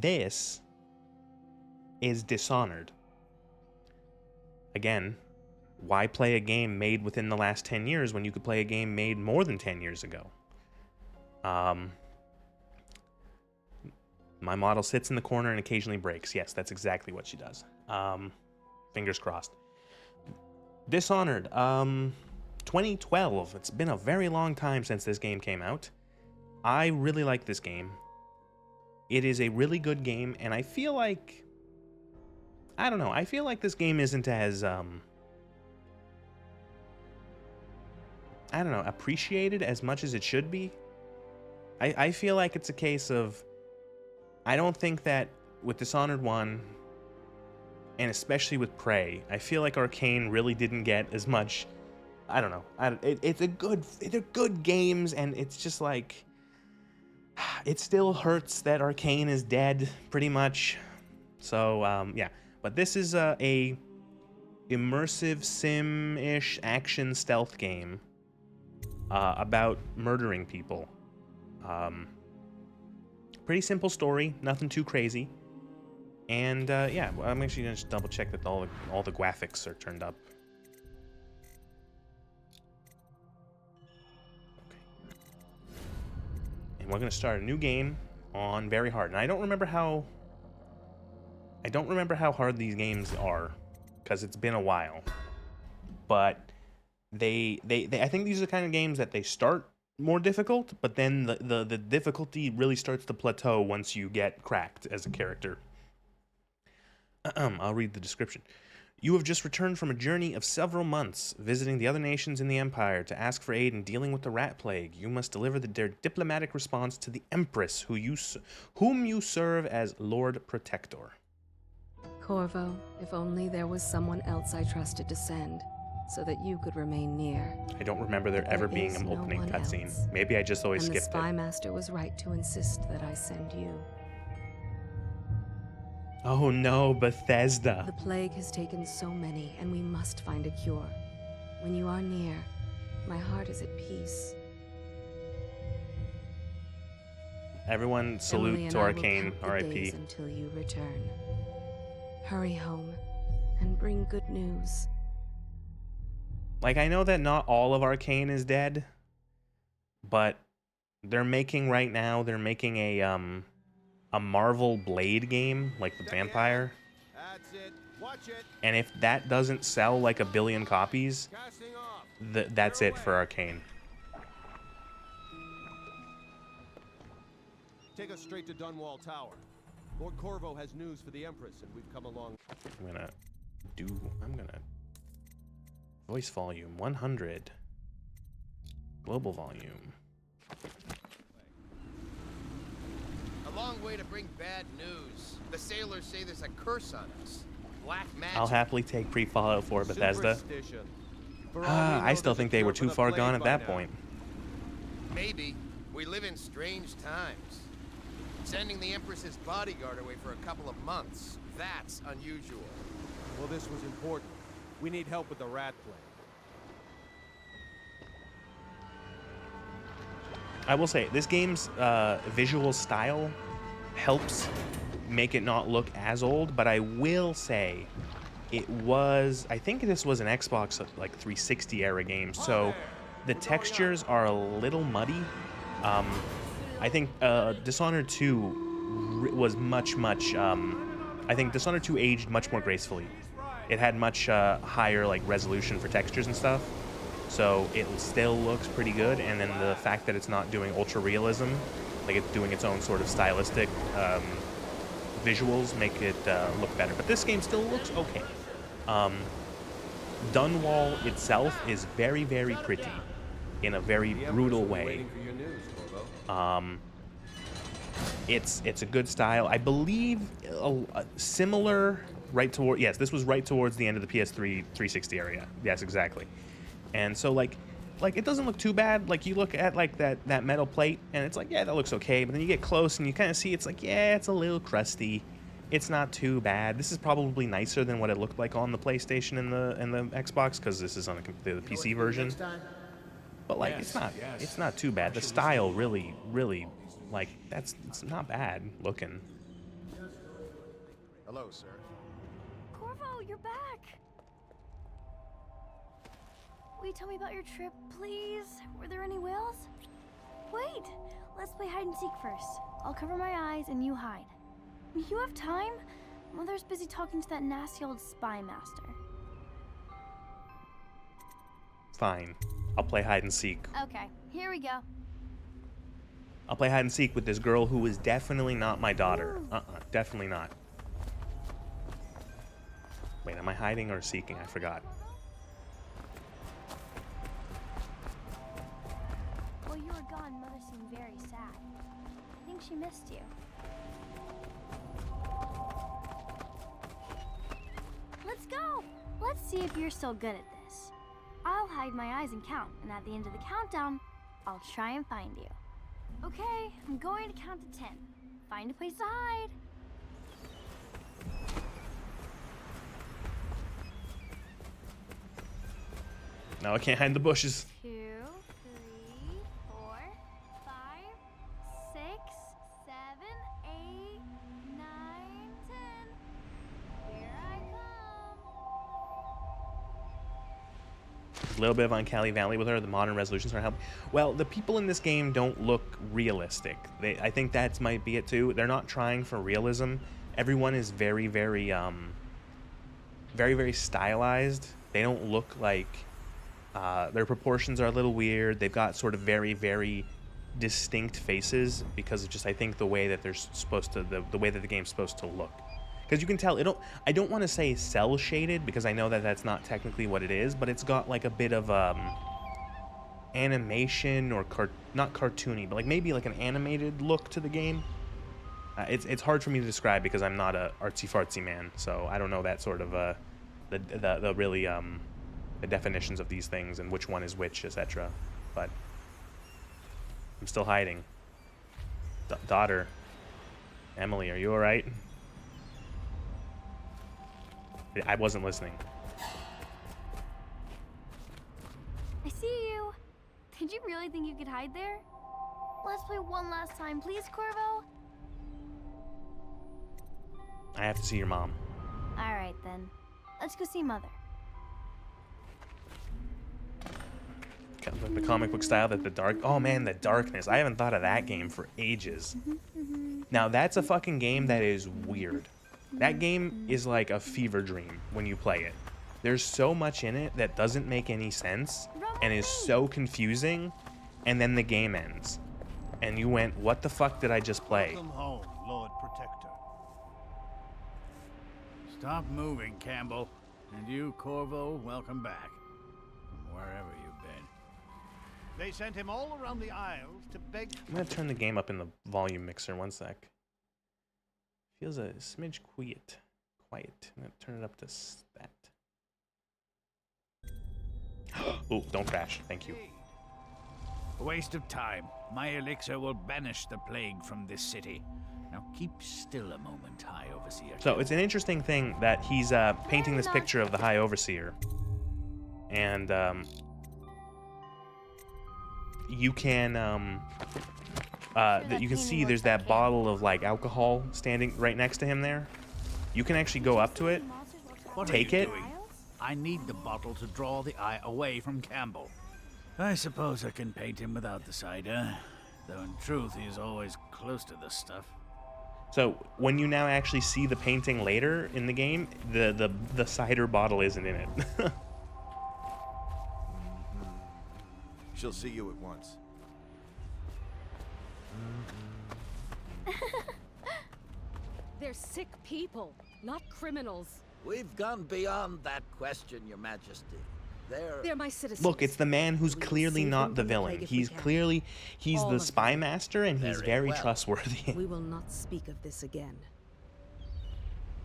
this is Dishonored. Again, why play a game made within the last 10 years when you could play a game made more than 10 years ago? My model sits in the corner and occasionally breaks. Yes, that's exactly what she does. Fingers crossed. Dishonored, 2012. It's been a very long time since this game came out. I really like this game. It is a really good game, and I feel like... I don't know. I feel like this game isn't as, I don't know, appreciated as much as it should be. I feel like it's a case of... I don't think that with Dishonored 1, and especially with Prey, I feel like Arcane really didn't get as much... I don't know. They're good games, and it's just like... It still hurts that Arcane is dead, pretty much. So, yeah. But this is a immersive sim-ish action stealth game about murdering people. Pretty simple story, nothing too crazy. And yeah, I'm actually gonna just double check that all the graphics are turned up. Okay. And we're gonna start a new game on very hard. And I don't remember how hard these games are, because it's been a while. But I think these are the kind of games that they start more difficult, but then the difficulty really starts to plateau once you get cracked as a character. I'll read the description. You have just returned from a journey of several months, visiting the other nations in the Empire to ask for aid in dealing with the rat plague. You must deliver their diplomatic response to the Empress, whom you serve as Lord Protector. Corvo, if only there was someone else I trusted to send, so that you could remain near. I don't remember there ever being an opening cutscene. Maybe I just always skipped it. And the Spy Master was right to insist that I send you. Oh no, Bethesda. The plague has taken so many, and we must find a cure. When you are near, my heart is at peace. Everyone salute to Arcane, R.I.P. Until you return. Hurry home and bring good news. Like, I know that not all of Arcane is dead, but they're making a Marvel Blade game, like the Vampire. That's it. Watch it. And if that doesn't sell like 1 billion copies, that's it for Arcane. Take us straight to Dunwall Tower. Lord Corvo has news for the Empress, and we've come along. I'm gonna voice volume 100, global volume. A long way to bring bad news. The sailors say there's a curse on us. Black magic. I'll happily take pre-Fallout 4 Bethesda. I still think they were too far gone at that point. Maybe. We live in strange times. Sending the Empress's bodyguard away for a couple of months, that's unusual. Well, this was important. We need help with the rat plague. I will say, this game's visual style helps make it not look as old, but I will say I think this was an Xbox like 360 era game, so the textures are a little muddy. I think Dishonored 2 was much, I think Dishonored 2 aged much more gracefully. It had much higher like resolution for textures and stuff, so it still looks pretty good. And then the fact that it's not doing ultra realism, like it's doing its own sort of stylistic visuals, make it look better. But this game still looks okay. Dunwall itself is very, very pretty in a very brutal way. It's a good style. I believe similar yes, this was right towards the end of the PS3 360 area. Yes, exactly. And so like it doesn't look too bad. Like you look at like that metal plate and it's like, yeah, that looks okay. But then you get close and you kind of see it's like, yeah, it's a little crusty. It's not too bad. This is probably nicer than what it looked like on the PlayStation and the Xbox, because this is on the PC version. But like it's not too bad. The style really like it's not bad looking. Hello, sir. Corvo, you're back! Will you tell me about your trip, please? Were there any whales? Wait! Let's play hide and seek first. I'll cover my eyes and you hide. You have time? Mother's busy talking to that nasty old spy master. Fine. I'll play hide and seek. Okay, here we go. I'll play hide and seek with this girl who is definitely not my daughter. Definitely not. Wait, am I hiding or seeking? I forgot. While you were gone, Mother seemed very sad. I think she missed you. Let's go! Let's see if you're still good at this. I'll hide my eyes and count, and at the end of the countdown, I'll try and find you. Okay, I'm going to count to 10. Find a place to hide. No, I can't hide in the bushes. 2, 3, 4, 5, 6, 7, 8, 9, 10. Here I come. A little bit of Uncanny Valley with her. The modern resolutions are helping. Well, the people in this game don't look realistic. I think that might be it too. They're not trying for realism. Everyone is very, very stylized. They don't look like. Their proportions are a little weird. They've got sort of very, very distinct faces because of just, I think, the way that they're supposed to, the way that the game's supposed to look. Because you can tell, I don't want to say cell shaded because I know that that's not technically what it is, but it's got like a bit of animation or not cartoony, but like maybe like an animated look to the game. It's hard for me to describe because I'm not a artsy fartsy man, so I don't know that sort of the really the definitions of these things and which one is which, etc. But I'm still hiding. Daughter, Emily, are you all right? I wasn't listening. I see you. Did you really think you could hide there? Let's play one last time, please, Corvo. I have to see your mom. All right, then. Let's go see Mother. Kind of like the comic book style that the dark. Oh man, the darkness. I haven't thought of that game for ages. Now that's a fucking game that is weird. That game is like a fever dream when you play it. There's so much in it that doesn't make any sense and is so confusing, and then the game ends. And you went, what the fuck did I just play? Welcome home, Lord Protector. Stop moving, Campbell. And you, Corvo, welcome back. From wherever you've been. They sent him all around the Isles to beg... I'm gonna turn the game up in the volume mixer, one sec. Feels a smidge quiet. I'm gonna turn it up to that. Oh, don't crash. Thank you. A waste of time. My elixir will banish the plague from this city. Now keep still a moment, High Overseer. So it's an interesting thing that he's painting this picture of the High Overseer. And you can you can see there's that bottle of like alcohol standing right next to him there. You can actually go up to it, take it. I need the bottle to draw the eye away from Campbell. I suppose I can paint him without the cider, though in truth he's always close to the stuff. So when you now actually see the painting later in the game, the cider bottle isn't in it. She'll see you at once. They're sick people, not criminals. We've gone beyond that question, Your Majesty. They're my citizens. Look, it's the man who's We will clearly save not them the from the villain. plague if He's we can. clearly All the of spy them. master, and he's Very very well. trustworthy. We will not speak of this again.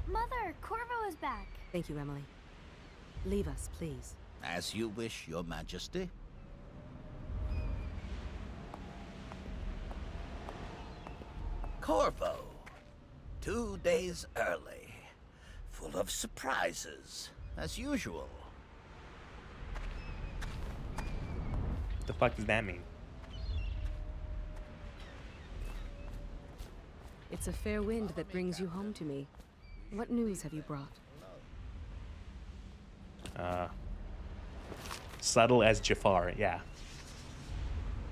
Mother, Corvo is back. Thank you, Emily. Leave us, please. As you wish, Your Majesty. Corvo. 2 days early. Full of surprises, as usual. What the fuck does that mean? It's a fair wind that brings you home to me. What news have you brought? Subtle as Jafar, yeah.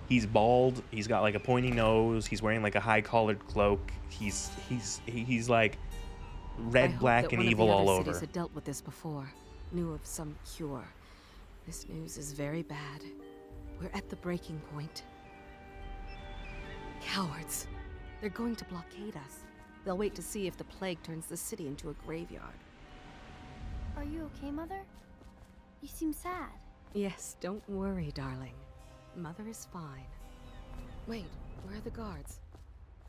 He's bald. He's got like a pointy nose. He's wearing like a high-collared cloak. He's like red, black, and evil all over. Cities had dealt with this before. Knew of some cure. This news is very bad. We're at the breaking point. Cowards. They're going to blockade us. They'll wait to see if the plague turns the city into a graveyard. Are you okay, Mother? You seem sad. Yes, don't worry, darling. Mother is fine. Wait, where are the guards?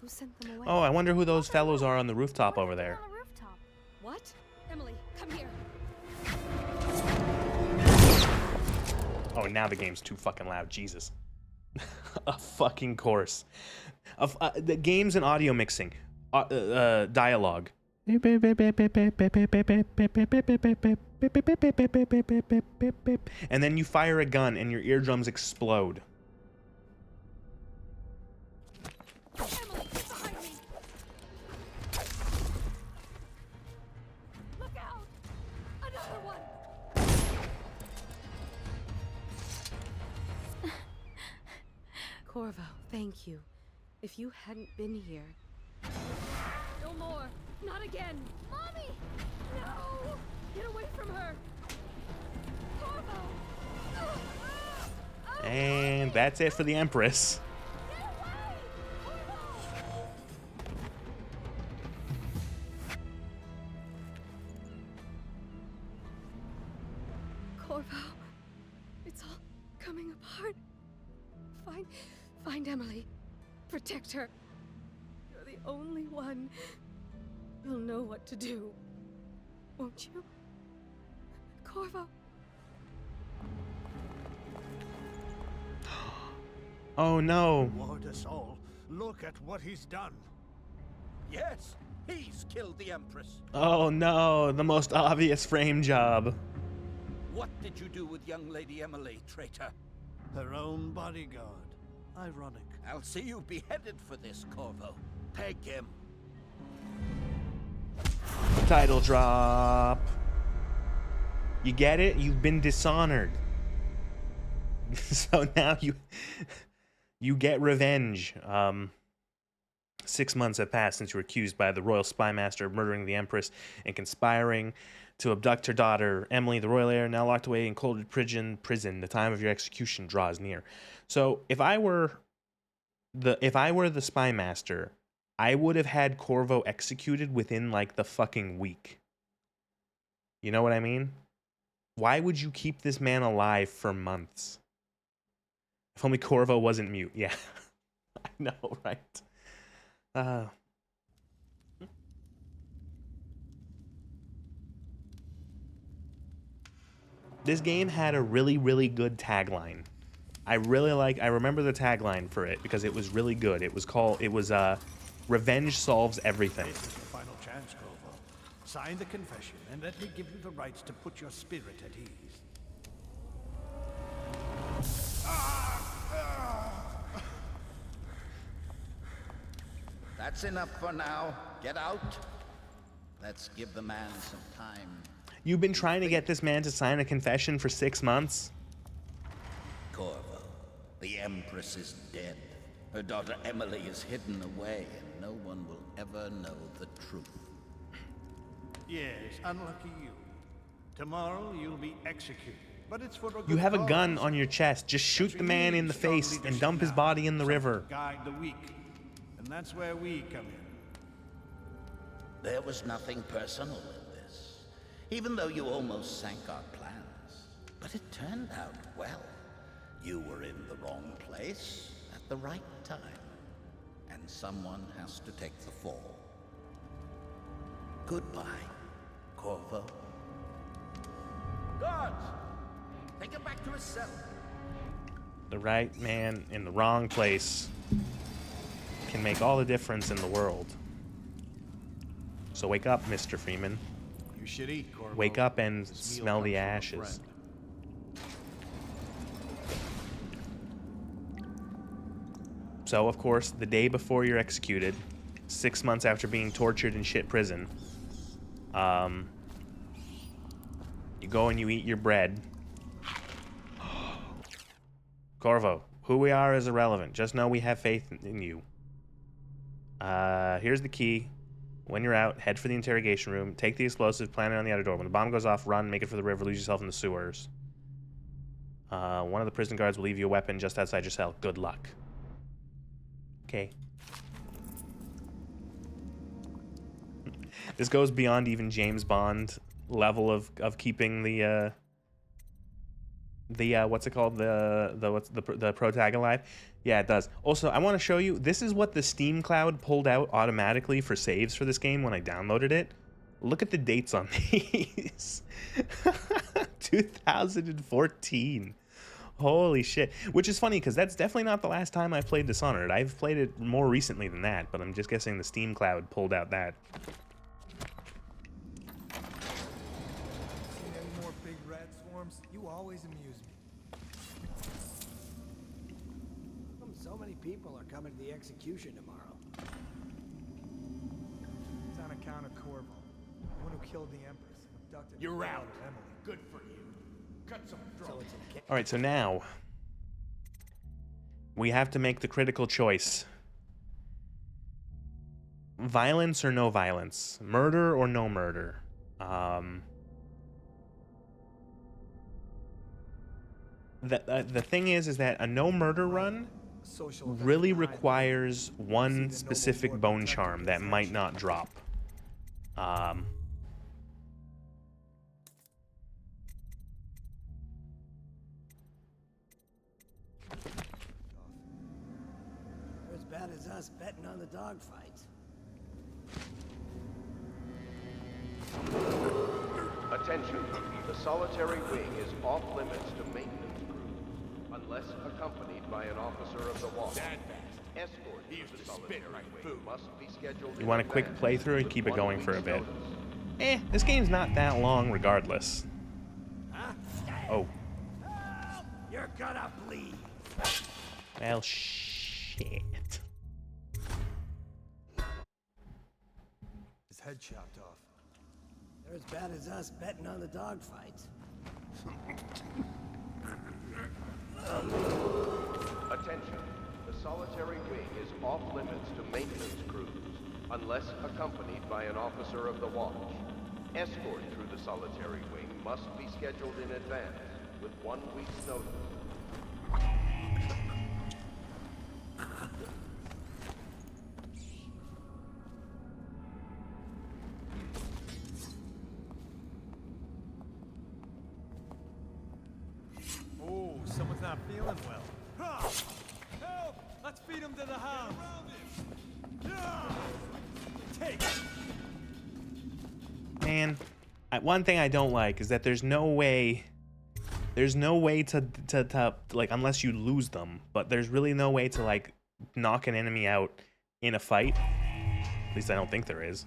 Who sent them away? Oh, I wonder who those fellows are on the rooftop over there. On a rooftop. What? Emily, come here. Oh, now the game's too fucking loud. Jesus. A fucking course. The games and audio mixing. Dialogue. And then you fire a gun and your eardrums explode. Emily, get behind me. Look out! Another one. Corvo, thank you. If you hadn't been here... No more! Not again! Mommy! No! Get away from her! Corvo! And that's it for the Empress. Get away! Corvo! Corvo! It's all coming apart. Find Emily. Protect her. You're the only one who'll know what to do. Won't you? Corvo. Oh no. Ward us all. Look at what he's done. Yes, he's killed the Empress. Oh no, the most obvious frame job. What did you do with young Lady Emily, traitor? Her own bodyguard. Ironic. I'll see you beheaded for this, Corvo. Peg him. Title drop. You get it? You've been dishonored. So now you get revenge. 6 months have passed since you were accused by the royal spy master of murdering the Empress and conspiring to abduct her daughter, Emily, the royal heir, now locked away in cold prison. The time of your execution draws near. So if I were the spy master, I would have had Corvo executed within like the fucking week. You know what I mean? Why would you keep this man alive for months? If only Corvo wasn't mute. Yeah. I know, right? This game had a really, really good tagline. I remember the tagline for it because it was really good. It was Revenge Solves Everything. This is your final chance, Corvo. Sign the confession and let me give you the rights to put your spirit at ease. That's enough for now. Get out. Let's give the man some time. You've been trying to get this man to sign a confession for 6 months? Corvo, the Empress is dead. Her daughter Emily is hidden away, and no one will ever know the truth. Yes, unlucky you. Tomorrow you'll be executed, but it's for a good You have a cause. gun on your chest. Just shoot the man in the face and dump his body in the river. Guide the weak, and that's where we come in. There was nothing personal in this, even though you almost sank our plans. But it turned out well. You were in the wrong place at the right time, and someone has to take the fall. Goodbye, Corvo. Guards! Take him back to his cell. The right man in the wrong place can make all the difference in the world. So wake up, Mr. Freeman. You should eat, Corvo. Wake up and This meal smell the comes from a ashes. friend. So, of course, the day before you're executed, 6 months after being tortured in shit prison, You go and you eat your bread. Corvo, who we are is irrelevant. Just know we have faith in you. Here's the key. When you're out, head for the interrogation room. Take the explosive, plant it on the outer door. When the bomb goes off, run, make it for the river, lose yourself in the sewers. One of the prison guards will leave you a weapon just outside your cell. Good luck. Okay. This goes beyond even James Bond level of keeping the what's it called, the protag alive. Yeah, it does. Also, I want to show you, this is what the Steam Cloud pulled out automatically for saves for this game when I downloaded it. Look at the dates on these. 2014. Holy shit. Which is funny because that's definitely not the last time I played Dishonored. I've played it more recently than that, but I'm just guessing the Steam Cloud pulled out that. Seen any more big rat swarms? You always amuse me. So many people are coming to the execution tomorrow. It's on account of Corvo, the one who killed the Empress and abducted You're her out. daughter, Emily. Good for you. Cut some So throat. it's in All right, so now we have to make the critical choice. Violence or no violence? Murder or no murder? The thing is that a no murder run Social event really behind it. requires one See the specific noble bone Lord charm that protecting might his not drop. They're as bad as us betting on the dogfights. Attention, the solitary wing is off limits to maintenance crews, unless accompanied by an officer of the watch. Escort He to used the to solitary spit like wing food. must be scheduled You in want a quick advance playthrough or with keep it 1 going for a week's bit? notice. This game's not that long regardless. Oh. You're gonna bleed. Well, shit. His head chopped off. They're as bad as us betting on the dogfights. Attention, the solitary wing is off limits to maintenance crews, unless accompanied by an officer of the watch. Escort through the solitary wing must be scheduled in advance with 1 week's notice. Oh, someone's not feeling well. Help! Let's feed him to the hounds. Take it. Man, one thing I don't like is that there's no way to like, unless you lose them, but there's really no way to like knock an enemy out in a fight. At least I don't think there is.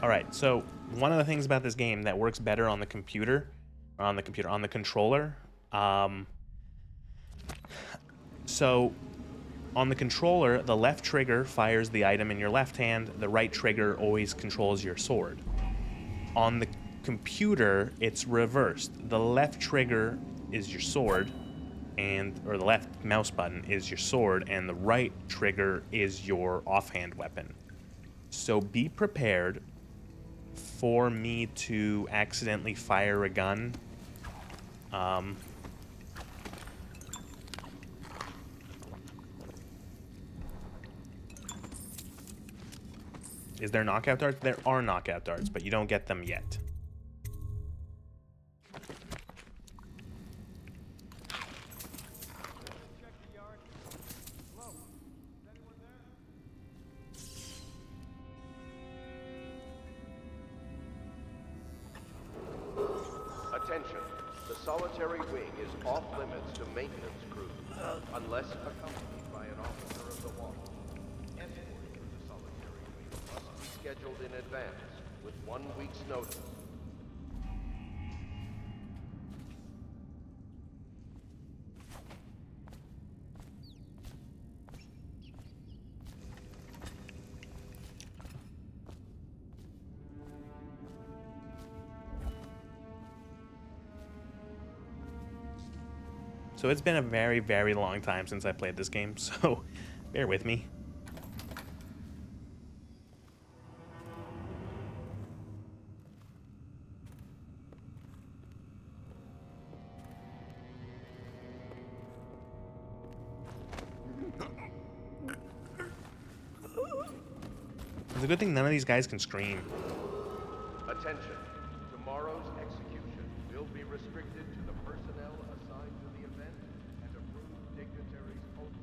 All right, so one of the things about this game that works better on the computer, or on the controller. So on the controller, the left trigger fires the item in your left hand. The right trigger always controls your sword. On the computer, it's reversed. The left trigger is your sword, or the left mouse button is your sword, and the right trigger is your offhand weapon. So be prepared for me to accidentally fire a gun. Is there knockout darts? There are knockout darts, but you don't get them yet. solitary wing is off limits to maintenance crews, unless accompanied by an officer of the watch. Escort through the solitary wing must be scheduled in advance, with 1 week's notice. So it's been a very, very long time since I played this game, so bear with me. It's a good thing none of these guys can scream. Attention. Tomorrow's execution will be restricted to the personnel assigned to the event and approved dignitaries only.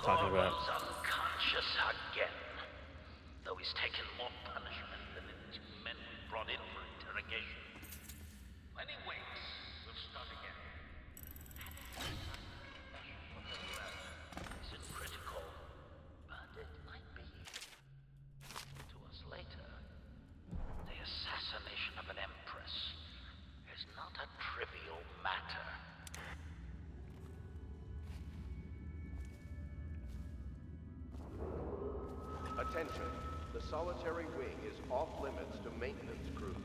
Talking about. Corvo's unconscious again, though he's taken more punishment than the 2 men we brought in for interrogation. When he wakes, we'll start again. Isn't critical, but it might be. To us later, the assassination of an empress is not a trivial matter. Attention. The solitary wing is off limits to maintenance crews,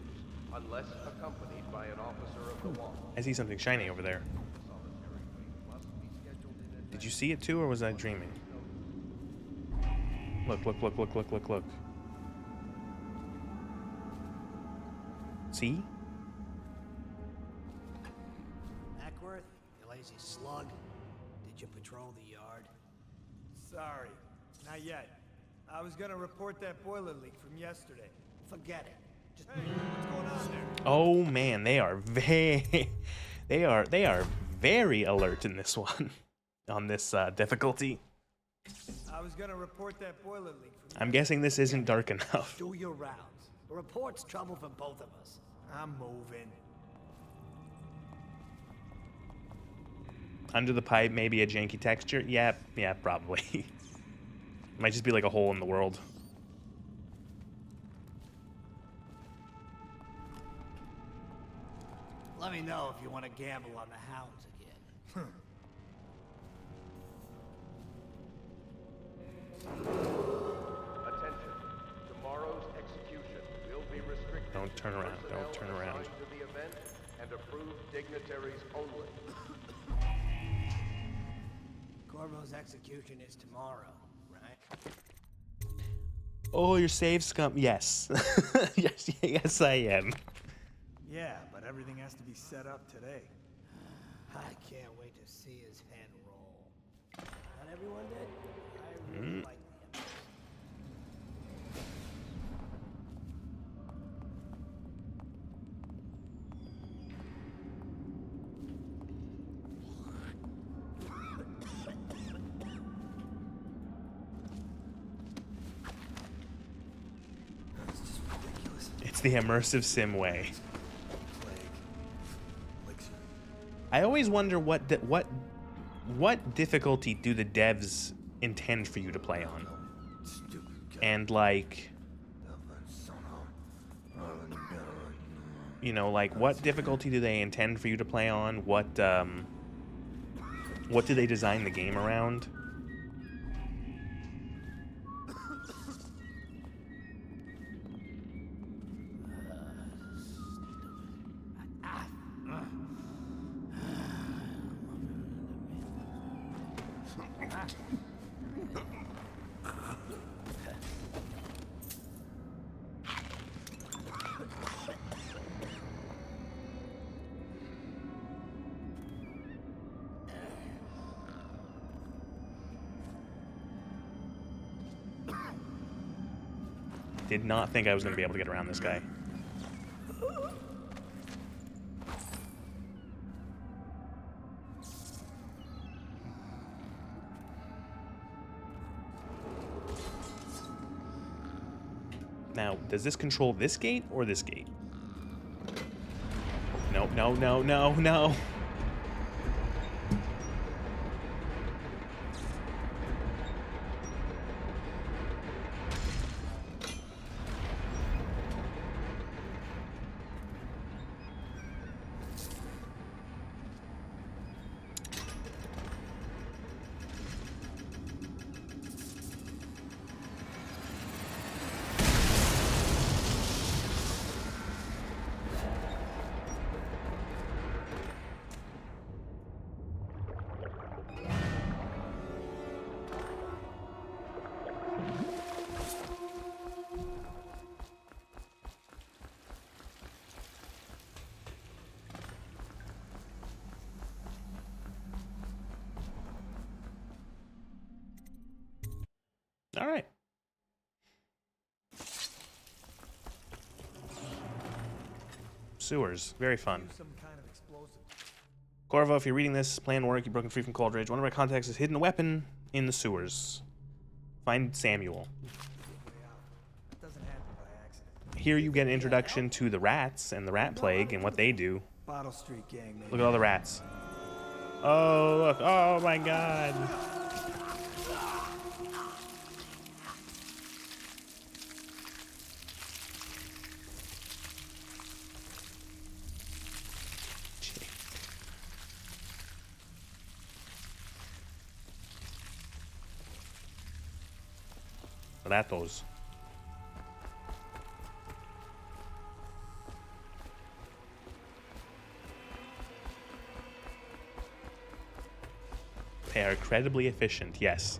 unless accompanied by an officer of the watch. I see something shiny over there. Did you see it too, or was I dreaming? Look, look, look, look, look, look, look. See? Ackworth, you lazy slug. Did you patrol the yard? Sorry, not yet. I was gonna report that boiler leak from yesterday. Forget it. Just Hey, what's going on there? Oh man, they are very alert in this one, on this difficulty. I was gonna report that boiler leak from I'm guessing this isn't dark enough. do your rounds. A report's trouble for both of us. I'm moving. Under the pipe, maybe a janky texture. Yeah, probably. Might just be like a hole in the world. Let me know if you want to gamble on the hounds again. Attention. Tomorrow's execution will be restricted. Don't turn around. to Don't turn personnel around. assigned to the event and approved dignitaries only. Corvo's execution is tomorrow, right? Oh, your save scum. Yes. yes, I am. Yeah, but everything has to be set up today. I can't wait to see his head roll. Not everyone did. I really like the Empress. It's just ridiculous. It's the immersive sim way. Plague. Elixir. I always wonder what difficulty do the devs intend for you to play on, Stupid guy. and like, you know, like what difficulty do they intend for you to play on? What do they design the game around? did not think I was going to be able to get around this guy. Now, does this control this gate or this gate? No, no, no, no, no. All right. Sewers. Very fun. Corvo, if you're reading this, plan work, you've broken free from Coldridge. One of our contacts has hidden a weapon in the sewers. Find Samuel. Here you get an introduction to the rats and the rat plague and what they do. Bottle Street gang, maybe. Look at all the rats. Oh, look. Oh, my God. Ratos. They are incredibly efficient, yes.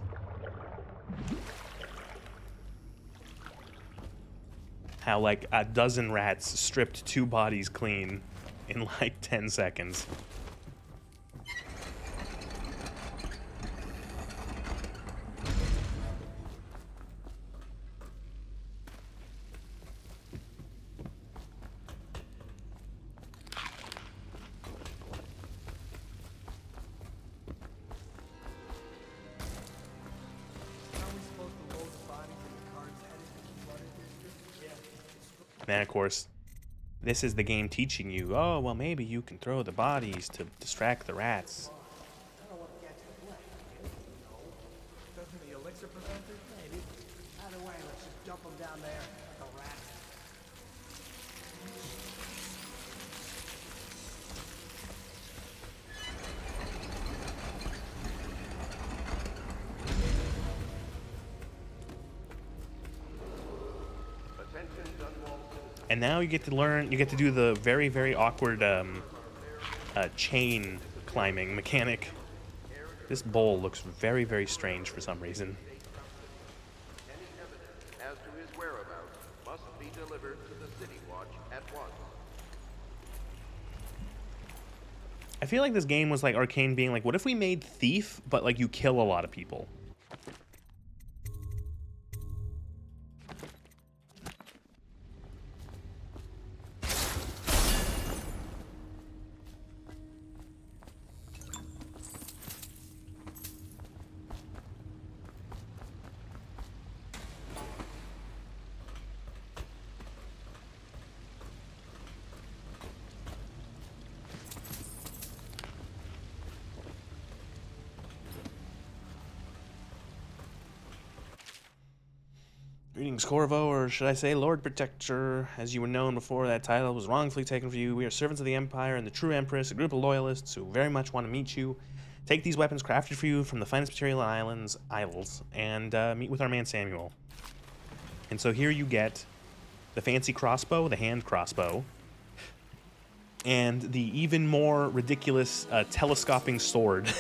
How like a dozen rats stripped 2 bodies clean in like 10 seconds. And then, of course, this is the game teaching you, oh, well, maybe you can throw the bodies to distract the rats. Doesn't the elixir prevent it? Maybe. Either way, let's just dump them down there, like a rat. And now you get to learn, you get to do the very, very awkward chain climbing mechanic. This bowl looks very, very strange for some reason. Any evidence as to his whereabouts must be delivered to the City Watch at once. I feel like this game was like Arcane being like, what if we made Thief, but like you kill a lot of people? Greetings, Corvo, or should I say Lord Protector. As you were known before, that title was wrongfully taken from you. We are servants of the Empire and the true Empress, a group of loyalists who very much want to meet you. Take these weapons crafted for you from the finest material isles, and meet with our man Samuel. And so here you get the fancy crossbow, the hand crossbow, and the even more ridiculous telescoping sword.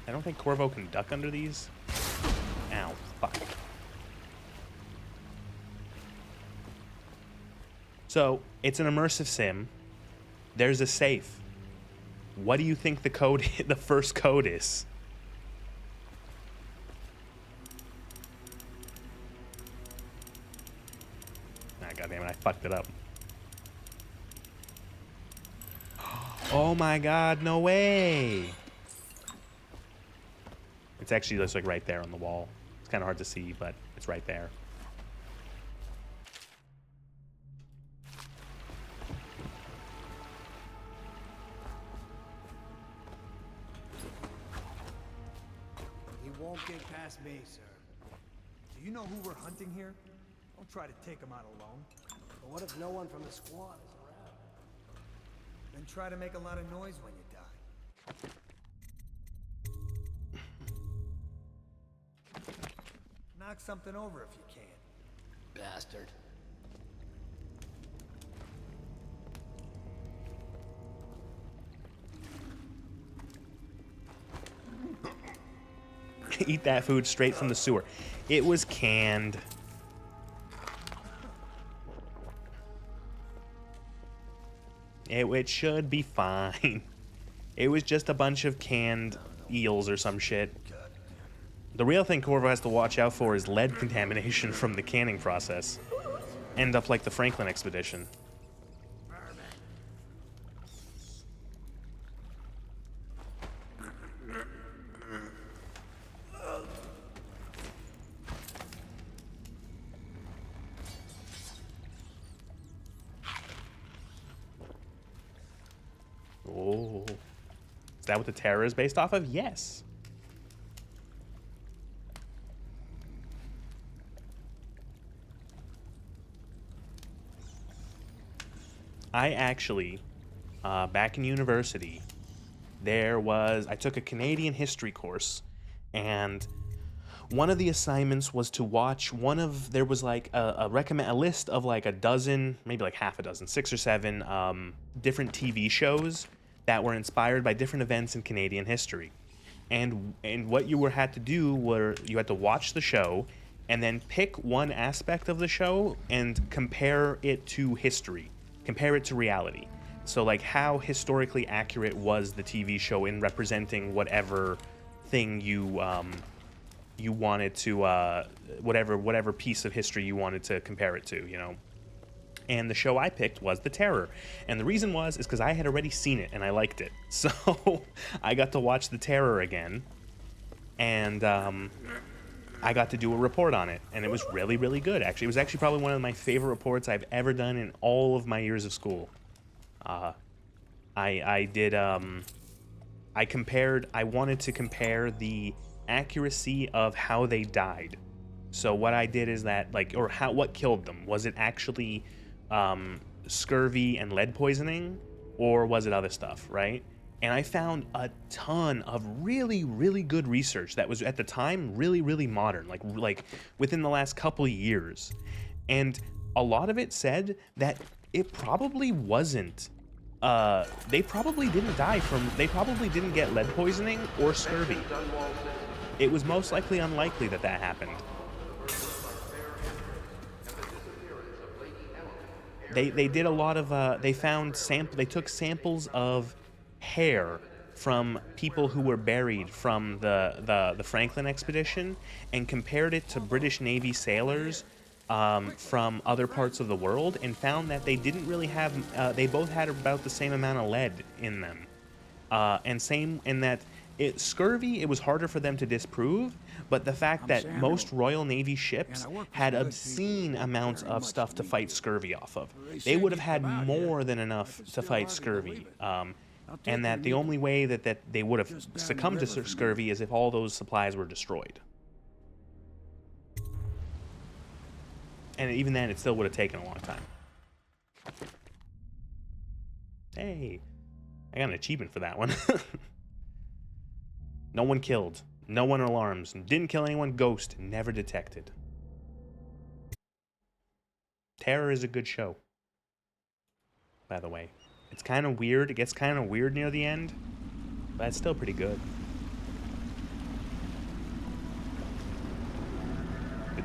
I don't think Corvo can duck under these. Ow, fuck. So, it's an immersive sim. There's a safe. What do you think the code, the first code is? Ah, goddammit, I fucked it up. Oh my god, no way! It's actually just like right there on the wall. It's kind of hard to see, but it's right there. He won't get past me, sir. Do you know who we're hunting here? Don't try to take him out alone. But what if no one from the squad is around? Then try to make a lot of noise when you die. Knock something over if you can. Bastard. Eat that food straight from the sewer. It was canned. It should be fine. It was just a bunch of canned eels or some shit. The real thing Corvo has to watch out for is lead contamination from the canning process. End up like the Franklin expedition. Oh. Is that what the Terror is based off of? Yes. I actually, back in university, I took a Canadian history course, and one of the assignments was to watch there was like a list of like a dozen, maybe like half a dozen, 6 or 7 different TV shows that were inspired by different events in Canadian history. And what you had to do you had to watch the show and then pick one aspect of the show and compare it to history, compare it to reality. So like how historically accurate was the TV show in representing whatever thing you wanted to, whatever piece of history you wanted to compare it to, you know? And the show I picked was The Terror. And the reason is because I had already seen it and I liked it. So I got to watch The Terror again. And I got to do a report on it. And it was really, really good, actually. It was actually probably one of my favorite reports I've ever done in all of my years of school. I wanted to compare the accuracy of how they died. So what I did is that, what killed them? Was it actually scurvy and lead poisoning, or was it other stuff, right? And I found a ton of really, really good research that was at the time really, really modern, like within the last couple years. And a lot of it said that it probably wasn't, they probably didn't get lead poisoning or scurvy. It was most likely unlikely that happened. They did a lot of, they took samples of hair from people who were buried from the Franklin expedition and compared it to British Navy sailors from other parts of the world, and found that they didn't really have, they both had about the same amount of lead in them. And same in that scurvy, it was harder for them to disprove, but the fact that most Royal Navy ships had obscene amounts of stuff to fight scurvy off of. They would have had more than enough to fight scurvy. And that the only way that they would have succumbed to scurvy is if all those supplies were destroyed. And even then, it still would have taken a long time. Hey, I got an achievement for that one. No one killed. No one alarms. Didn't kill anyone. Ghost. Never detected. Terror is a good show, by the way. It's kind of weird. It gets kind of weird near the end, but it's still pretty good.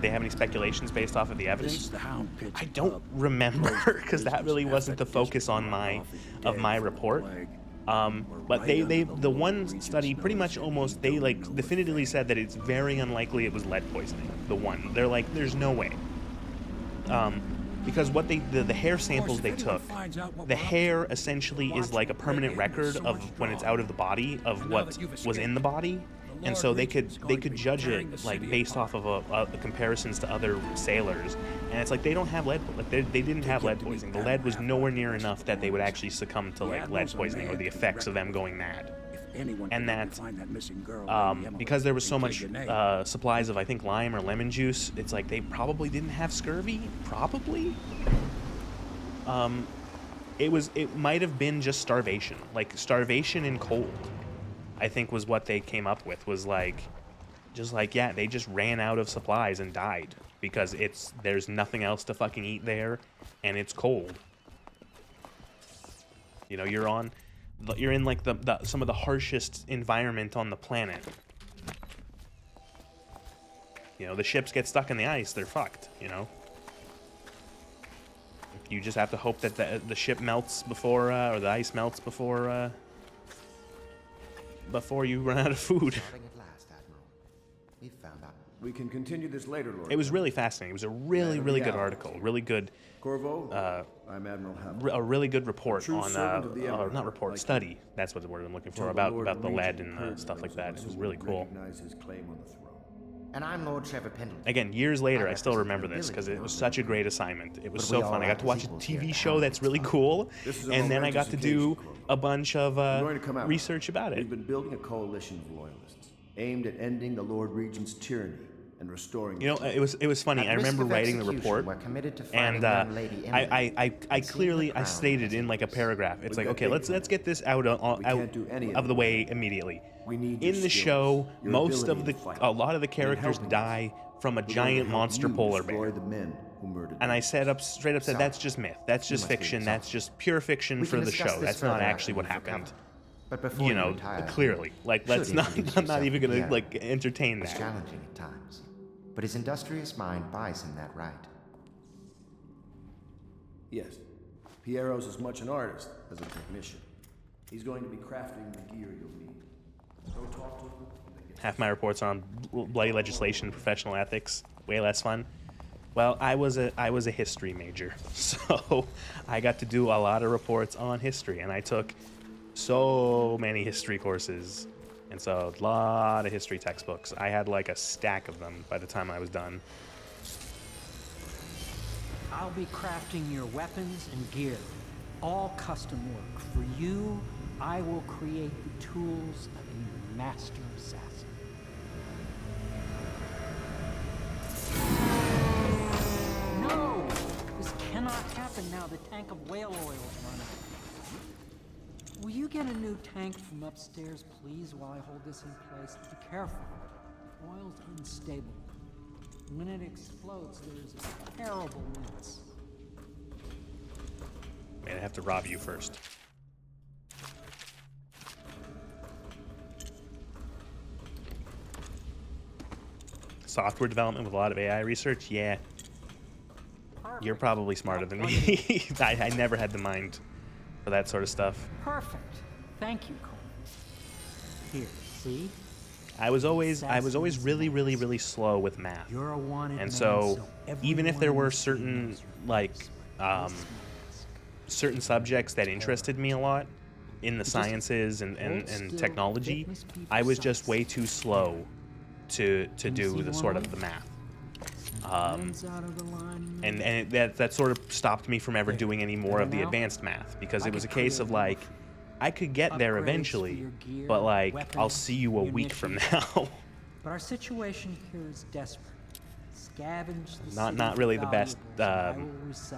they have any speculations based off of the This evidence? is the Hound Pitch I don't Pub. remember because that really wasn't the focus on my report. But the one study pretty much almost they like definitively said that it's very unlikely it was lead poisoning. The one they're like, there's no way. Because what the hair samples they took, the hair essentially is like a permanent record of when it's out of the body of what was in the body, and so they could judge it like based off of a comparisons to other sailors, and it's like they don't have lead, like they didn't have lead poisoning. The lead was nowhere near enough that they would actually succumb to like lead poisoning or the effects of them going mad. And that because there was so much supplies of I think lime or lemon juice, it's like they probably didn't have scurvy. Probably. It might have been just starvation, like starvation and cold. I think was what they came up with, was like, just like, yeah, they just ran out of supplies and died because there's nothing else to fucking eat there, and it's cold. You know, you're in like some of the harshest environment on the planet. You know, the ships get stuck in the ice, they're fucked, you know. You just have to hope that the ship melts before, or the ice melts before you run out of food. We can continue this later, Lord. It was really fascinating. It was a really good article. Really good. Corvo, I'm Admiral Hap. A really good report on, not report, study. That's what the word I'm looking for, about the lead and stuff like that. It was really cool. And I'm Lord Trevor Pendleton. Again, years later, I still remember this because it was such a great assignment. It was so fun. I got to watch a TV show that's really cool, and then I got to do a bunch of research about it. We've been building a coalition of loyalists aimed at ending the Lord Regent's tyranny and restoring. You know, it was funny. I remember writing the report, and I clearly stated in like a paragraph. It's like, okay, let's get this out of the way immediatly. In the show, a lot of the characters die from a giant monster polar bear. And I straight up said that's just myth. That's just fiction. That's just pure fiction for the show. That's not actually what happened. You know, clearly. Like, let's not. I'm not even gonna like entertain that. It's challenging at times, but his industrious mind buys him that right. Yes, Piero's as much an artist as a technician. He's going to be crafting the gear you'll need. Go talk to him. Half my reports on bloody legislation, professional ethics, way less fun. Well, I was a history major, so I got to do a lot of reports on history, and I took so many history courses, and so a lot of history textbooks. I had like a stack of them by the time I was done. I'll be crafting your weapons and gear, all custom work. For you, I will create the tools of a master assassin. No! This cannot happen now. The tank of whale oil is running. Will you get a new tank from upstairs, please, while I hold this in place? Be careful. Oil's unstable. When it explodes, there's a terrible wince. Man, I have to rob you first. Software development with a lot of AI research? Yeah. Perfect. You're probably smarter than me. I never had the mind for that sort of stuff. Perfect. Thank you, Cole. Here, see? I was always really slow with math. You're a wanted and man, so even if there were certain like certain subjects that interested me a lot in the sciences and technology, I was just way too slow to do the sort of the math. And that sort of stopped me from ever doing any more of the advanced math, because it was a case of like, I could get there eventually, but like, I'll see you a week from now. But our situation here is desperate. Scavenge the not really the best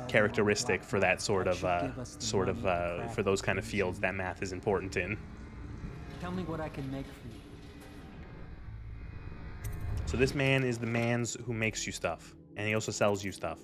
characteristic for that sort of for those kind of fields that math is important in. Tell me what I can make for you. So this man is the man's who makes you stuff, and he also sells you stuff.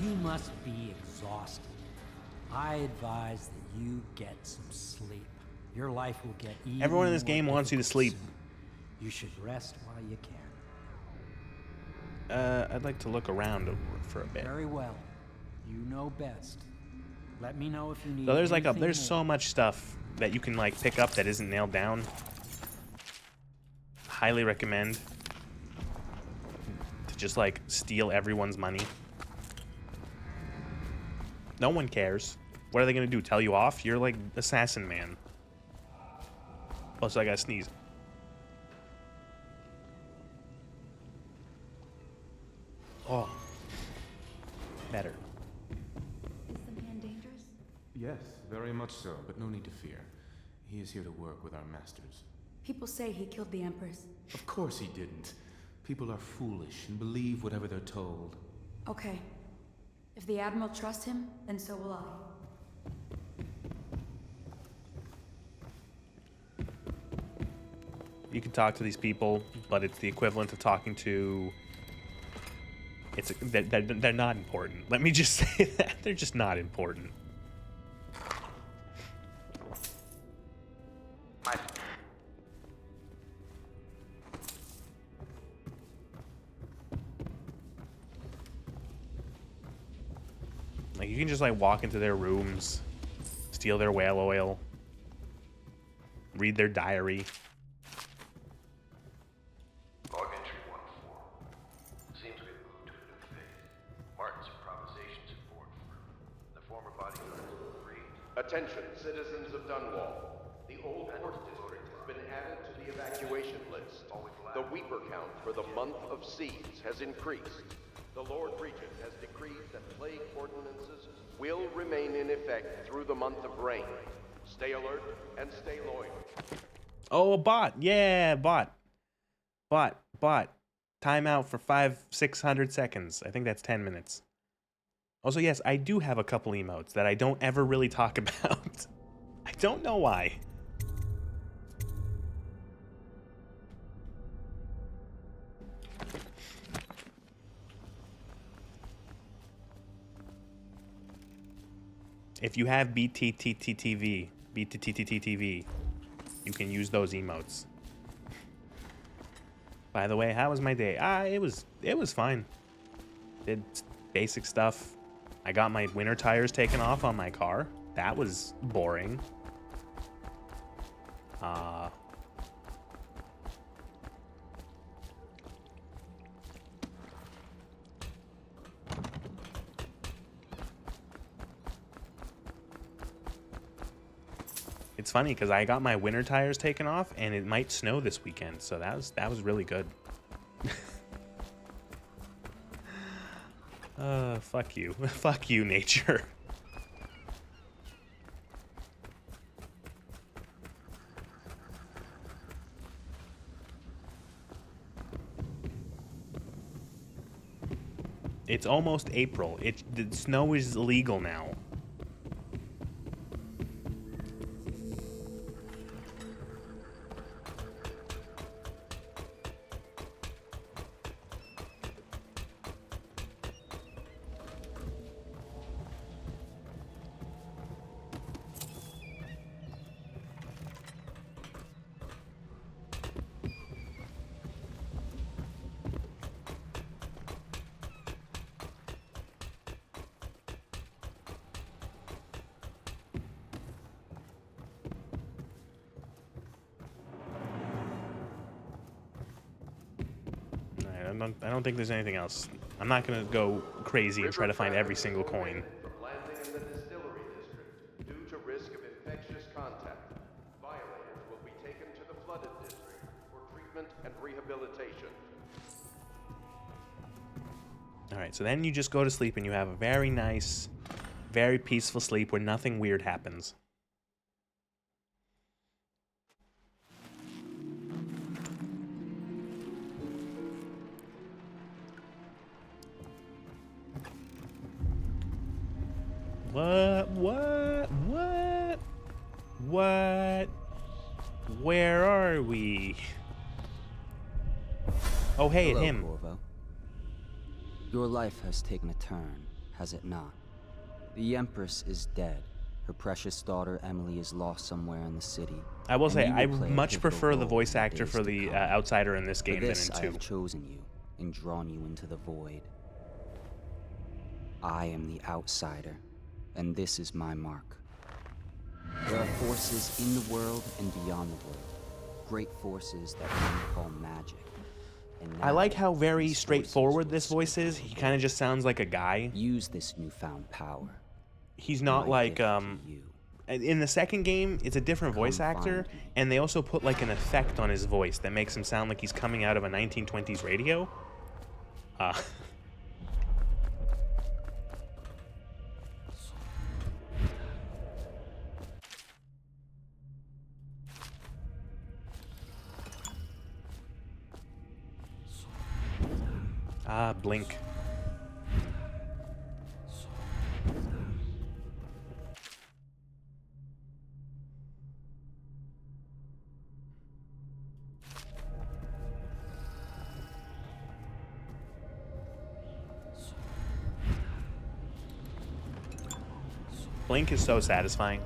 You must be exhausted. I advise that you get some sleep. Your life will get even Everyone in this more game wants you to difficult sleep. soon. You should rest while you can. I'd like to look around for a bit. Very well. You know best. Let me know if you need So there's like anything there's more. so much stuff that you can like pick up that isn't nailed down. Highly recommend to just like steal everyone's money. No one cares. What are they gonna do? Tell you off? You're like assassin man. Plus I gotta sneeze. Oh. Better. Is the man dangerous? Yes, very much so, but no need to fear. He is here to work with our masters. People say he killed the Empress. Of course he didn't. People are foolish and believe whatever they're told. Okay. If the Admiral trusts him, then so will I. You can talk to these people, but it's the equivalent of talking to... They're not important. Let me just say that. They're just not important. Like, you can just, like, walk into their rooms, steal their whale oil, read their diary. Log entry 1-4. Seems we have moved to a new phase. Martin's improvisations have borne fruit. The former bodyguard has been freed. Attention, citizens of Dunwall. The old port district has been added to the evacuation list. The Weeper count for the month of siege has increased. The Lord Regent has decreed that plague ordinances will remain in effect through the month of rain. Stay alert and stay loyal. Oh, a bot. Yeah, bot. Timeout for 500-600 seconds. I think that's 10 minutes. Also, yes, I do have a couple emotes that I don't ever really talk about. I don't know why. If you have BTTTTV, you can use those emotes. By the way, how was my day? It was fine. Did basic stuff. I got my winter tires taken off on my car. That was boring. It's funny because I got my winter tires taken off and it might snow this weekend, so that was really good. Fuck you. Fuck you, nature. It's almost April. The snow is illegal now. I don't think there's anything else. I'm not gonna go crazy and try to find every single coin. From landing in the distillery district due to risk of infectious contact. Violators will be taken to the flooded district for treatment and rehabilitation. Alright, so then you just go to sleep and you have a very nice, very peaceful sleep where nothing weird happens. What? Where are we? Oh, hey, Hello, him. Corvo. Your life has taken a turn. has it not? The Empress is dead. Her precious daughter Emily is lost somewhere in the city. I will and say, you I play a much pivotal prefer the role voice in actor days for to the come. outsider in this For game this, than I in have 2. chosen you and drawn you into the void. I am the outsider, and this is my mark. There are forces in the world and beyond the world. Great forces that men call magic. And I now, like how very these straightforward forces this voice is. He kind of just sounds like a guy. use this newfound power. He's not My like, gift to you. in the second game, it's a different voice Come actor, find me. and they also put like an effect on his voice that makes him sound like he's coming out of a 1920s radio. Blink. Blink is so satisfying.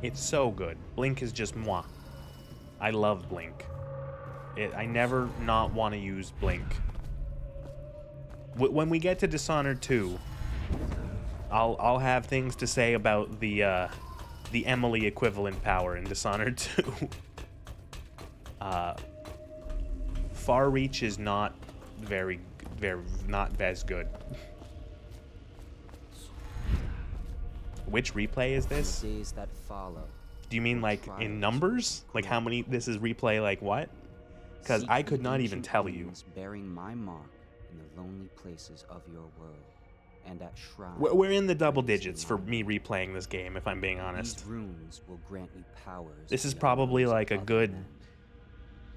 It's so good. Blink is just moi. I love Blink. I never not want to use Blink. When we get to Dishonored 2, I'll have things to say about the Emily equivalent power in Dishonored 2. Far Reach is not not as good. Which replay is this? In the days that follow, Do you mean like in numbers? Like how many? This is replay like what? Because seek I could the not even ancient tell you. runes bearing my mark in the lonely places of your world, and at shrines. We're in the double digits for me replaying this game, if I'm being honest. These runes will grant you powers. This is beyond probably those like a of other good men.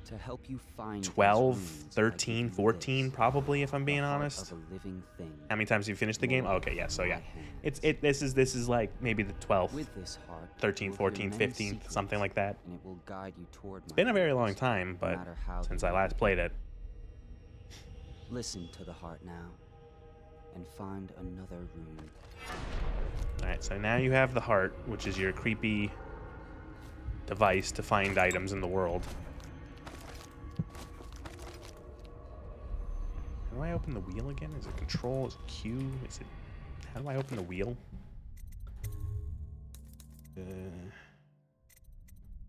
To help you find these 12, runes, I 13, give you 14 this, probably, if I'm being the heart honest. of a living thing, How many times have you finished the game? more Okay, yeah, so in yeah. my hands. This is like maybe the 12th, With this heart, 13th, you will 14th, hear many 15th, secrets, something like that. and it will guide you toward It's my been a very purpose, long time, no but matter how since they I last may played be. it. Listen to the heart now, and find another rune. Alright, so now you have the heart, which is your creepy device to find items in the world. How do I open the wheel again? Is it control? Is it Q? Is it... How do I open the wheel?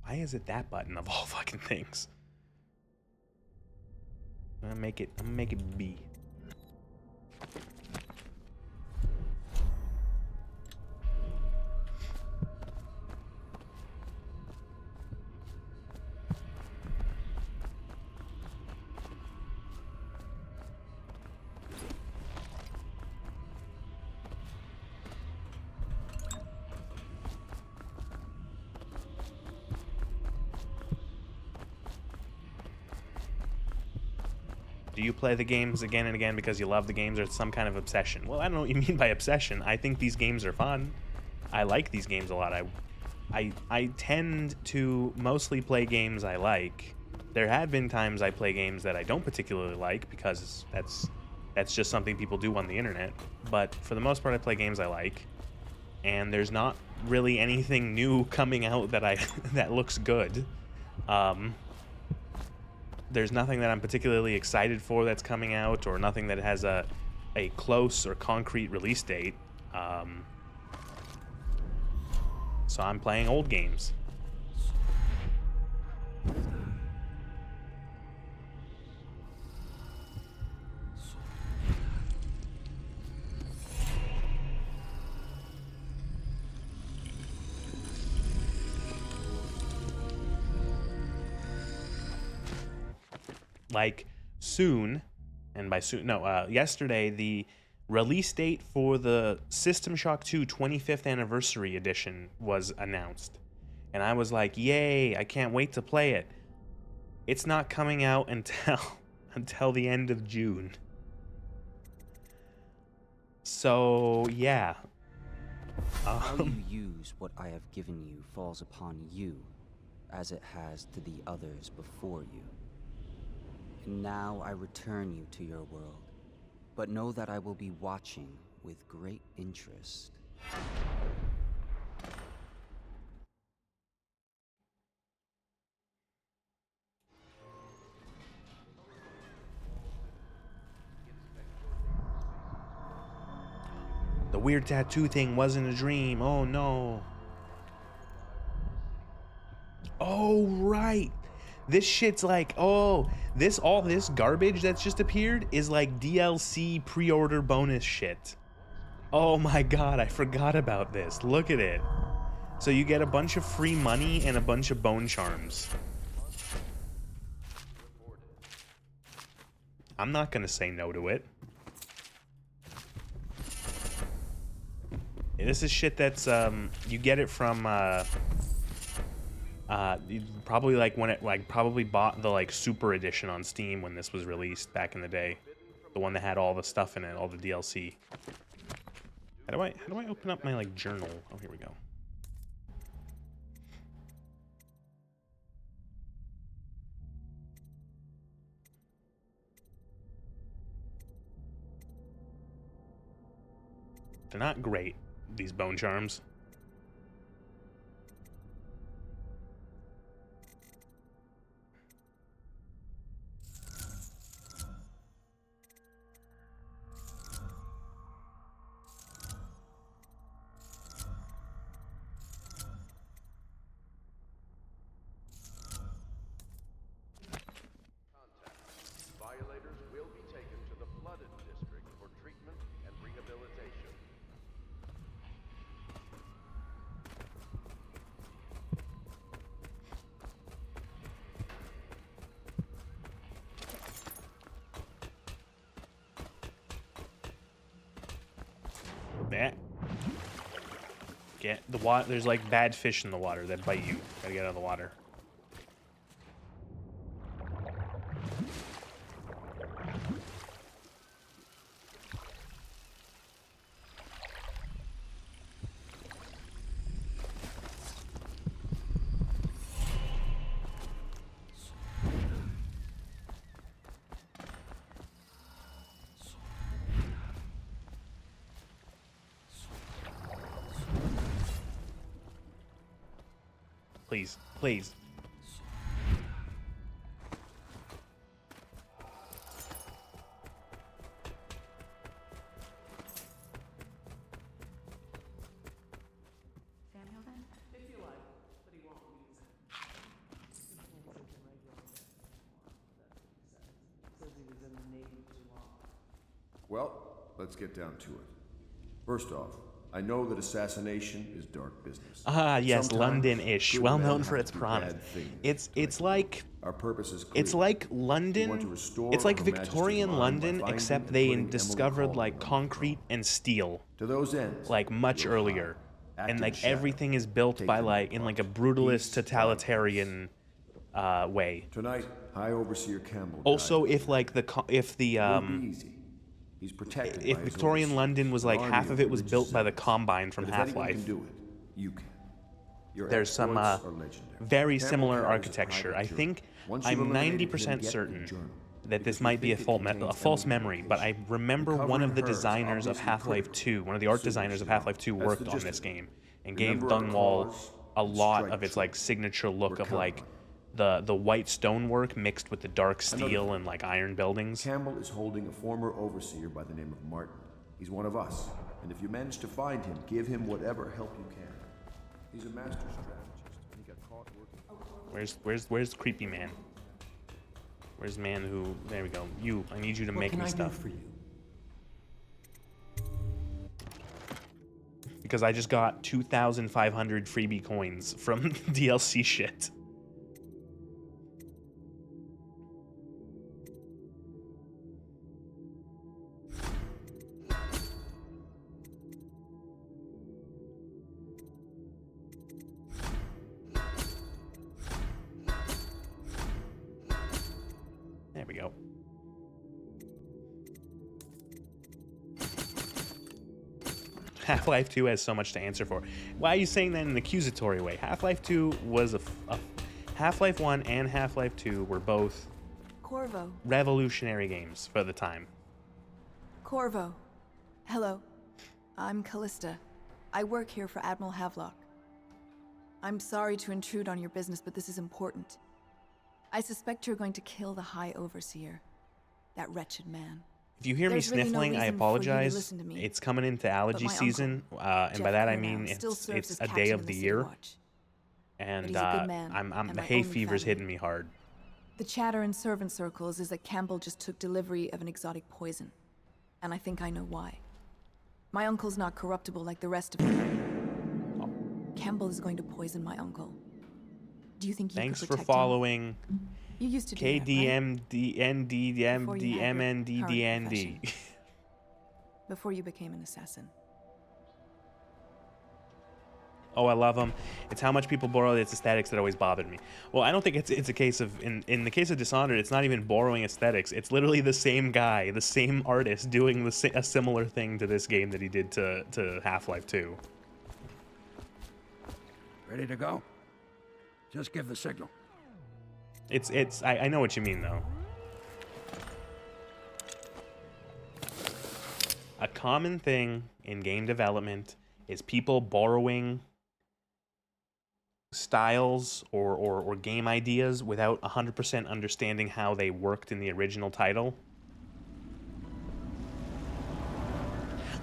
Why is it that button of all fucking things? I'm gonna make it B. Do you play the games again and again because you love the games or it's some kind of obsession? Well, I don't know what you mean by obsession. I think these games are fun. I like these games a lot. I tend to mostly play games I like. There have been times I play games that I don't particularly like because that's just something people do on the internet. But for the most part, I play games I like. And there's not really anything new coming out that that looks good. There's nothing that I'm particularly excited for that's coming out, or nothing that has a close or concrete release date. So I'm playing old games. Like soon, and by soon, no, yesterday, the release date for the System Shock 2 25th Anniversary Edition was announced. And I was like, yay, I can't wait to play it. It's not coming out until the end of June. So, yeah. How you use what I have given you falls upon you, as it has to the others before you. And now I return you to your world, but know that I will be watching with great interest. The weird tattoo thing wasn't a dream. Oh no. Oh right. This shit's like, oh, all this garbage that's just appeared is like DLC pre-order bonus shit. Oh my god, I forgot about this. Look at it. So you get a bunch of free money and a bunch of bone charms. I'm not gonna say no to it. This is shit that's you get it from you probably like when it probably bought the like super edition on Steam when this was released back in the day, the one that had all the stuff in it, all the DLC. How do I open up my like journal? Oh, here we go. They're not great, these bone charms. Violators will be taken to the flooded district for treatment and rehabilitation. That. Get the water. There's like bad fish in the water that bite you. Gotta get out of the water. Please, please. Samuel then? If you like, but he won't use it. Says he was in the Navy too long. Well, let's get down to it. First off, I know that assassination is dark business. Ah, yes, Sometimes London-ish, good well men known have for to its do promise. bad things. It's like Our purpose is clear. it's like We want London. to restore It's like Her Majesty's Victorian mind by London, finding except and they putting Emily discovered Caldwell like on the concrete and steel. To those ends, Like much you'll earlier, act and in like shadow. everything is built Take by them like in apart. like a brutalist Peace, totalitarian way. Tonight, High Overseer Campbell Also, died. if like if the It won't be easy. He's protected if by his Victorian overseers, London was an like army half of it was religious built by the zealots. Combine from But if anyone Half-Life. can do it, you can. Your There's some exploits are legendary. very Campbell similar carries a architecture. private I journal. think Once you've I'm eliminated him, 90% get the certain journal, that this because we might be a, think it contains false Emily's memory, but I location. remember one of the Recovering her is designers of obviously Half-Life critical. 2, one of the art Soon as designers of you know. Half-Life 2 That's worked the on gist this of it. game and gave Remember our Dunwall cause a and lot strike of its true. like signature look We're of like counting the white stonework mixed with the dark Another steel thing. and like iron buildings. Campbell is holding a former overseer by the name of Martin. He's one of us, and if you manage to find him, give him whatever help you can. He's a master strategist, and he got caught working. Where's creepy man? Where's man who? There we go. You. I need you to make me stuff. For you? Because I just got 2,500 freebie coins from DLC shit. There we go. Half-Life 2 has so much to answer for. Why are you saying that in an accusatory way? Half-Life 2 was Half-Life 1 and Half-Life 2 were both Corvo. revolutionary games for the time. Corvo. Hello. I'm Callista. I work here for Admiral Havelock. I'm sorry to intrude on your business, but this is important. I suspect you're going to kill the High Overseer. That wretched man. If you hear me There's really no sniffling, I reason for you to apologize. listen to me. It's coming into allergy my season, uncle, and by Jeff that I Cornell, mean still it's serves as a day captain of in the City year, Watch. and he's a good man, I'm and the my hay only fever's family. hitting me hard. The chatter in servant circles is that Campbell just took delivery of an exotic poison. And I think I know why. My uncle's not corruptible like the rest of them. Campbell is going to poison my uncle. Do you think you Thanks could for protect him? following You used to do that, right? KDMDMDMNDDND. Before you became an assassin. Oh, I love them. It's how much people borrow its aesthetics that always bothered me. Well, I don't think it's a case of, in the case of Dishonored, it's not even borrowing aesthetics. It's literally the same guy, the same artist doing a similar thing to this game that he did to Half-Life 2. Ready to go? Just give the signal. I know what you mean, though. A common thing in game development is people borrowing styles or game ideas without 100% understanding how they worked in the original title.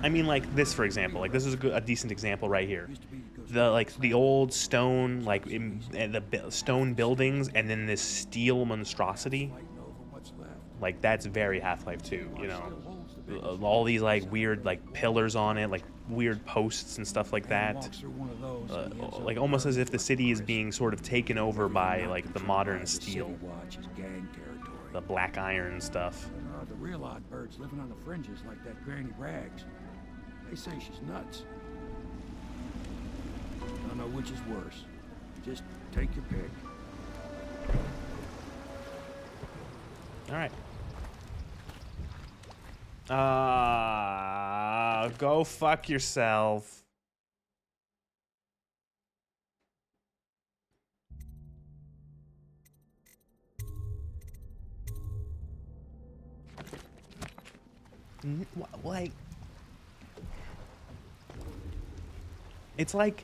I mean, like this, for example. Like this is a decent example right here. The old stone, the stone buildings, and then this steel monstrosity. Like that's very Half-Life 2, you know. All these like weird like pillars on it, like weird posts and stuff like that. Like almost as if the city is being sort of taken over by like the modern steel, the black iron stuff. The real odd birds living on the fringes like that Granny Rags. They say she's nuts. Don't know which is worse. Just take your pick. All right. Go fuck yourself. Like, it's like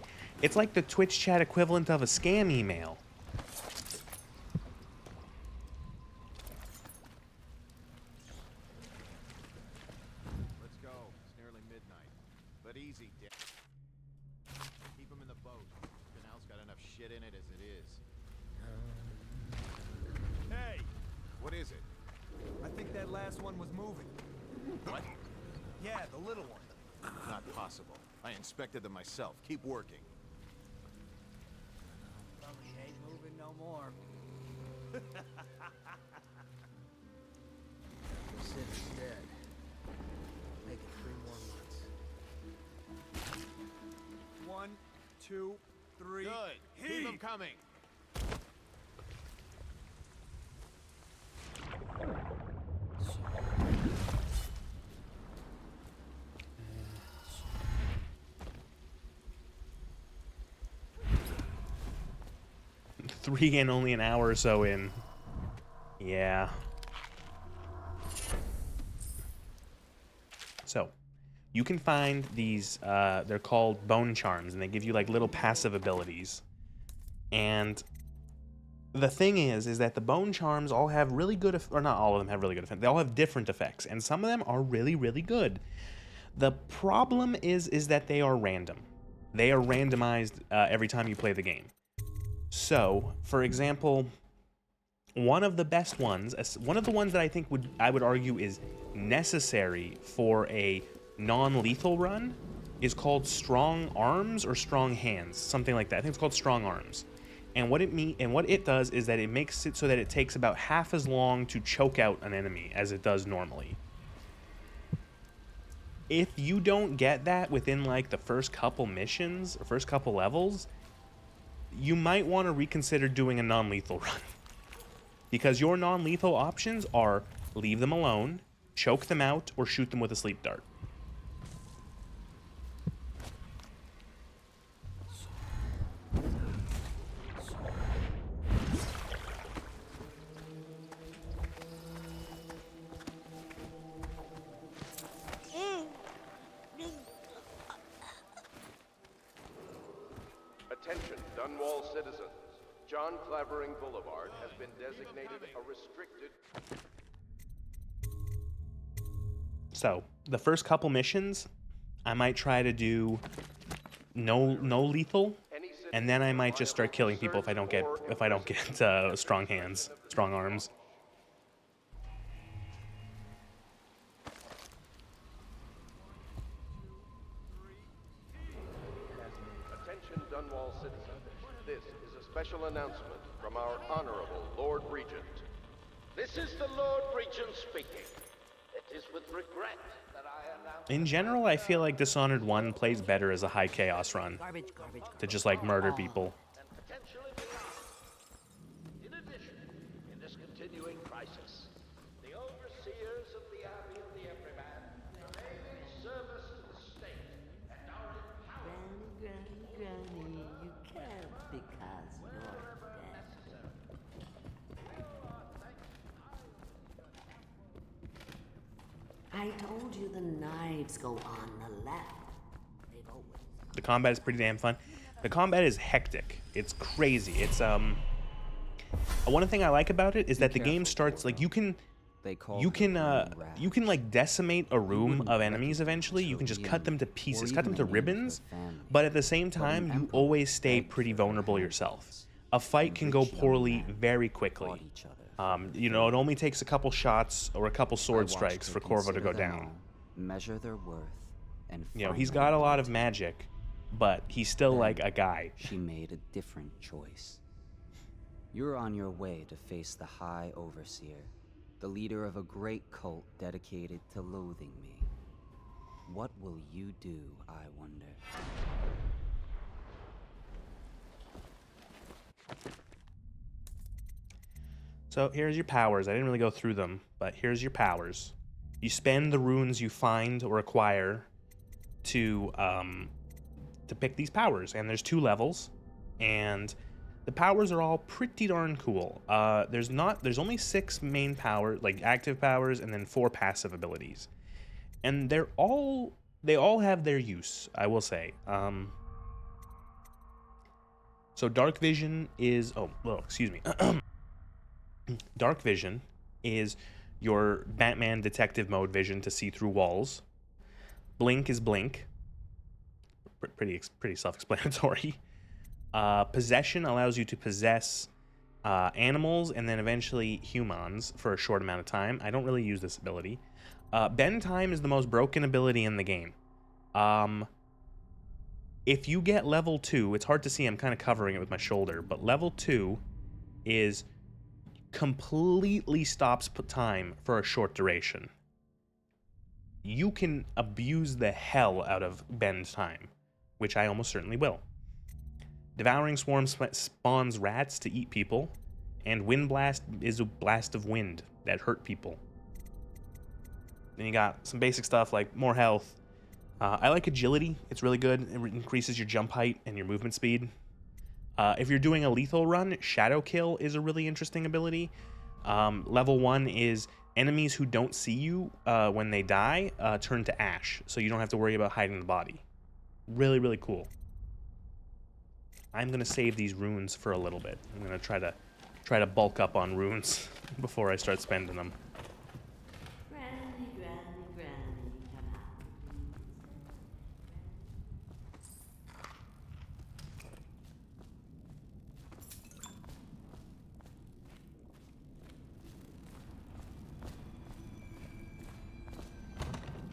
the Twitch chat equivalent of a scam email. Let's go. It's nearly midnight. But easy, Dick. Keep him in the boat. Canal's got enough shit in it as it is. Hey! What is it? I think that last one was moving. What? Yeah, the little one. Not possible. I inspected them myself. Keep working. Probably ain't moving no more. City's dead. Make it 3 more months. 1, 2, 3. Good. Keep them coming. Three and only an hour or so in. Yeah. So, you can find these, they're called bone charms, and they give you like little passive abilities. And the thing is that the bone charms all have really good, or not all of them have really good effects. They all have different effects, and some of them are really, really good. The problem is that they are random. They are randomized every time you play the game. So, for example, one of the best ones, one of the ones that I think I would argue is necessary for a non-lethal run is called Strong Arms or Strong Hands, something like that. I think it's called Strong Arms. And what it does is that it makes it so that it takes about half as long to choke out an enemy as it does normally. If you don't get that within like the first couple missions or first couple levels, you might want to reconsider doing a non-lethal run. Because your non-lethal options are leave them alone, choke them out, or shoot them with a sleep dart. Dunwall citizens, John Clavering Boulevard has been designated a restricted... So, the first couple missions, I might try to do no lethal, and then I might just start killing people if I don't get strong hands, strong arms. Attention Dunwall citizens. This is a special announcement from our Honorable Lord Regent. This is the Lord Regent speaking. It is with regret that I announce... In general, I feel like Dishonored 1 plays better as a high chaos run. To just, like, murder people. In addition, in this continuing crisis, the overseers of the Abbey of the Everyman remain in service to the state and are empowered... Granny, you can't because you're dead. I told you the knives go on the left. They've always... The combat is pretty damn fun. The combat is hectic. It's crazy. It's one thing I like about it is that the game starts like you can like decimate a room of enemies eventually. You can just cut them to pieces, cut them to ribbons, but at the same time you always stay pretty vulnerable yourself. A fight can go poorly very quickly. You know, it only takes a couple shots or a couple sword strikes for Corvo to go down. Measure their worth, and you know, he's got a lot of magic, but he's still like a guy. She made a different choice. You're on your way to face the High Overseer, the leader of a great cult dedicated to loathing me. What will you do, I wonder? So here's your powers. I didn't really go through them, but here's your powers. You spend the runes you find or acquire to pick these powers, and there's 2 levels, and the powers are all pretty darn cool. There's only 6 main power, like active powers, and then 4 passive abilities, and they all have their use, I will say. So dark vision is excuse me. Dark vision is your Batman detective mode vision to see through walls. Blink is blink. Pretty self-explanatory. Possession allows you to possess animals and then eventually humans for a short amount of time. I don't really use this ability. Bend time is the most broken ability in the game. If you get level 2, it's hard to see, I'm kind of covering it with my shoulder, but level 2 is completely stops time for a short duration. You can abuse the hell out of bend time, which I almost certainly will. Devouring Swarm spawns rats to eat people, and Wind Blast is a blast of wind that hurt people. Then you got some basic stuff like more health. I like agility. It's really good. It increases your jump height and your movement speed. If you're doing a lethal run, Shadow Kill is a really interesting ability. Level 1 is enemies who don't see you when they die turn to ash, so you don't have to worry about hiding the body. Really, really cool. I'm gonna save these runes for a little bit. I'm gonna try to bulk up on runes before I start spending them. Granny, Granny, Granny, come out.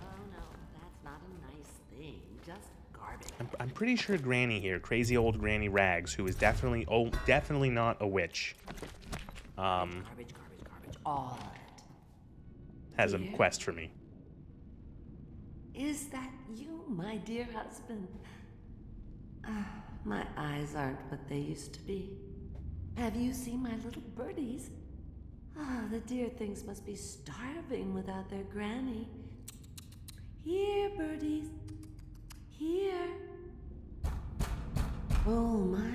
Oh no, that's not a nice thing. Just garbage. I'm pretty sure Granny here, crazy old Granny Rags, who is definitely not a witch, Garbage, all of it. has a Dear? quest for me. Is that you, my dear husband? My eyes aren't what they used to be. Have you seen my little birdies? The dear things must be starving without their granny. Here, birdies. Here. Oh, my.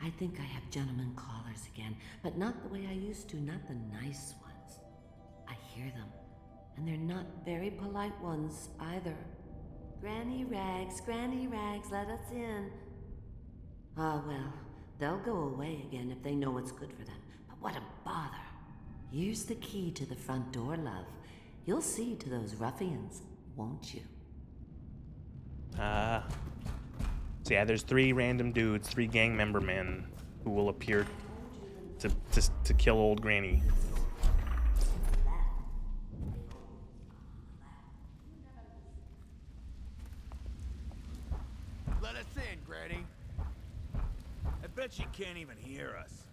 I think I have gentlemen callers again, but not the way I used to, not the nice ones. I hear them, and they're not very polite ones either. Granny Rags, let us in. Ah, well, they'll go away again if they know what's good for them. But what a bother. Here's the key to the front door, love. You'll see to those ruffians, won't you? So yeah, there's 3 random dudes, 3 gang member men who will appear to kill old Granny. Let us in, Granny. I bet she can't even hear us.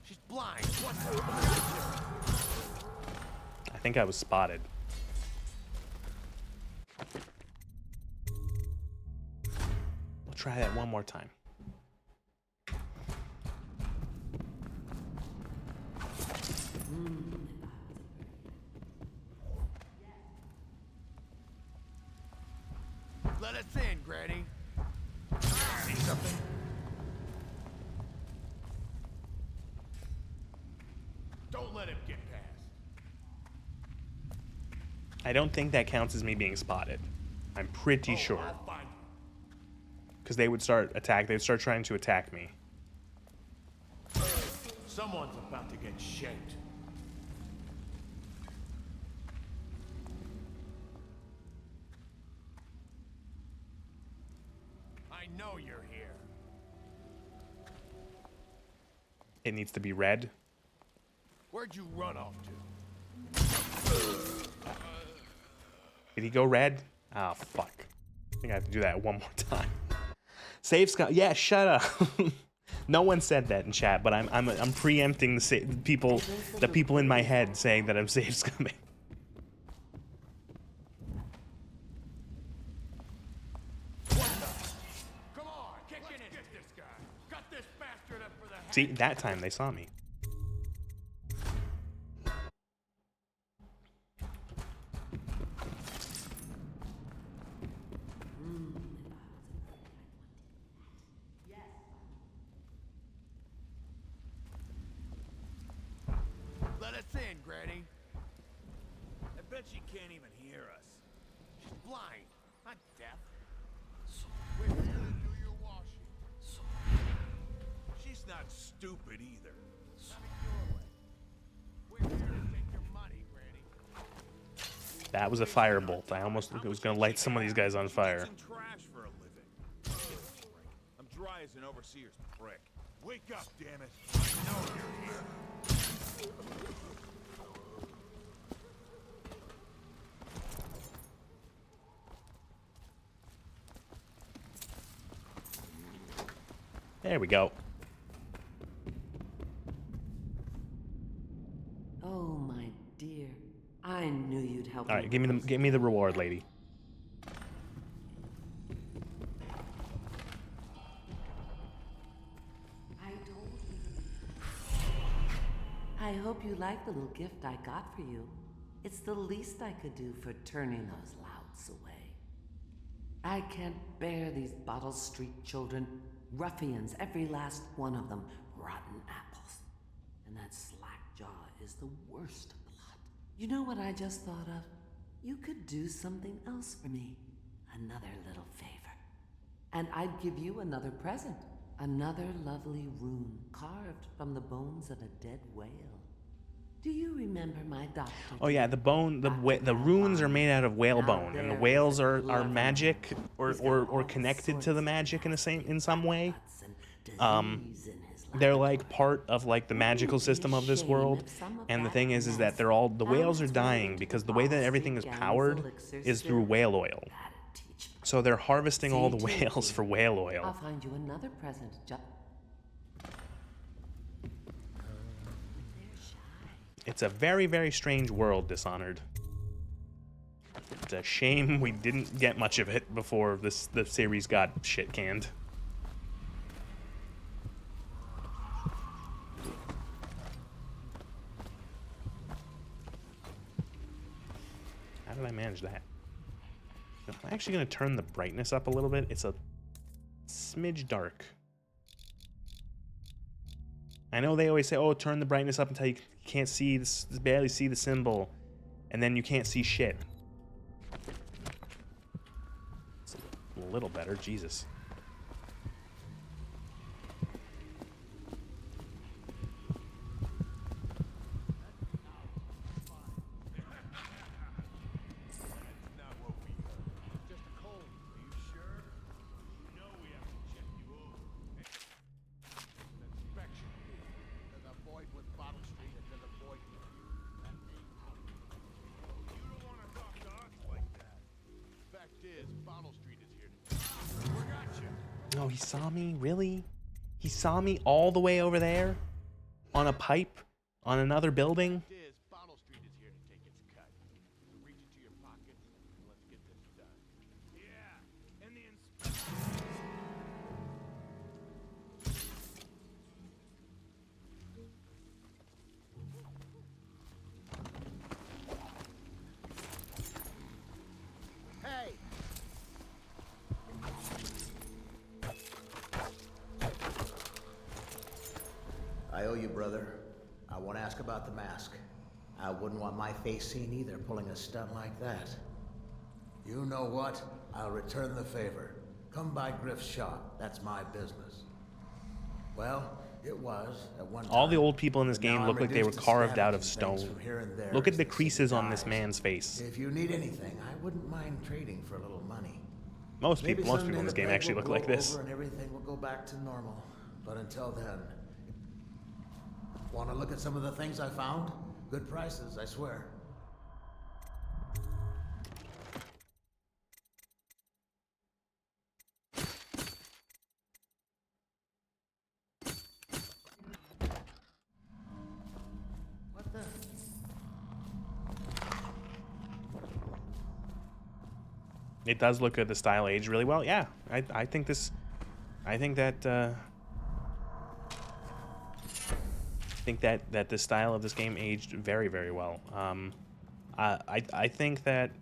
She's blind. What's I think I was spotted. We'll try that one more time. Let us in, Granny. See something? Don't let him get past. I don't think that counts as me being spotted. I'm pretty sure. Because they would start trying to attack me. Someone's about to get shaped. I know you're here. It needs to be red. Where'd you run off to? Did he go red? Oh, fuck. I think I have to do that one more time. Save Scott. Yeah, shut up. No one said that in chat, but I'm preempting the people in my head saying that I'm save scumming. Come on, kick in and get this guy. Cut this bastard up for the head. See, that time they saw me. Let us in, Granny. I bet she can't even hear us. She's blind, not deaf. We're here to do your washing. She's not stupid either. Not your way. We're here to take your money, Granny. That was a firebolt. I almost was gonna light some of these guys on fire. Trash for a living. I'm dry as an overseer's prick. Wake up, damn it. I know you're here. There we go. Oh, my dear. I knew you'd help. All right, give me the reward, lady. I hope you like the little gift I got for you. It's the least I could do for turning those louts away. I can't bear these Bottle Street children. Ruffians, every last one of them. Rotten apples. And that slack jaw is the worst lot. You know what I just thought of? You could do something else for me. Another little favor. And I'd give you another present. Another lovely rune carved from the bones of a dead whale. Do you remember my doctor? Oh yeah, the runes are made out of whale bone, and the whales are magic or connected to the magic in some way. They're like part of like the magical system of this world, and the thing is that the whales are dying because the way that everything is powered is through whale oil. So they're harvesting all the whales for whale oil. I'll find you another present. It's a very, very strange world, Dishonored. It's a shame we didn't get much of it before the series got shit canned. How did I manage that? I'm actually going to turn the brightness up a little bit. It's a smidge dark. I know they always say, oh, turn the brightness up until you can't see, barely see the symbol, and then you can't see shit. It's a little better, Jesus. No, he saw me? Really? He saw me all the way over there? On a pipe? On another building? Bottle Street is here to take its cut. So reach into your pockets and let's get this done. Yeah, and the Hey! I owe you, brother. I won't ask about the mask. I wouldn't want my face seen either, pulling a stunt like that. You know what? I'll return the favor. Come by Griff's shop. That's my business. Well, it was at one time. All the old people in this but now game I'm look like they were reduced to carved out of scavenging things stone. from here and there Look at as the the city creases on this dies. man's face. If you need anything, I wouldn't mind trading for a little money. Most Maybe people in someday this the game plague actually will look like blow this. over and everything will go back to normal. But until then, want to look at some of the things I found? Good prices, I swear. What the? It does look good. The style aged really well. Yeah, I think this. I think that. That the style of this game aged very, very well. I think that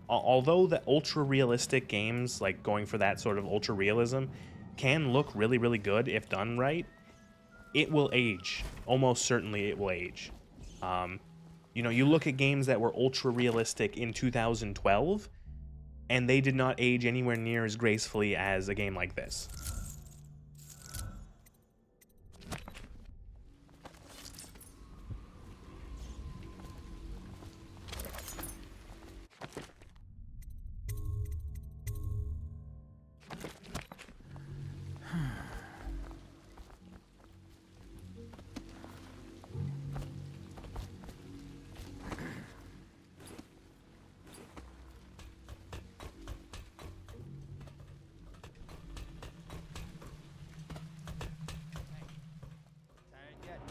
although the ultra realistic games, like going for that sort of ultra realism, can look really, really good if done right, it will age. Almost certainly, it will age. You know, you look at games that were ultra realistic in 2012, and they did not age anywhere near as gracefully as a game like this.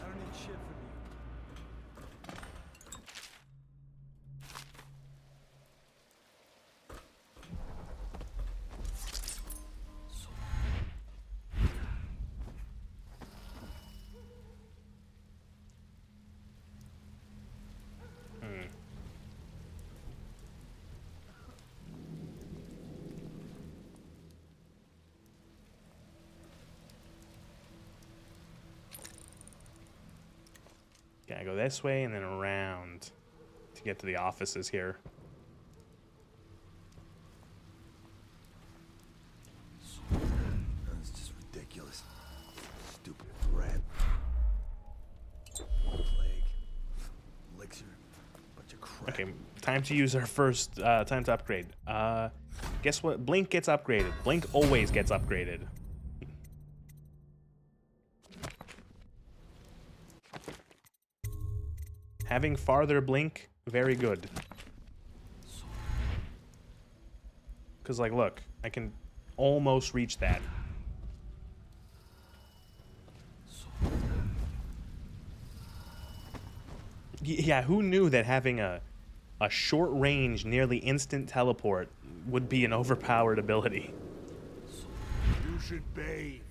I don't need shit from you. Okay, I go this way and then around to get to the offices here. It's just ridiculous. Stupid rat. Plague. Elixir. Bunch of crap. Okay, time to use our first, time to upgrade. Guess what? Blink gets upgraded. Blink always gets upgraded. Having farther blink, very good. Because, like, look, I can almost reach that. Yeah, who knew that having a short range, nearly instant teleport would be an overpowered ability? You should bathe.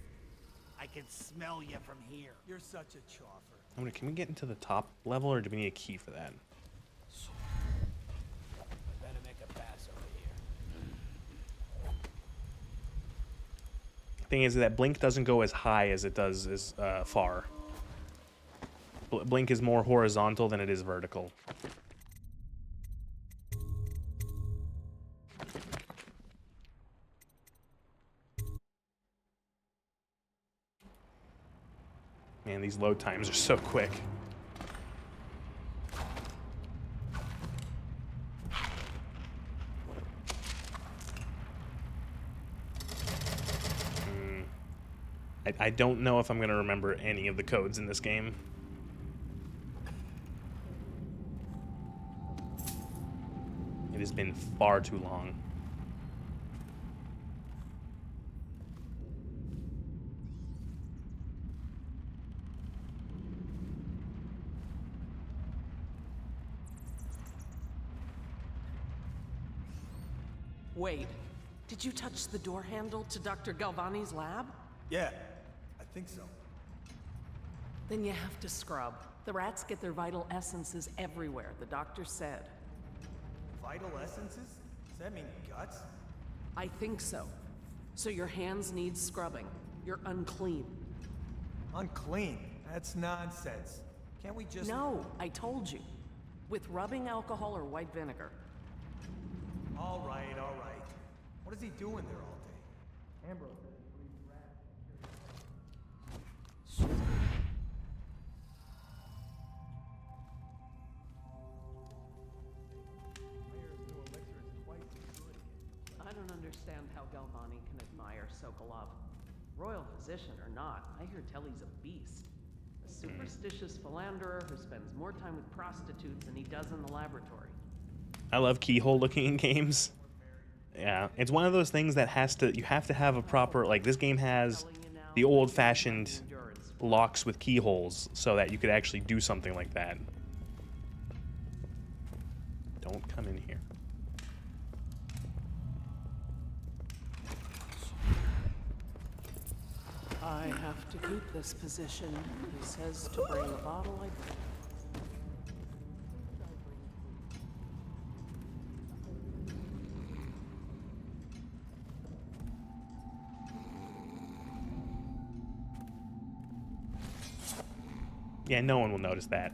I can smell you from here. You're such a choffer. I wonder, can we get into the top level, or do we need a key for that? I better make a pass over here. Thing is that Blink doesn't go as high as it does as far. Blink is more horizontal than it is vertical. Man, these load times are so quick. I don't know if I'm going to remember any of the codes in this game. It has been far too long. Wait, did you touch the door handle to Dr. Galvani's lab? Yeah, I think so. Then you have to scrub. The rats get their vital essences everywhere, the doctor said. Vital essences? Does that mean guts? I think so. So your hands need scrubbing. You're unclean. Unclean? That's nonsense. Can't we just... No, I told you. With rubbing alcohol or white vinegar. All right, all right. What is he doing there all day? Ambrose said he breeds rats. I don't understand how Galvani can admire Sokolov. Royal physician or not, I hear Telly's a beast. A superstitious philanderer who spends more time with prostitutes than he does in the laboratory. I love keyhole looking in games. Yeah, it's one of those things that you have to have a proper, like this game has the old-fashioned locks with keyholes so that you could actually do something like that. Don't come in here. I have to keep this position. He says to bring a bottle, I bring. Yeah, no one will notice that.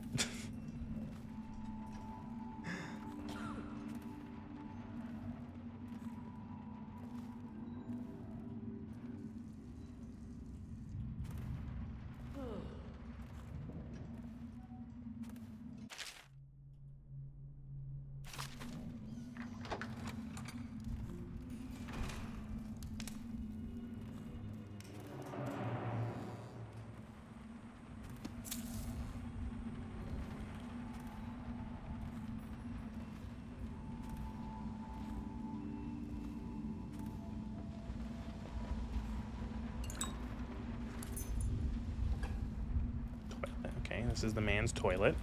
Okay, this is the man's toilet.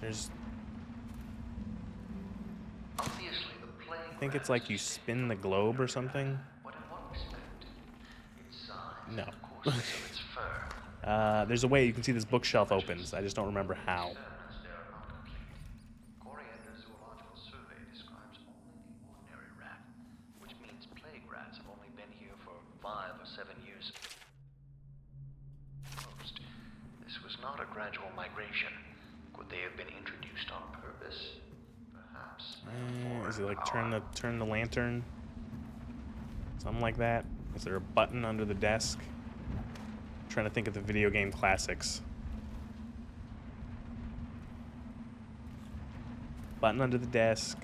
There's... I think it's like you spin the globe or something. No. There's a way you can see this bookshelf opens. I just don't remember how. Is it like turn the lantern? Something like that? Is there a button under the desk? I'm trying to think of the video game classics. Button under the desk.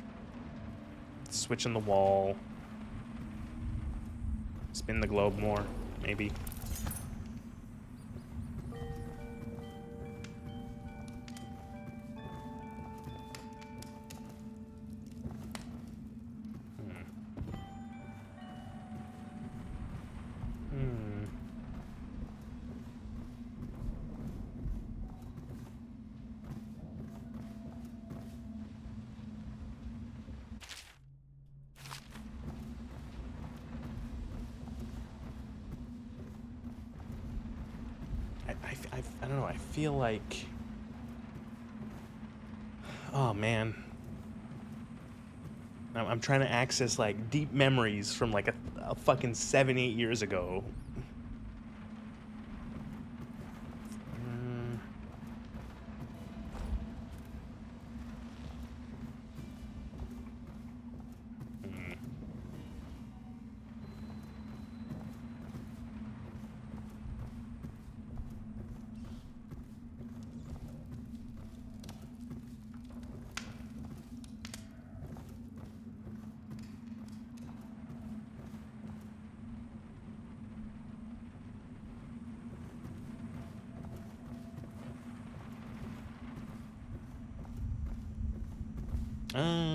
Switch on the wall. Spin the globe more, maybe. I don't know, I feel like... Oh, man. I'm trying to access, like, deep memories from, like, a fucking 7-8 years ago.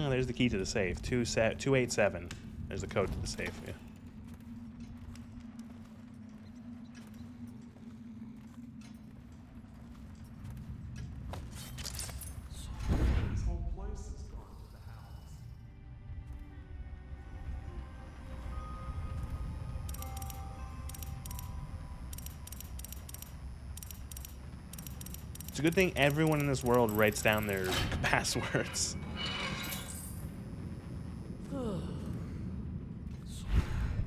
There's the key to the safe. 287. There's the code to the safe, yeah. This whole place has gone to the hounds. It's a good thing everyone in this world writes down their passwords.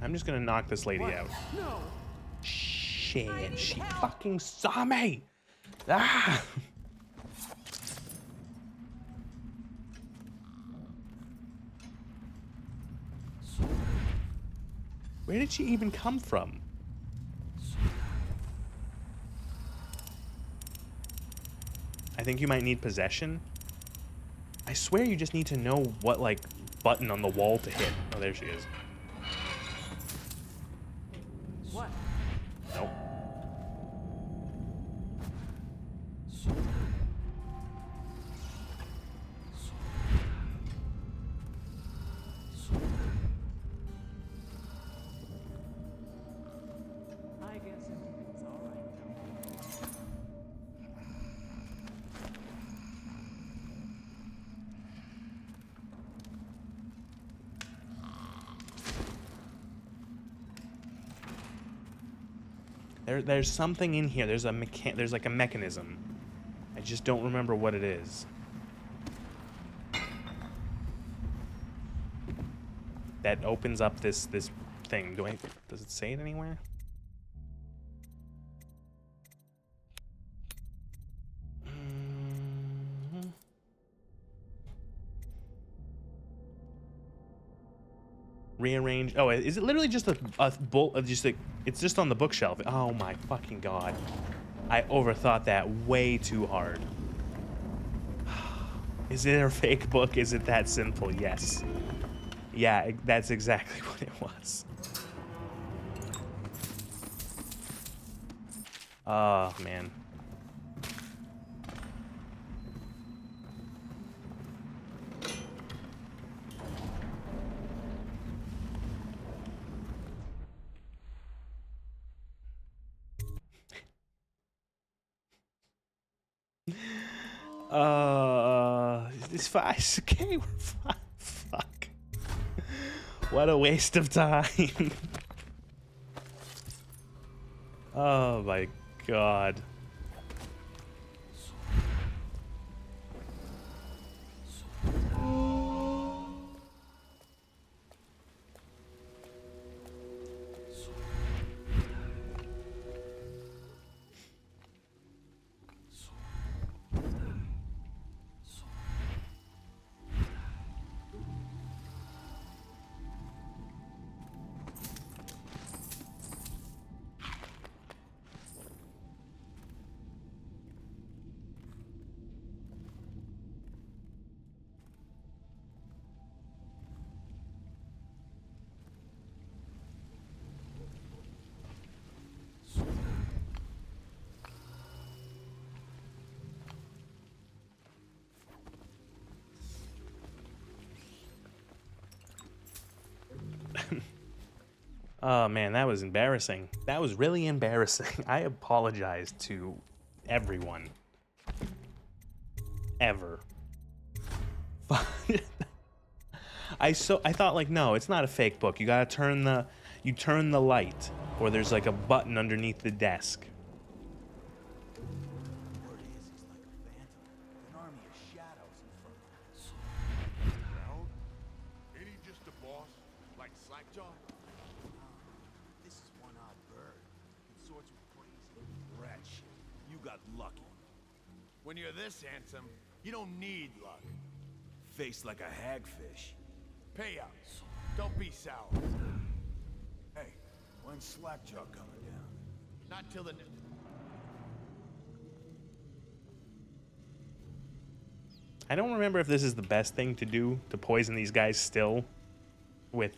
I'm just gonna knock this lady out. No. Shit, she fucking saw me! Ah! Where did she even come from? I think you might need possession. I swear you just need to know what, like, button on the wall to hit. Oh, there she is. What? Nope. I guess everything's all right now. There's something in here. There's like a mechanism. I just don't remember what it is. That opens up this thing. Does it say it anywhere? Rearrange. Oh, is it literally just it's just on the bookshelf? Oh my fucking god. I overthought that way too hard. Is it a fake book? Is it that simple? Yes. Yeah, that's exactly what it was. Oh, man. It's fine. It's okay. We're fine. Fuck. What a waste of time. Oh my god. Oh man, that was embarrassing. That was really embarrassing. I apologize to everyone. Ever. I thought like, no, it's not a fake book. You gotta turn the light, or there's like a button underneath the desk. Ain't he just a boss? Like Slackjaw? This is one-eyed bird. Consorts with crazy rat shit. You got lucky. When you're this handsome, you don't need luck. Face like a hagfish. Payouts. Don't be sour. Hey, when's Slackjaw coming down? Not till the... I don't remember if this is the best thing to do, to poison these guys still with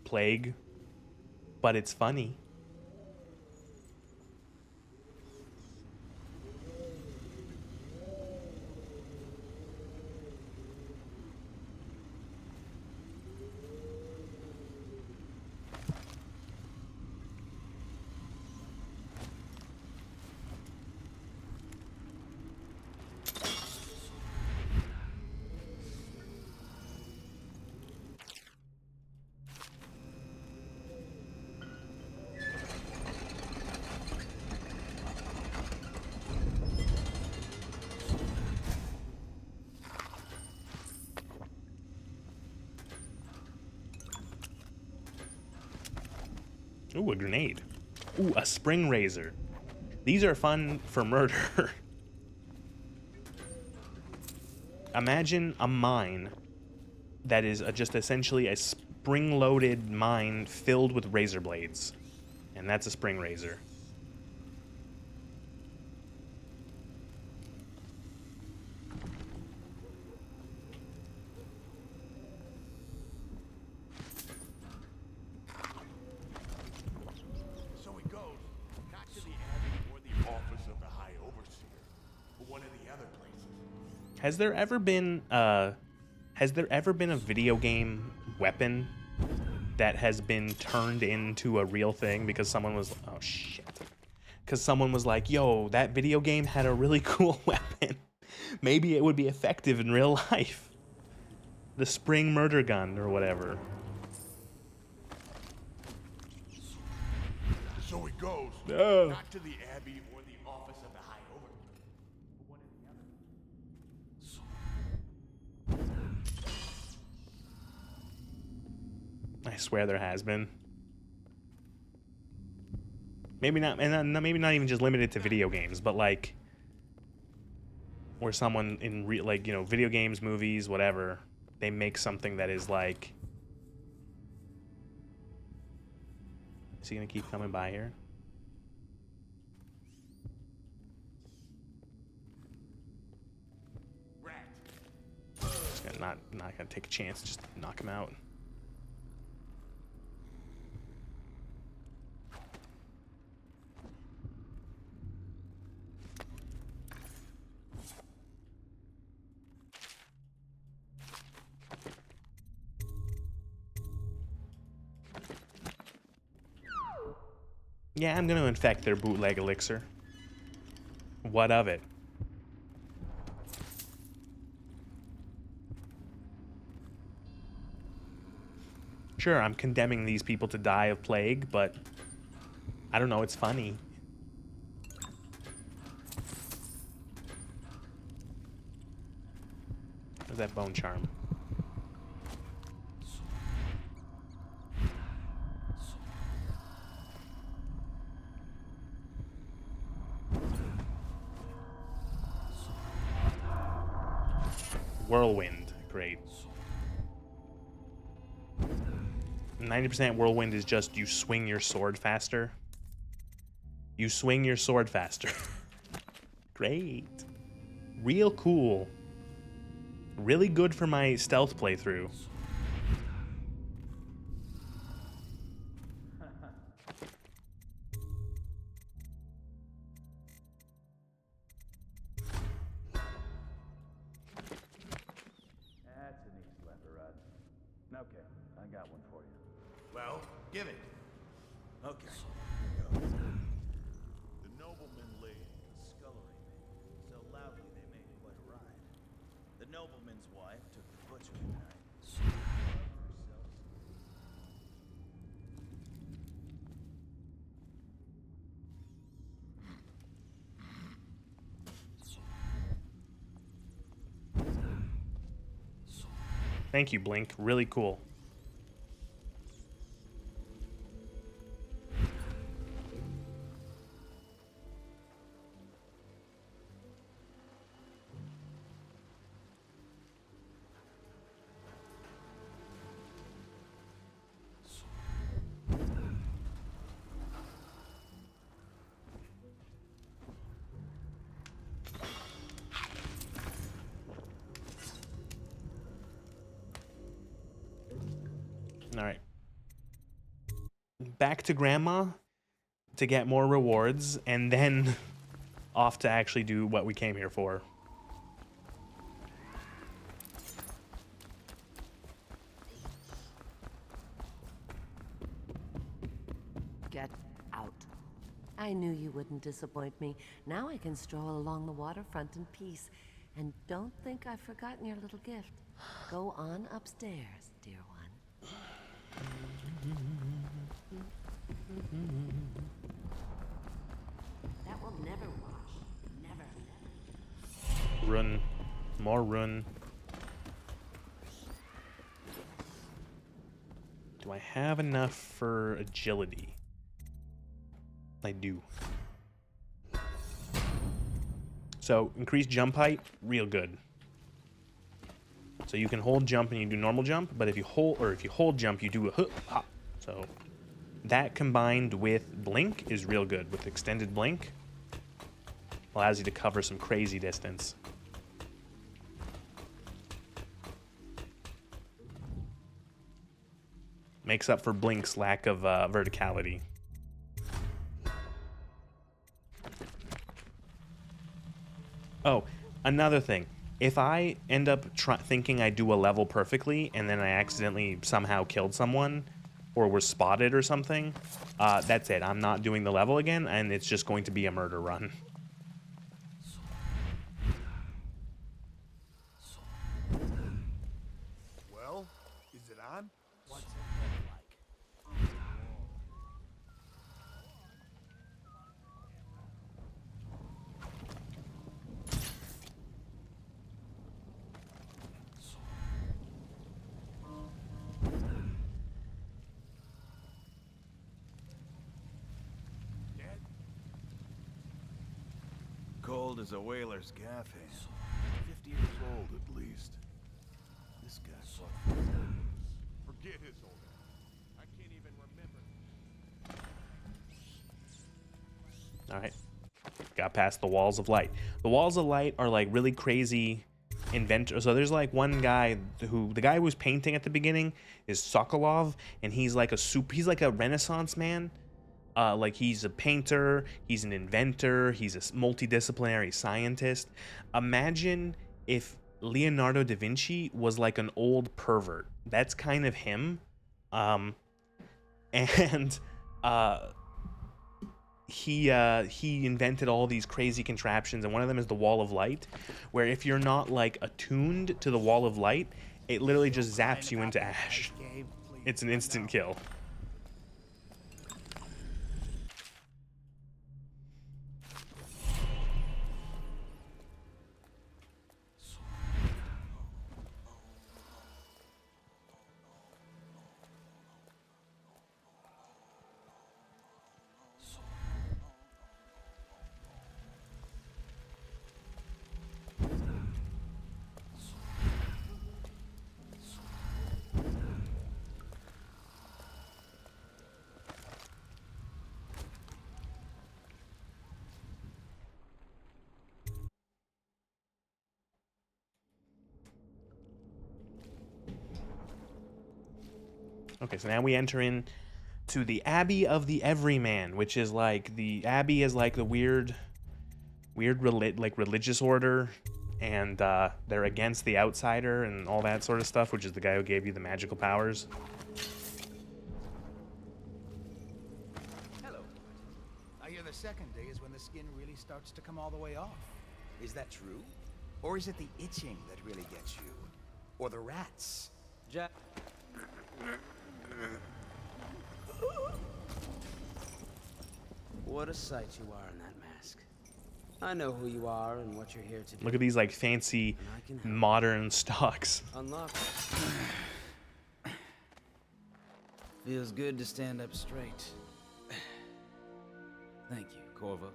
plague, but it's funny. Ooh, a grenade. Ooh, a spring razor. These are fun for murder. Imagine a mine that is just essentially a spring-loaded mine filled with razor blades. And that's a spring razor. So he goes, not to the Abbey or the office of the High Overseer, but one of the other places. Has there ever been a video game weapon that has been turned into a real thing because someone was because someone was like, yo, that video game had a really cool weapon. Maybe it would be effective in real life. The spring murder gun or whatever. So he goes, No. not to the Abbey or the office of the High Overseer, but one of the other. I swear there has been. Maybe not, and maybe not even just limited to video games, but like where someone in like, you know, video games, movies, whatever, they make something that is like. Is he gonna keep coming by here? Just gonna not gonna take a chance, just knock him out. Yeah, I'm gonna infect their bootleg elixir. What of it? Sure, I'm condemning these people to die of plague, but I don't know, it's funny. Where's that bone charm? Whirlwind, great. 90% whirlwind is just you swing your sword faster. You swing your sword faster. Great. Real cool. Really good for my stealth playthrough. That's an easy lever, Rod. Okay, I got one for you. Well, give it. Okay. The nobleman lay a scullery maid, so loudly they made quite a ride. The nobleman's wife took the butcher's knife. Thank you, Blink. Really cool. All right. Back to Grandma to get more rewards, and then off to actually do what we came here for. Get out. I knew you wouldn't disappoint me. Now I can stroll along the waterfront in peace. And don't think I've forgotten your little gift. Go on upstairs, dear one. That will never wash. Never. Run. More run. Do I have enough for agility? I do. So increased jump height, real good. So you can hold jump and you do normal jump, but if you hold jump, you do a hop. So that combined with blink is real good. With extended blink, allows you to cover some crazy distance. Makes up for blink's lack of verticality. Oh, another thing. If I end up thinking I do a level perfectly and then I accidentally somehow killed someone or was spotted or something, that's it. I'm not doing the level again, and it's just going to be a murder run. Well, is it on? What's it look Cold as a whaler's gaff hand. 50 years old at least. This guy's forget his old age. I can't even remember. All right. Got past the walls of light. The walls of light are like really crazy inventor. So there's like one guy the guy who was painting at the beginning is Sokolov, and he's like a Renaissance man. Like he's a painter, he's an inventor, he's a multidisciplinary scientist. Imagine if Leonardo da Vinci was like an old pervert. That's kind of him. He invented all these crazy contraptions, and one of them is the wall of light, where if you're not like attuned to the wall of light, it literally just zaps you into ash. It's an instant kill. Okay, so now we enter in to the Abbey of the Everyman, which is like the Abbey is like the weird religious order, and they're against the outsider and all that sort of stuff, which is the guy who gave you the magical powers. Hello. I hear the second day is when the skin really starts to come all the way off. Is that true? Or is it the itching that really gets you? Or the rats? Jack. What a sight you are in that mask. I know who you are and what you're here to do. Look at these like fancy modern stocks. Unlock. Feels good to stand up straight. Thank you, Corvo.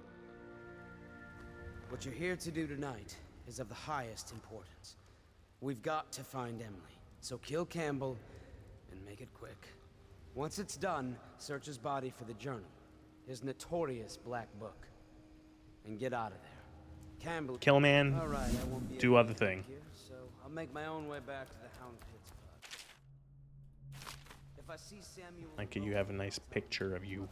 What you're here to do tonight is of the highest importance. We've got to find Emily, so kill Campbell and make it quick. Once it's done, search his body for the journal, his notorious black book, and get out of there. Campbell. Kill a man. All right, I won't be do other thing. Here, so I'll make my own way back to the Hound Pits Pub. If I see Samuel, Like you have a nice picture of you.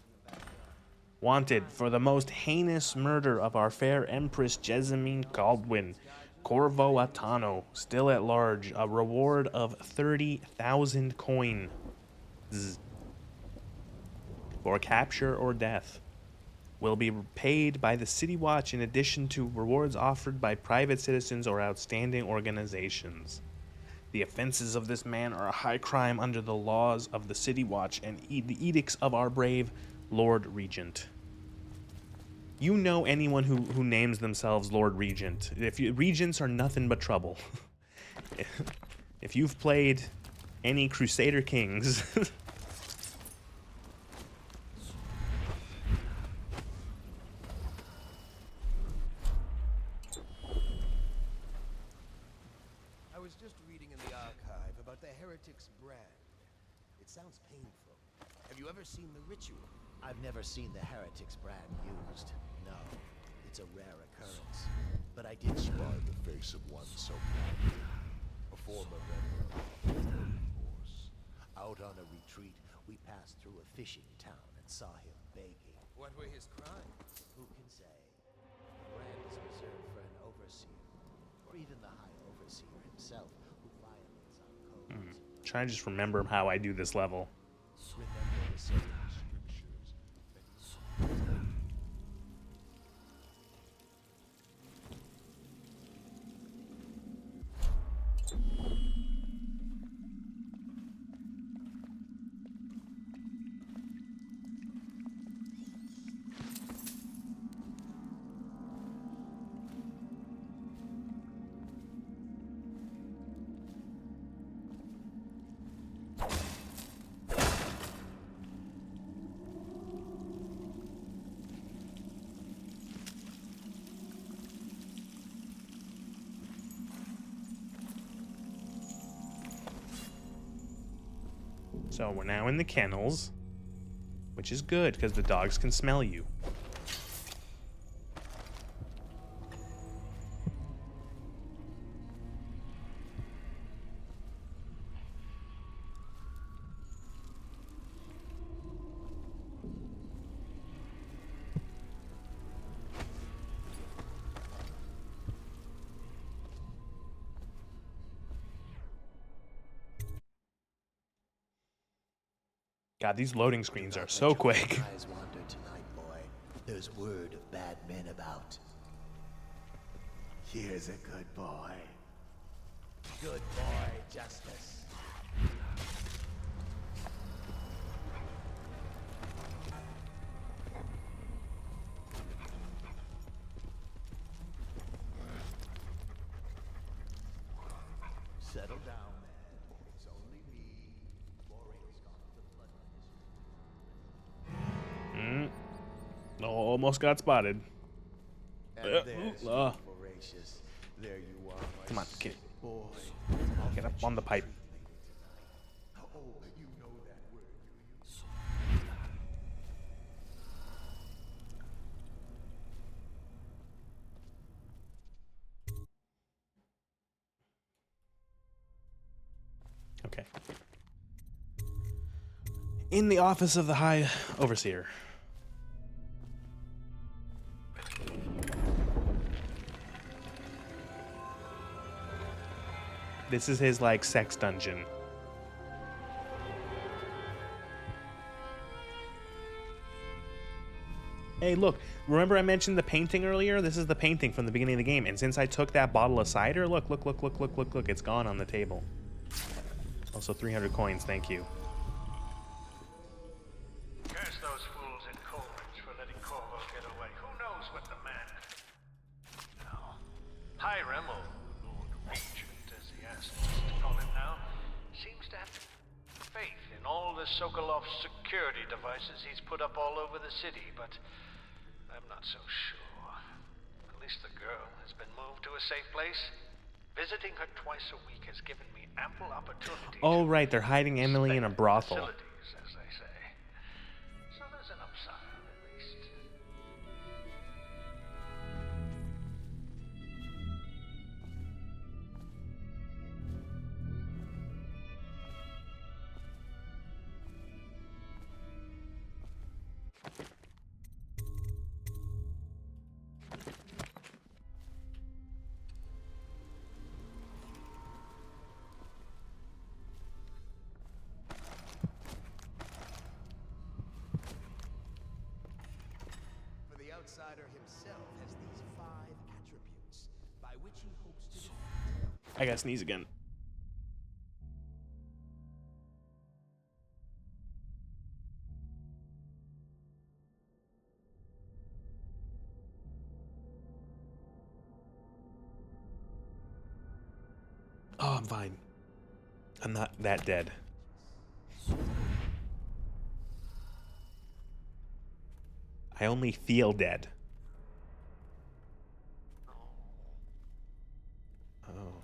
Wanted for the most heinous murder of our fair Empress Jessamine Caldwin, Corvo Attano, still at large. A reward of 30,000 coin. For capture or death. Will be paid by the City Watch in addition to rewards offered by private citizens or outstanding organizations. The offenses of this man are a high crime under the laws of the City Watch and the edicts of our brave Lord Regent. You know anyone who names themselves Lord Regent. Regents are nothing but trouble. If you've played any Crusader Kings... It sounds painful. Have you ever seen the ritual? I've never seen the Heretics brand used. No, it's a rare occurrence. But I did spy the face of one so proud. A former member of the force. Out on a retreat, we passed through a fishing town and saw him begging. What were his crimes? Who can say? The brand is reserved for an overseer, or even the High Overseer himself, who violates our codes. Trying to just remember how I do this level. Remember the safety strictures. So we're now in the kennels, which is good because the dogs can smell you. God, these loading screens are so quick. Eyes wander tonight, boy. There's word of bad men about. Here's a good boy. Good boy, Justice. Settle down, man. It's only me. Boring's gone the bloodline. Oh, almost got spotted. And there's voracious. There you are, my Come on, kid. sick boy. Get up on the pipe. Oh, you know that word, do you? Okay. In the office of the High Overseer. This is his, like, sex dungeon. Hey, look. Remember I mentioned the painting earlier? This is the painting from the beginning of the game. And since I took that bottle of cider, look. It's gone on the table. Also 300 coins, thank you. Curse those fools in Coleridge for letting Corvo get away. Who knows what the man... No. Hiram, or Lord Regent, as he asks us to call him now, seems to have faith in all the Sokolov security devices he's put up all over the city, but I'm not so sure. At least the girl has been moved to a safe place. Visiting her twice a week has given me ample opportunity. Oh, right, they're hiding Emily in a brothel. Facilities, as they say. So there's an upside, at least. For the outsider himself has these 5 attributes by which he hopes to defeat. I gotta sneeze again. Oh, I'm fine. I'm not that dead. I only feel dead. Oh.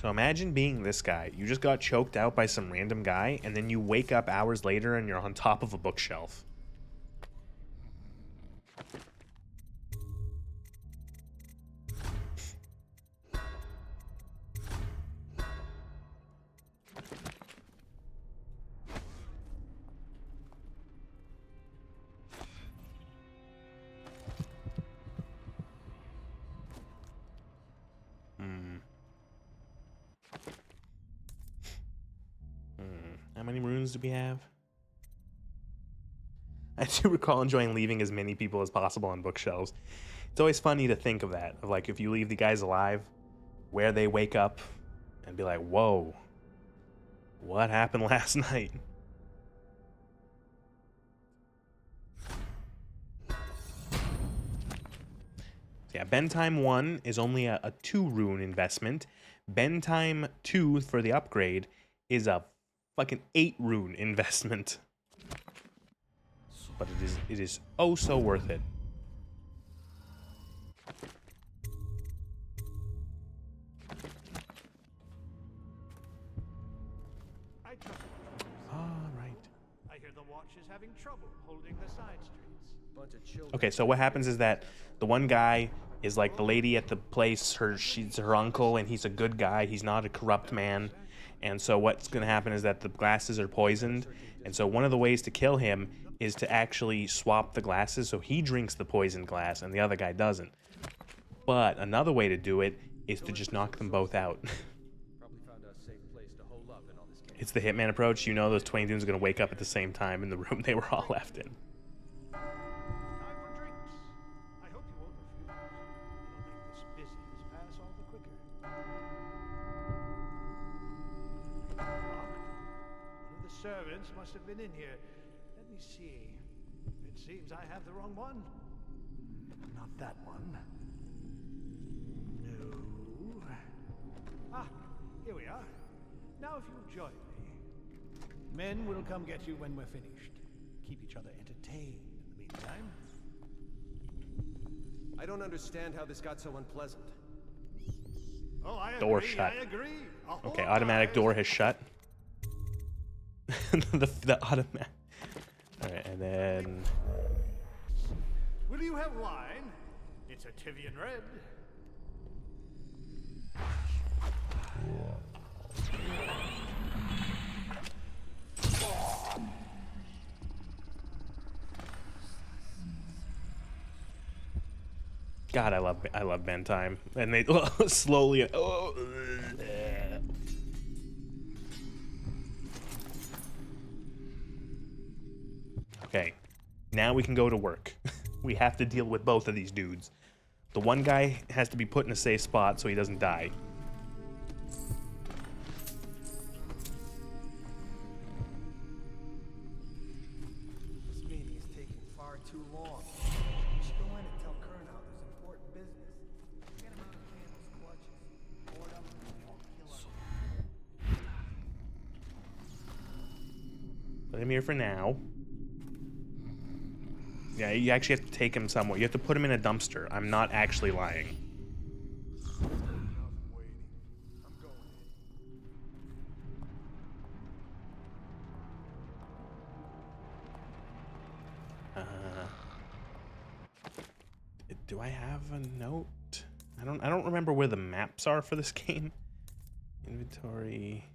So imagine being this guy. You just got choked out by some random guy, and then you wake up hours later and you're on top of a bookshelf. How many runes do we have? I do recall enjoying leaving as many people as possible on bookshelves. It's always funny to think of that, of like if you leave the guys alive, where they wake up and be like, whoa, what happened last night? Yeah, Bentime 1 is only a 2 rune investment. Bentime 2 for the upgrade is a fucking 8 rune investment. But it is oh so worth it. I hear the watch is having trouble holding the side streets. Bunch of children. Okay, so what happens is that the one guy is like the lady at the place, she's her uncle, and he's a good guy. He's not a corrupt man. And so what's going to happen is that the glasses are poisoned. And so one of the ways to kill him is to actually swap the glasses so he drinks the poisoned glass and the other guy doesn't. But another way to do it is to just knock them both out. It's the Hitman approach. You know those 20 dudes are going to wake up at the same time in the room they were all left in. Servants must have been in here. Let me see. It seems I have the wrong one. Not that one. No. Ah, here we are. Now if you'll join me. Men will come get you when we're finished. Keep each other entertained in the meantime. I don't understand how this got so unpleasant. Oh, I Door agree, shut. I agree. Okay, automatic door has shut. the automatic. Alright, and then. Will you have wine? It's a Tivian red. God, I love Bentime, and they slowly. Oh, okay, now we can go to work. We have to deal with both of these dudes. The one guy has to be put in a safe spot so he doesn't die. This meeting is taking far too long. We should go in and tell Colonel there's important business. Get him out of Candle's clutches. Board up and we won't kill him. Put him here for now. Yeah, you actually have to take him somewhere. You have to put him in a dumpster. I'm not actually lying. Do I have a note? I don't remember where the maps are for this game. Inventory.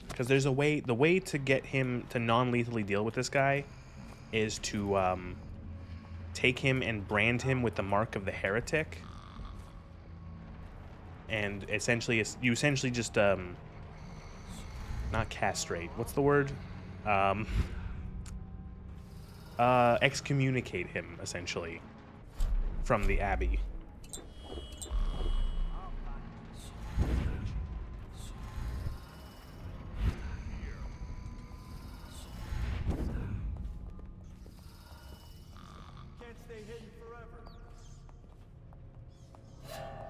Because there's a way, the way to get him to non-lethally deal with this guy is to take him and brand him with the mark of the heretic. And essentially, you essentially just, not castrate, what's the word? Excommunicate him, essentially, from the Abbey.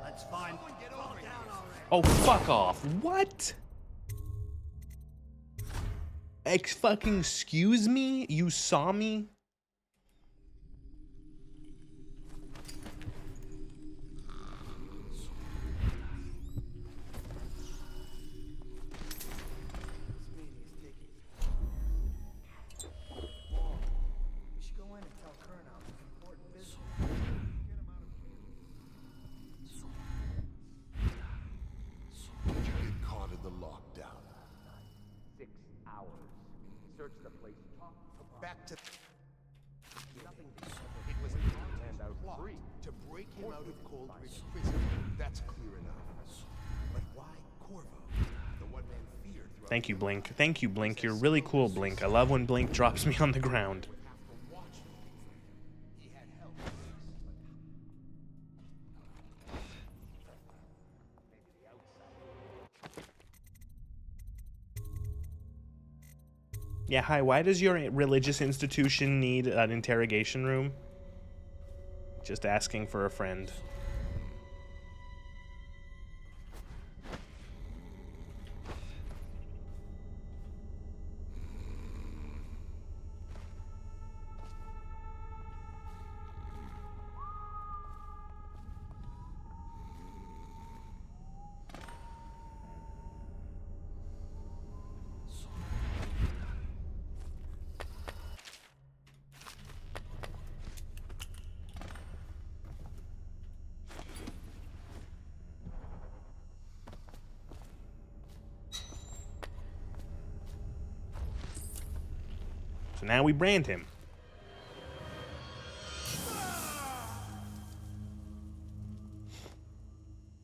Let's find. Oh, fuck off. What? Fucking excuse me? You saw me? Search the place top to bottom. Back to... Nothing It was and out plot free. to break him out of Cold Ridge prison. That's clear enough. But why Corvo? The one man feared throughout... Thank you, Blink. Thank you, Blink. You're really cool, Blink. I love when Blink drops me on the ground. He had help. Yeah, hi, why does your religious institution need an interrogation room? Just asking for a friend. So now we brand him.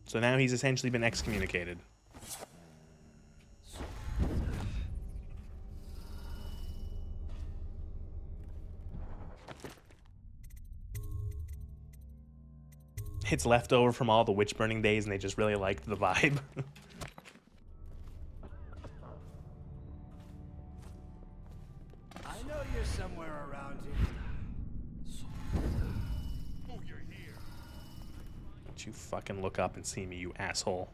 So now he's essentially been excommunicated. It's leftover from all the witch burning days and they just really liked the vibe. I know you're somewhere around here. Oh, you're here. Don't you fucking look up and see me, you asshole.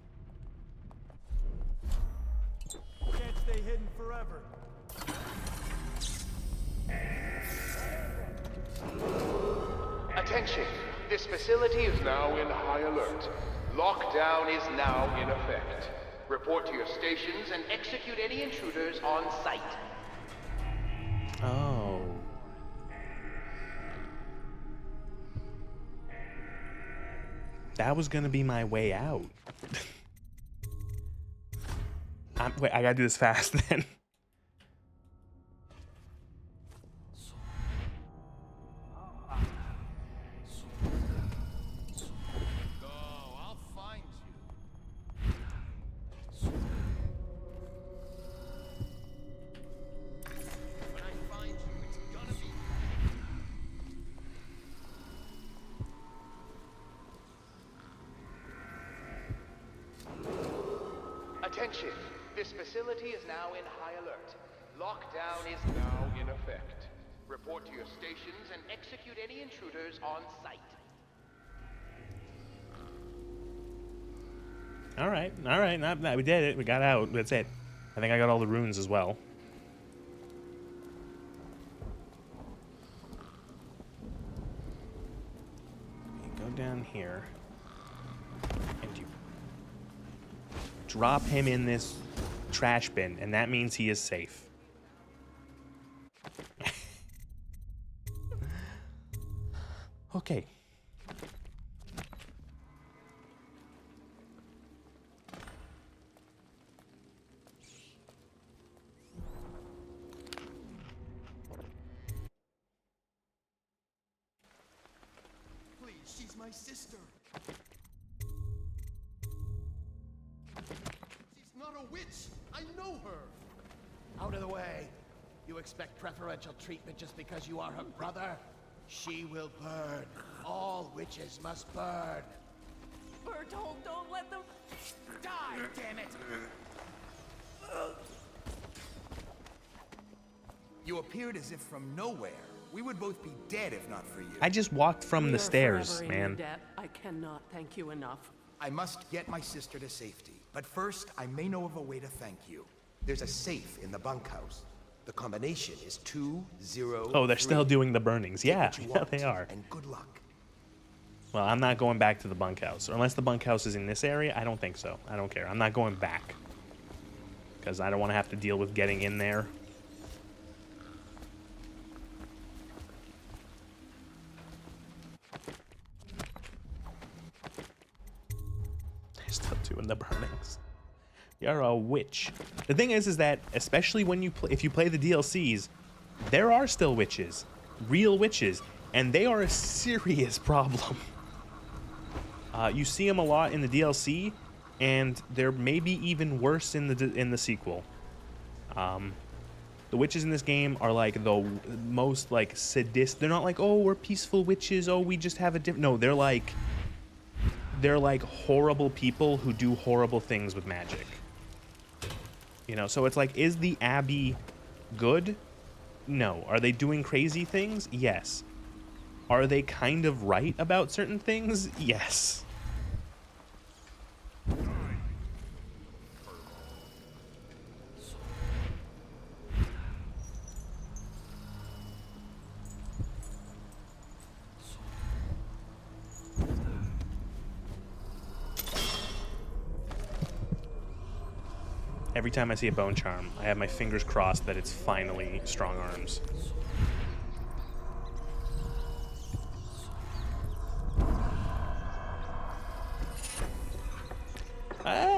Can't stay hidden forever. Attention! This facility is now in high alert. Lockdown is now in effect. Report to your stations and execute any intruders on sight. Oh. That was gonna be my way out. Wait, I gotta do this fast then. Attention! This facility is now in high alert. Lockdown is now in effect. Report to your stations and execute any intruders on sight. Alright, we did it. We got out. That's it. I think I got all the runes as well. You go down here. And you drop him in this trash bin, and that means he is safe. Okay. Please, she's my sister. She's not a witch. I know her. Out of the way. You expect preferential treatment just because you are her brother? She will burn. All witches must burn. Bertold, don't let them Die, damn it! You appeared as if from nowhere. We would both be dead if not for you. I just walked from the stairs, man. I cannot thank you enough. I must get my sister to safety. But first, I may know of a way to thank you. There's a safe in the bunkhouse. The combination is 203. Oh, they're still doing the burnings. Yeah, Take what you yeah, want, they are. And good luck. Well, I'm not going back to the bunkhouse. Unless the bunkhouse is in this area, I don't think so. I don't care. I'm not going back. Because I don't want to have to deal with getting in there. They're still doing the burnings. You're a witch. The thing is that especially when if you play the DLCs, there are still witches, real witches, and they are a serious problem. You see them a lot in the DLC, and they're maybe even worse in the sequel. The witches in this game are like the most like sadistic. They're not like, oh, we're peaceful witches. Oh, we just have a different. No, they're like horrible people who do horrible things with magic. You know, so it's like, is the Abbey good? No. Are they doing crazy things? Yes. Are they kind of right about certain things? Yes. Every time I see a bone charm, I have my fingers crossed that it's finally strong arms.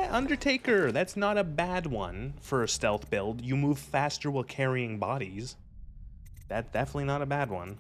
Undertaker, that's not a bad one for a stealth build. You move faster while carrying bodies. That's definitely not a bad one.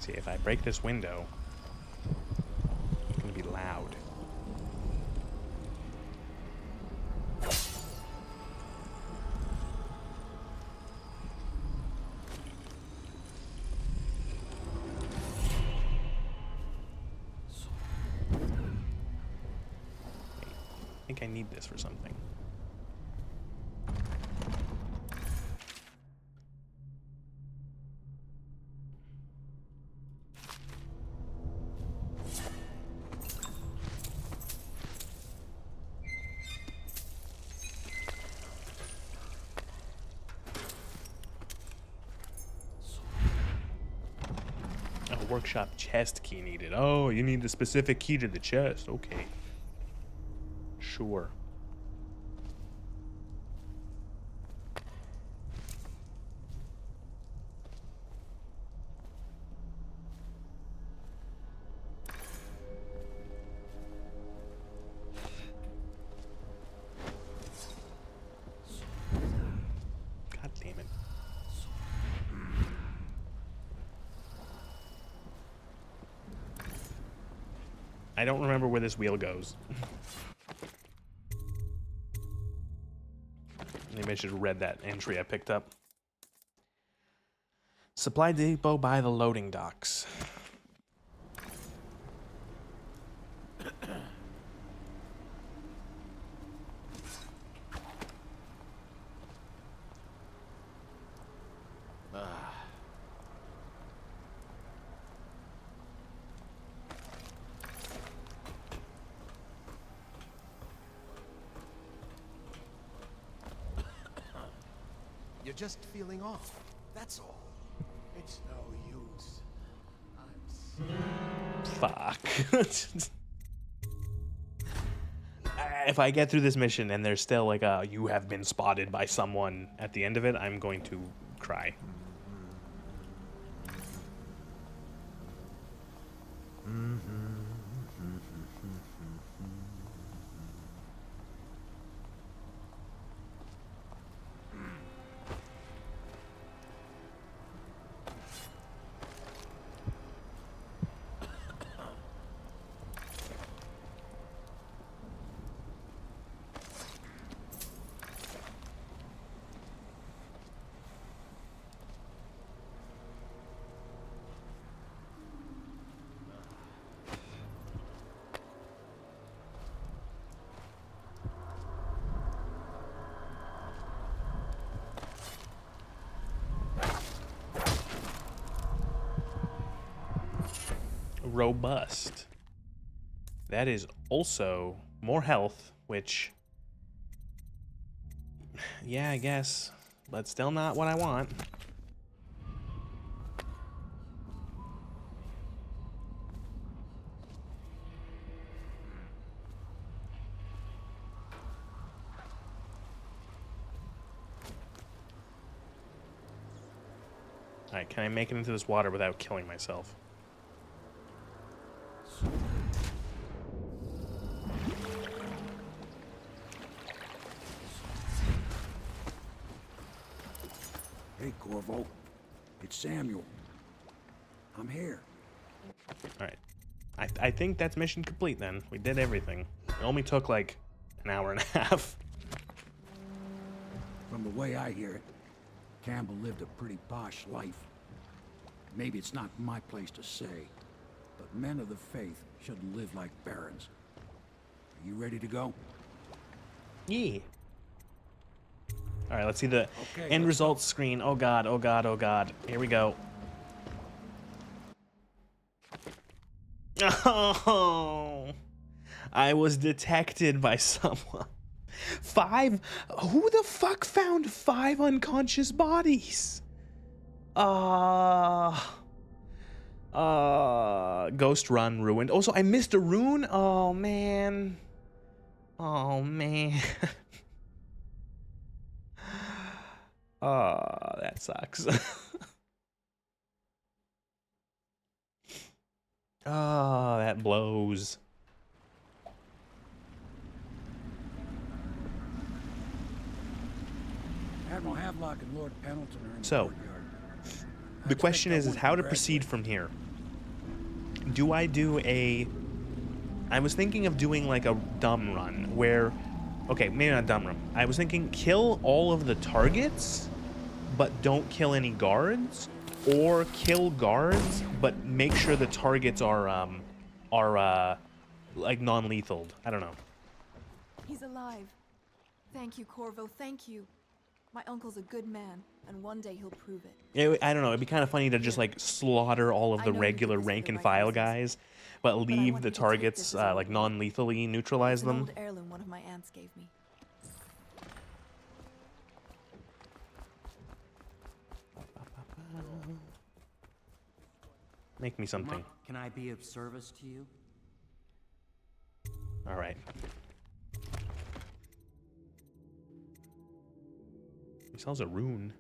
See, if I break this window, it's gonna be loud. I think I need this for something. Workshop chest key needed. Oh, you need the specific key to the chest. Okay. Sure. God damn it. I don't remember where this wheel goes. Maybe I should have read that entry I picked up. Supply depot by the loading docks. You're just feeling off. That's all. It's no use. I'm Fuck. If I get through this mission and there's still like a "you have been spotted by someone" at the end of it, I'm going to cry. robust. That is also more health, which, yeah, I guess, but still not what I want. Alright, can I make it into this water without killing myself? Hey, Corvo. It's Samuel. I'm here. Alright. I think that's mission complete then. We did everything. It only took like an hour and a half. From the way I hear it, Campbell lived a pretty posh life. Maybe it's not my place to say, but men of the faith shouldn't live like barons. Are you ready to go? Yeah. Alright, let's see the end results screen. Oh god, oh god, oh god. Here we go. Oh, I was detected by someone. 5? Who the fuck found 5 unconscious bodies? Ghost Run ruined. Also, I missed a rune? Oh, man. Oh, man. Oh, that sucks. Oh, that blows. Admiral Havelock and Lord Pendleton are in the So, courtyard. the question is how to proceed from here. Do I do a... I was thinking of doing like a dumb run where... Okay, maybe not dumb run. I was thinking kill all of the targets, but don't kill any guards. Or kill guards, but make sure the targets are like non-lethal. I don't know. He's alive. Thank you, Corvo, thank you. My uncle's a good man, and one day he'll prove it. I don't know. It'd be kind of funny to just like slaughter all of the regular rank and file guys, but leave the targets like non-lethally, neutralize them. It's an old heirloom one of my aunts gave me. Make me something. Can I be of service to you? All right. He sells a rune.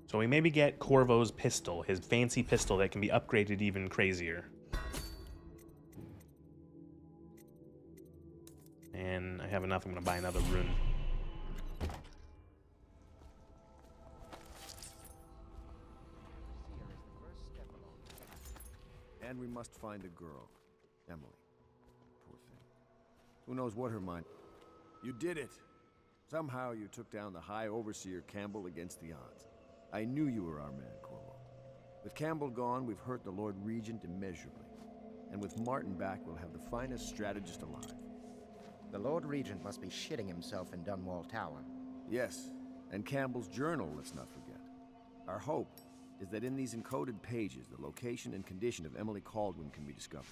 So we maybe get Corvo's pistol, his fancy pistol that can be upgraded even crazier. And I have enough, I'm gonna buy another rune. And we must find a girl. Emily. Poor thing. Who knows what her mind... You did it! Somehow you took down the High Overseer Campbell against the odds. I knew you were our man, Corvo. With Campbell gone, we've hurt the Lord Regent immeasurably. And with Martin back, we'll have the finest strategist alive. The Lord Regent must be shitting himself in Dunwall Tower. Yes, and Campbell's journal, let's not forget. Our hope is that in these encoded pages, the location and condition of Emily Kaldwin can be discovered.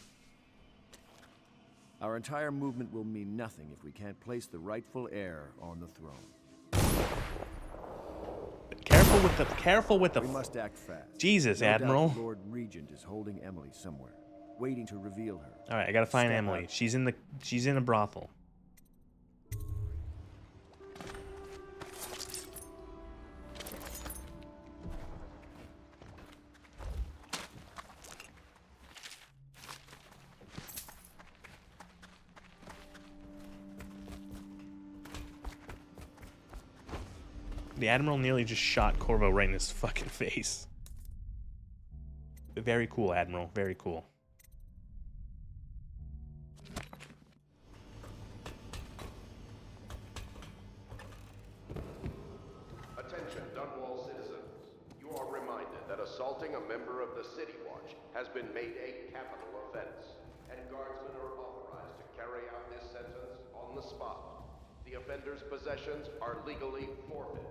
Our entire movement will mean nothing if we can't place the rightful heir on the throne. Careful with the... We must act fast. Jesus, No doubt Admiral. the Lord Regent is holding Emily somewhere, waiting to reveal her. All right, I gotta find Step Emily. up. She's in a brothel. The Admiral nearly just shot Corvo right in his fucking face. Very cool, Admiral. Very cool. Attention, Dunwall citizens. You are reminded that assaulting a member of the City Watch has been made a capital offense, and guardsmen are authorized to carry out this sentence on the spot. The offender's possessions are legally forfeit.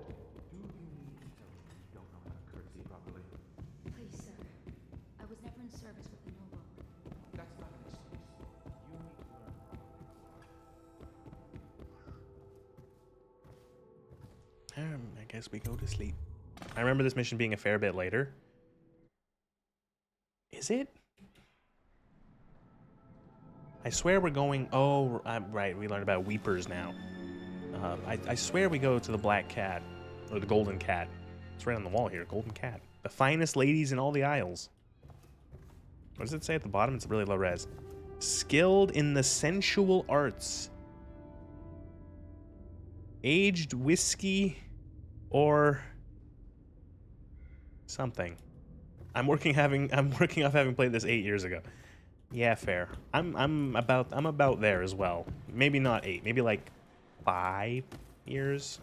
guess we go to sleep. I remember this mission being a fair bit later. Is it? I swear we're going... Oh, right. We learned about Weepers now. I swear we go to the Black Cat. Or the Golden Cat. It's right on the wall here. Golden Cat. The finest ladies in all the Isles. What does it say at the bottom? It's really low res. Skilled in the sensual arts. Aged whiskey or something. I'm working off having played this 8 years ago. Yeah, fair. I'm about there as well. Maybe not 8, maybe like 5 years.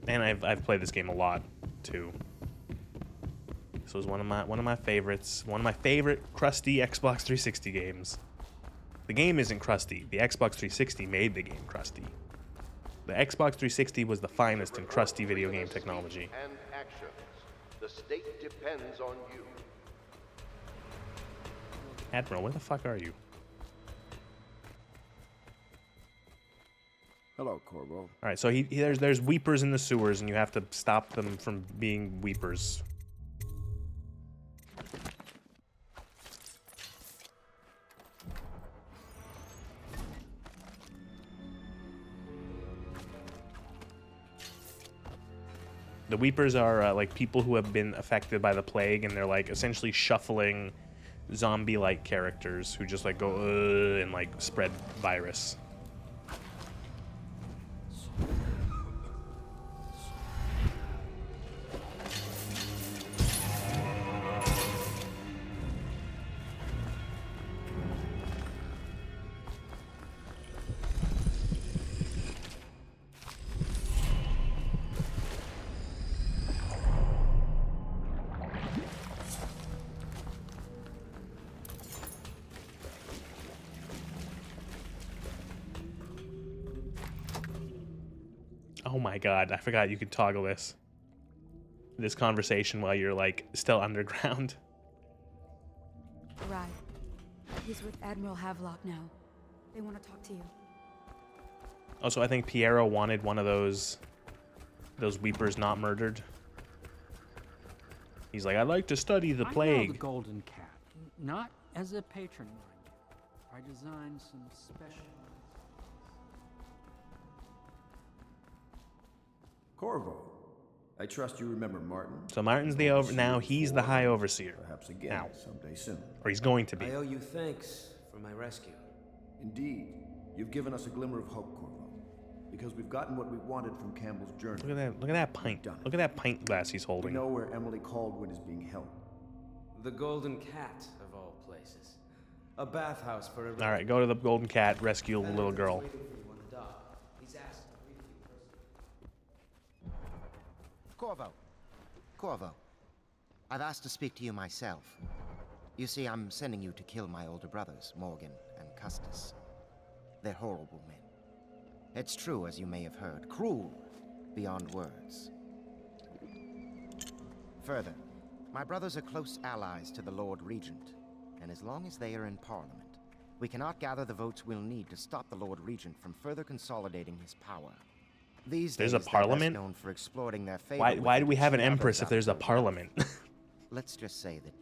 And I've played this game a lot too. This was one of my favorites. One of my favorite crusty Xbox 360 games. The game isn't crusty. The Xbox 360 made the game crusty. The Xbox 360 was the finest in crusty video game technology. And actions. The state depends on you. Admiral, where the fuck are you? Hello, Corvo. All right, so there's weepers in the sewers, and you have to stop them from being weepers. The weepers are like people who have been affected by the plague, and they're like essentially shuffling zombie-like characters who just like go and like spread virus. Oh my god, I forgot you could toggle this conversation while you're like still underground. Right. He's with Admiral Havelock now. They want to talk to you. Also, I think Piero wanted one of those weepers not murdered. He's like, I'd like to study the I know plague. the Golden Cat, not as a patron, mind you. I designed some special... Corvo, I trust you remember Martin. So Martin's he's the High Overseer. Perhaps again, Now. someday soon. Or he's going to be. I owe you thanks for my rescue. Indeed, you've given us a glimmer of hope, Corvo. Because we've gotten what we wanted from Campbell's journey. Look at that pint. Look at that pint glass he's We holding. know where Emily Caldwin is being held. The Golden Cat, of all places. A bathhouse for a... All right, go to the Golden Cat, rescue the little girl. Corvo, I've asked to speak to you myself. You see, I'm sending you to kill my older brothers, Morgan and Custis. They're horrible men. It's true, as you may have heard, cruel beyond words. Further, my brothers are close allies to the Lord Regent, and as long as they are in Parliament, we cannot gather the votes we'll need to stop the Lord Regent from further consolidating his power. These There's days, a they're parliament? best known for exploiting their favor Why with do we have an others empress if there's a after parliament? Let's just say that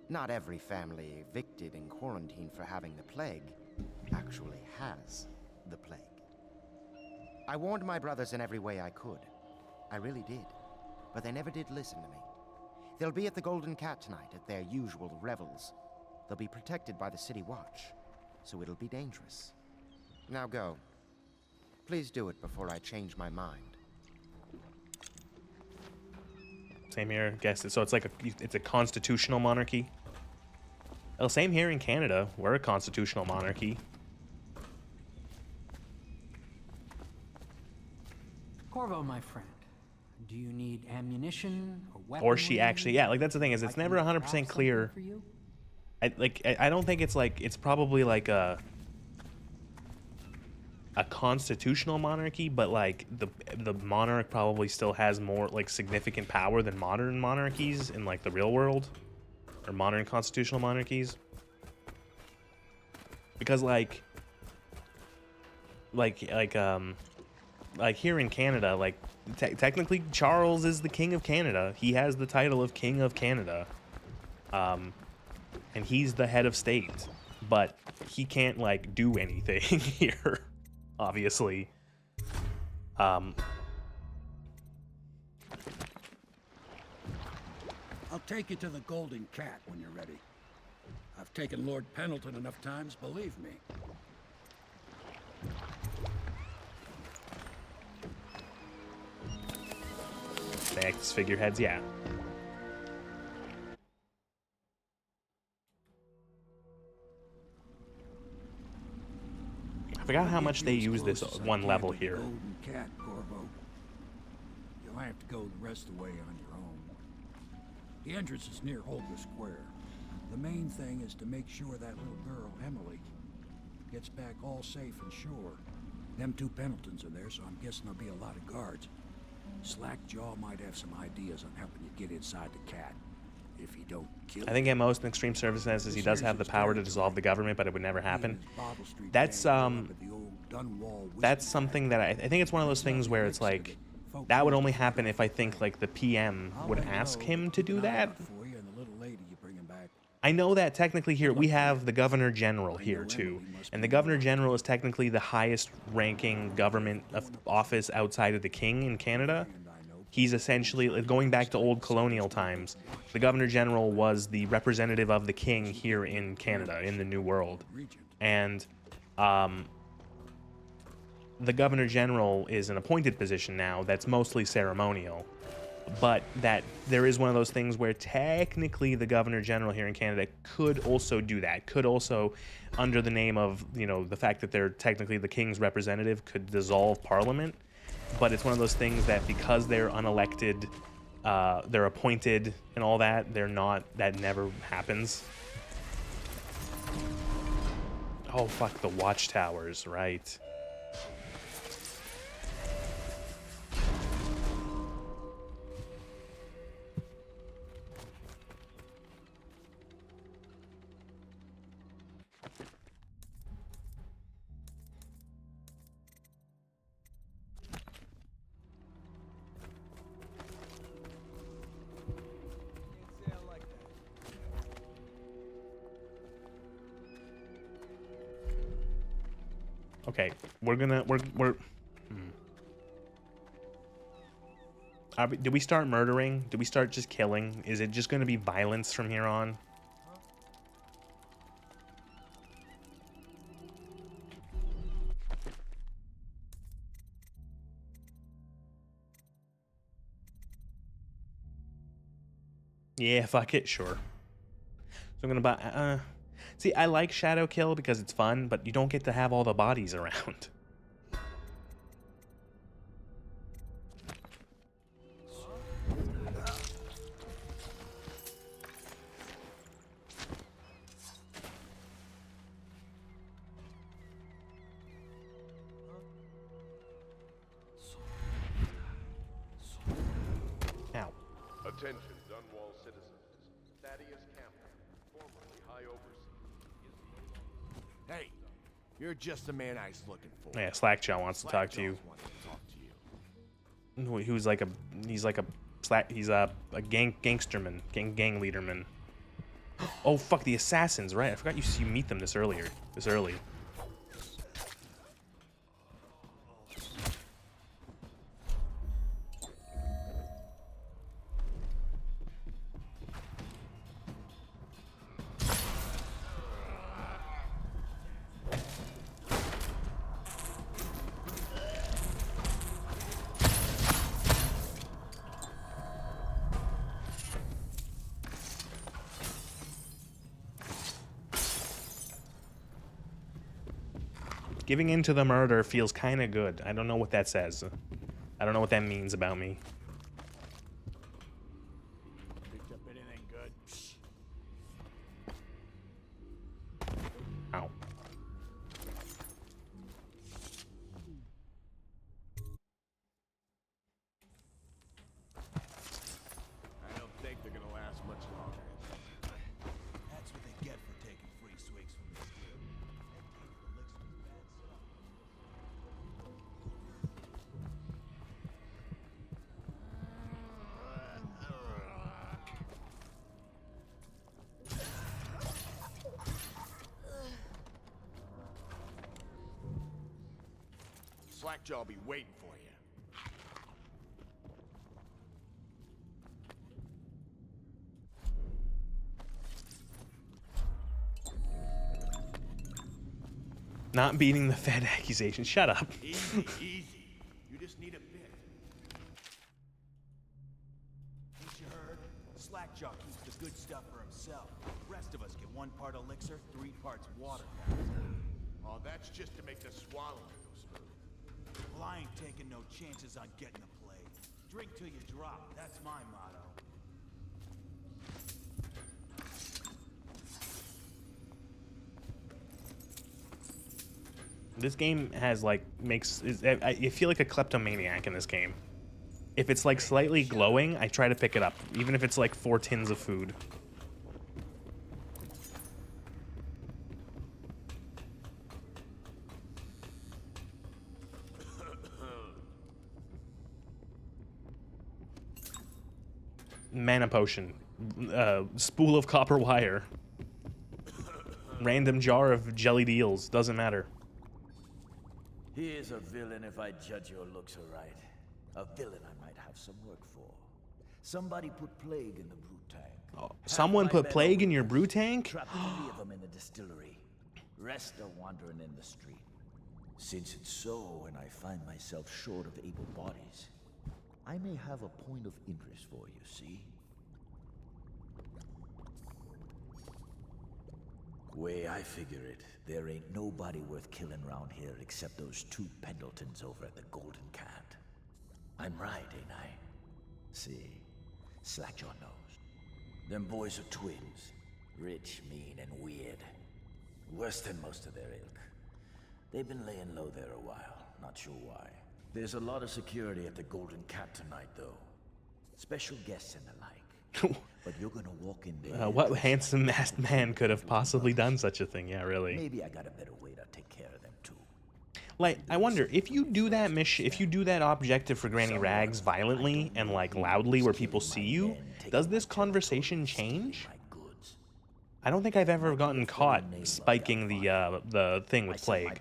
not every family evicted in quarantine for having the plague actually has the plague. I warned my brothers in every way I could. I really did. But they never did listen to me. They'll be at the Golden Cat tonight at their usual revels. They'll be protected by the City Watch, so it'll be dangerous. Now go. Please do it before I change my mind. Same here, guess. So it's like it's a constitutional monarchy. Well, same here in Canada. We're a constitutional monarchy. Corvo, my friend, do you need ammunition or weapons? Or she actually, yeah, like that's the thing is it's never 100% clear. I don't think it's like, it's probably like a constitutional monarchy, but like the monarch probably still has more like significant power than modern monarchies in like the real world, or modern constitutional monarchies. Because like like here in Canada, like technically Charles is the King of Canada. He has the title of King of Canada, and he's the head of state, but he can't like do anything here, obviously. I'll take you to the Golden Cat when you're ready. I've taken Lord Pendleton enough times, believe me. They act as figureheads, yeah. I forgot how much they use this one level here. Golden Cat, Corvo. You'll have to go the rest of the way on your own. The entrance is near Holger Square. The main thing is to make sure that little girl, Emily, gets back all safe and sure. Them two Pendletons are there, so I'm guessing there'll be a lot of guards. Slackjaw might have some ideas on helping you get inside the cat. If he don't kill I think at most in extreme circumstances he does have the power to dissolve the government, but it would never happen. That's something that I think it's one of those things where it's like that would only happen if I think like the PM would ask him to do that. I know that technically here we have the Governor General here too, and the Governor General is technically the highest ranking government office outside of the King in Canada. He's essentially, going back to old colonial times, the Governor General was the representative of the King here in Canada, in the New World. And the Governor General is an appointed position now that's mostly ceremonial. But that there is one of those things where technically the Governor General here in Canada could also do that, could also, under the name of, you know, the fact that they're technically the King's representative, could dissolve Parliament. But it's one of those things that because they're unelected, they're appointed and all that, they're not, that never happens. Oh, fuck, the watchtowers, right. Okay, do we start murdering? Do we start just killing? Is it just going to be violence from here on? Yeah, fuck it, sure. So I'm gonna buy, see, I like Shadow Kill because it's fun, but you don't get to have all the bodies around. Ow. Attention, Dunwall citizens. Thaddeus Campbell, formerly High Overseer. Hey, you're just the man I was looking for. Yeah, Slackjaw wants to talk to you. Who's like a, he's a gangsterman, gang leaderman. Oh fuck, the assassins, right? I forgot you meet them this early. Giving in to the murder feels kind of good. I don't know what that says. I don't know what that means about me. Picked up anything good? Ow. I don't think they're gonna last much longer. That's what they get for taking free swigs from this dude. Slackjaw will be waiting for you. Not beating the Fed accusation. Shut up. Easy, easy. You just need a bit. Ain't you heard? Slackjaw keeps the good stuff for himself. The rest of us get 1 part elixir, 3 parts water. Oh, that's just to make the swallowing go smooth. Well, I ain't taking no chances on getting the plague. Drink till you drop. That's my motto. This game has like I feel like a kleptomaniac in this game. If it's like slightly glowing, I try to pick it up, even if it's like 4 tins of food. Mana potion, spool of copper wire, random jar of jellied eels, doesn't matter. He is a villain if I judge your looks aright. A villain I might have some work for. Somebody put plague in the brew tank. Oh, someone put plague in your brew tank? Trapped 3 of them in the distillery. Rest are wandering in the street. Since it's so, and I find myself short of able bodies, I may have a point of interest for you, see? Way I figure it, there ain't nobody worth killing round here except those 2 Pendletons over at the Golden Cat. I'm right, ain't I? See, Slackjaw knows. Them boys are twins. Rich, mean, and weird. Worse than most of their ilk. They've been laying low there a while, not sure why. There's a lot of security at the Golden Cat tonight, though. Special guests and the like. But you're gonna walk in there. What handsome masked man could have possibly done such a thing? Yeah, really. Maybe I got a better way to take care of them too. Like, I wonder if you do that mission, if you do that objective for Granny Rags violently and like loudly where people see you, does this conversation change? I don't think I've ever gotten caught spiking the thing with plague.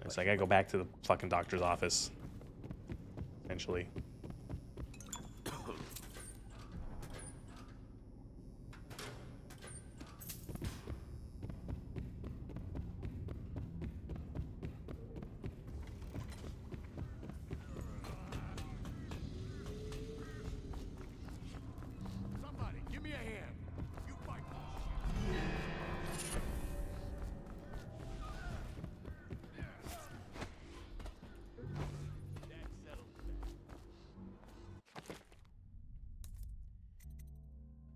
It's like I go back to the fucking doctor's office. Essentially. Somebody, give me a hand. You fight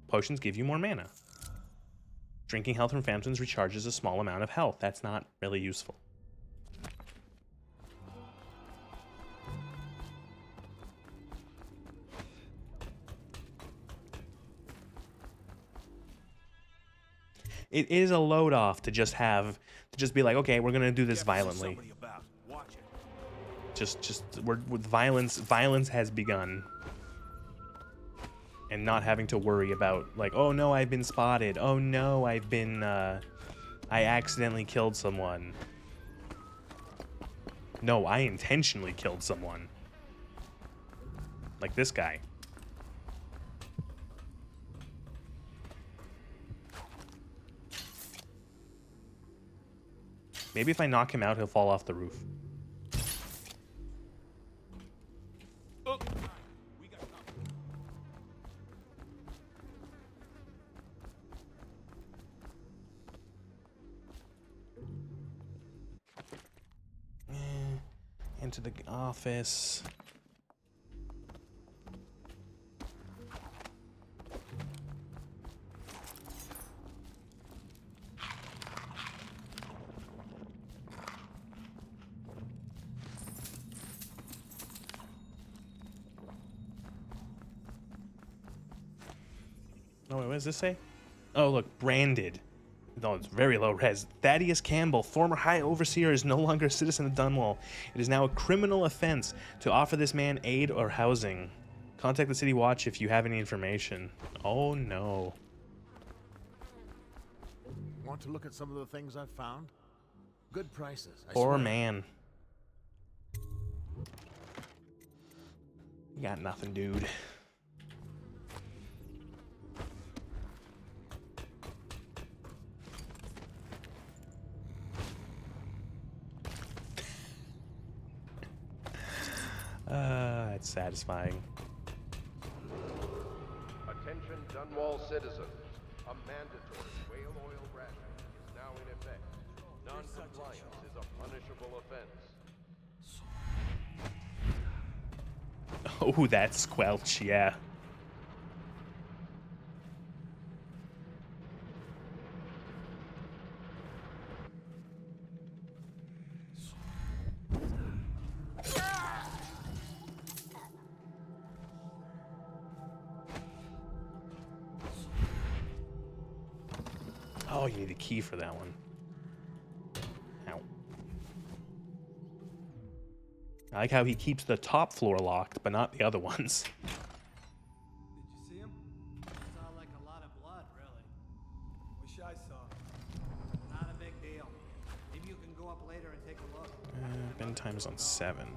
Potions give you more mana. Drinking health from fountains recharges a small amount of health. That's not really useful. It is a load off to just be like, okay, we're gonna do this violently. With violence. Violence has begun. And not having to worry about, like, oh no, I've been spotted. Oh no, I accidentally killed someone. No, I intentionally killed someone. Like this guy. Maybe if I knock him out, he'll fall off the roof. Into the office. Oh, wait, what does this say? Oh, look, branded. No, it's very low res. Thaddeus Campbell, former High Overseer, is no longer a citizen of Dunwall. It is now a criminal offense to offer this man aid or housing. Contact the City Watch if you have any information. Oh, no. Want to look at some of the things I've found? Good prices. I Poor swear. man. You got nothing, dude. It's satisfying. Attention Dunwall citizens. A mandatory whale oil ration is now in effect. Non-compliance is a punishable offense. Oh, that squelch, yeah. Oh, you need a key for that one. Ow. I like how he keeps the top floor locked, but not the other ones. Did you see him? Saw like a lot of blood, really. Wish I saw. Not a big deal. Maybe you can go up later and take a look. Ben time's on 7.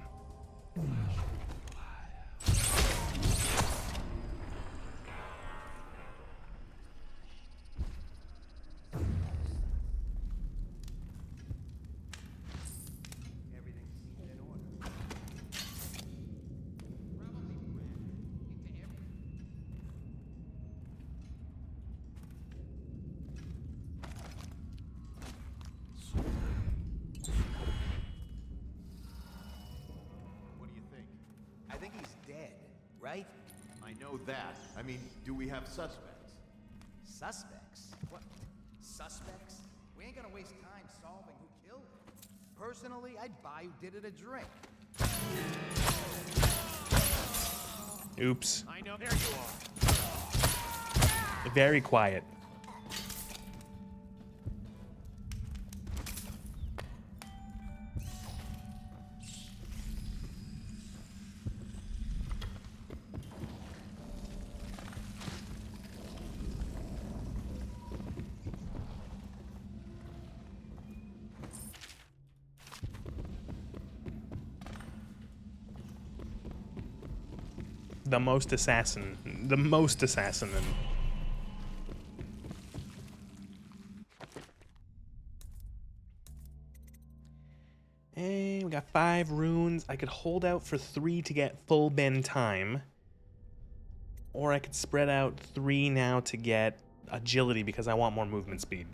I think he's dead, right? I know that. I mean, do we have suspects? Suspects? What? Suspects? We ain't gonna waste time solving who killed him. Personally, I'd buy who did it a drink. Oops. I know. There you are. Very quiet. The most assassin. The most assassin. And we got 5 runes. I could hold out for 3 to get full bend time. Or I could spread out 3 now to get agility because I want more movement speed.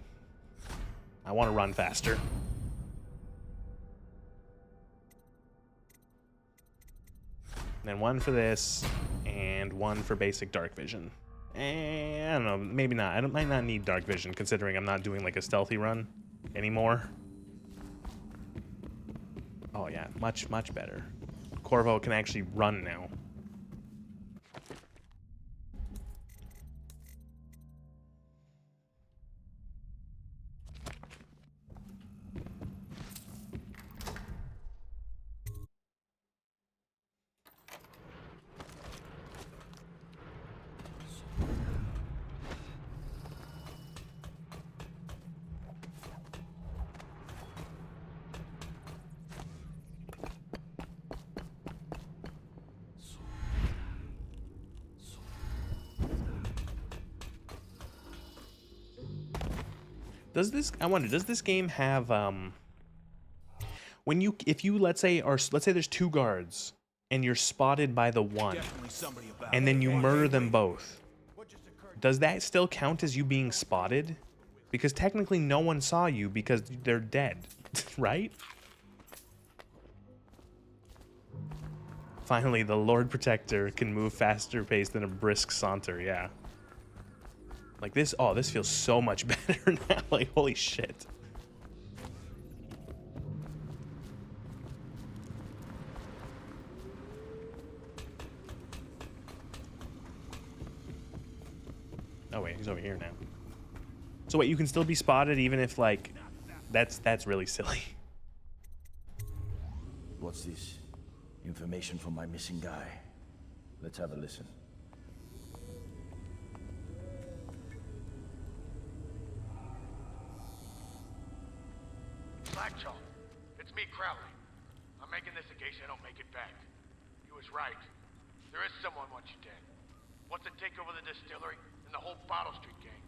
I want to run faster. Then 1 for this, and 1 for basic dark vision. And I don't know, maybe not. I might not need dark vision considering I'm not doing like a stealthy run anymore. Oh yeah, much, much better. Corvo can actually run now. Does this game have if you let's say there's 2 guards and you're spotted by the one and then you murder them both, does that still count as you being spotted? Because technically no one saw you because they're dead, right? Finally, the Lord Protector can move faster paced than a brisk saunter, yeah. Like this, oh, this feels so much better now. Like, holy shit. Oh wait, he's over here now. So wait, you can still be spotted even if like, that's really silly. What's this? Information from my missing guy. Let's have a listen. Slackjaw, it's me, Crowley. I'm making this in case I don't make it back. right. There is someone wants you dead. Wants to take over the distillery and the whole Bottle Street gang.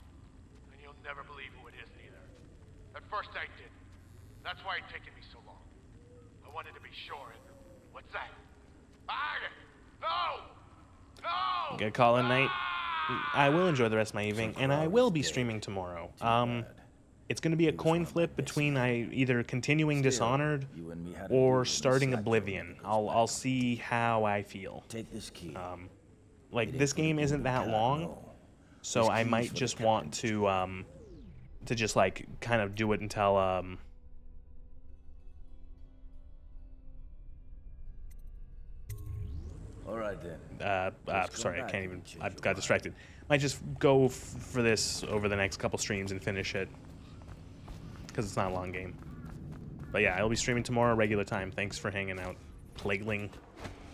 And you'll never believe who it is, neither. At first I didn't. That's why it's taken me so long. I wanted to be sure, and what's that? No! No! Get a call at night. I will enjoy the rest of my evening, and I will be streaming tomorrow. It's going to be a coin flip between either continuing Dishonored or starting Oblivion. I'll see how I feel. Take this key. Like, this game isn't that long, so I might just want to just like kind of do it until All right then. Sorry, I can't even. I got distracted. Might just go for this over the next couple streams and finish it, because it's not a long game. But yeah, I'll be streaming tomorrow, regular time. Thanks for hanging out, Plagueling.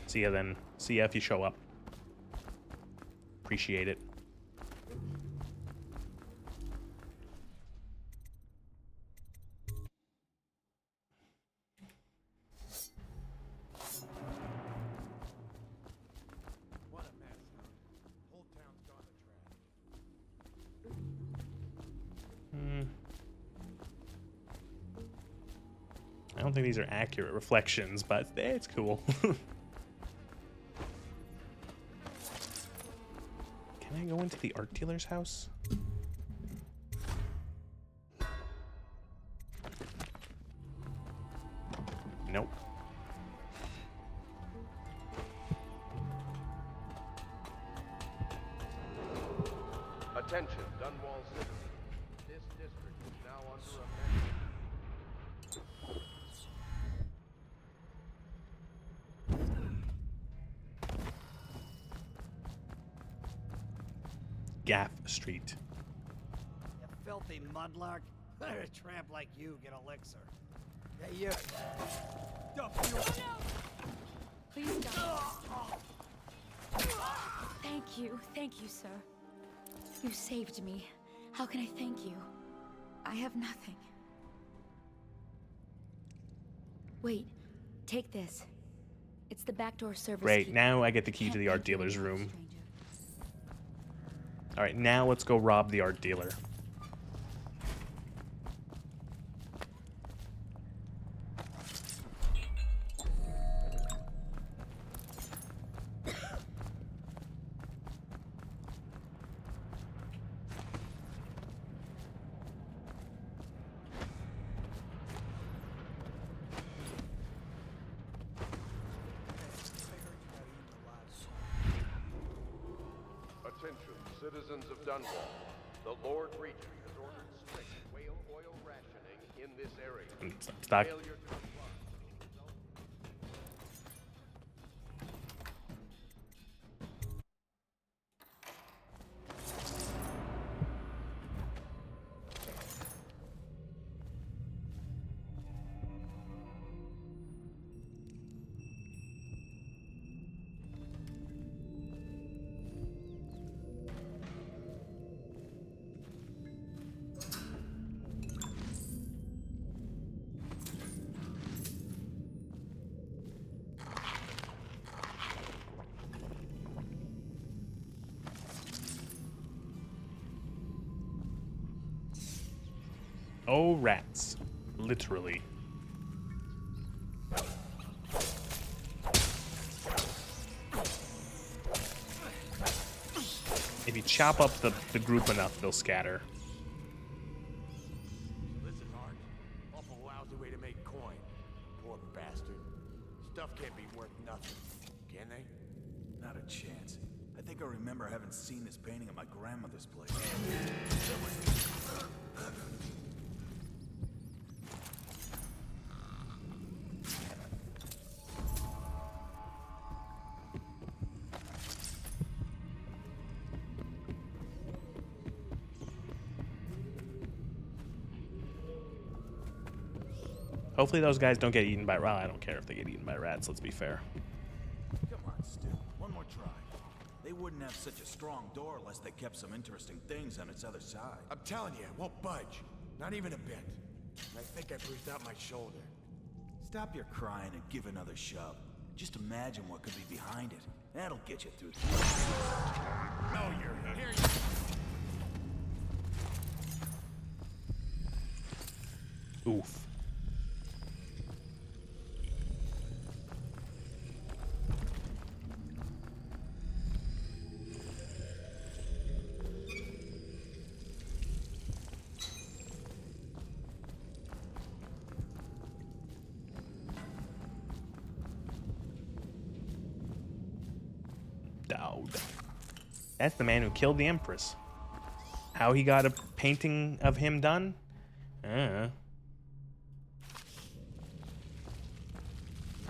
See ya then. See ya if you show up. Appreciate it. I don't think these are accurate reflections, but it's cool. Can I go into the art dealer's house? Nope. Attention, Dunwall citizens. This district is now under amendment. Gaff Street. You filthy mudlark. Let a tramp like you get elixir. Hey, you. Please stop. Thank you, sir. You saved me. How can I thank you? I have nothing. Wait, take this. It's the backdoor service Great, key. now I get the key to the art dealer's room. Alright, now let's go rob the art dealer. Attention, citizens of Dunwall. The Lord Regent has ordered strict whale oil rationing in this area. Stock. Failure to comply. Oh, rats. Literally. If you chop up the group enough, they'll scatter. This is hard. Awful lousy way to make coin. Poor bastard. Stuff can't be worth nothing, can they? Not a chance. I think I remember having seen this painting at my grandmother's place. Hopefully those guys don't get eaten by... Well, I don't care if they get eaten by rats, let's be fair. Come on, Stu. One more try. They wouldn't have such a strong door unless they kept some interesting things on its other side. I'm telling you, it won't budge. Not even a bit. I think I bruised out my shoulder. Stop your crying and give another shove. Just imagine what could be behind it. That'll get you through. No, you're here. Oof. Dowd. That's the man who killed the Empress. How he got a painting of him done?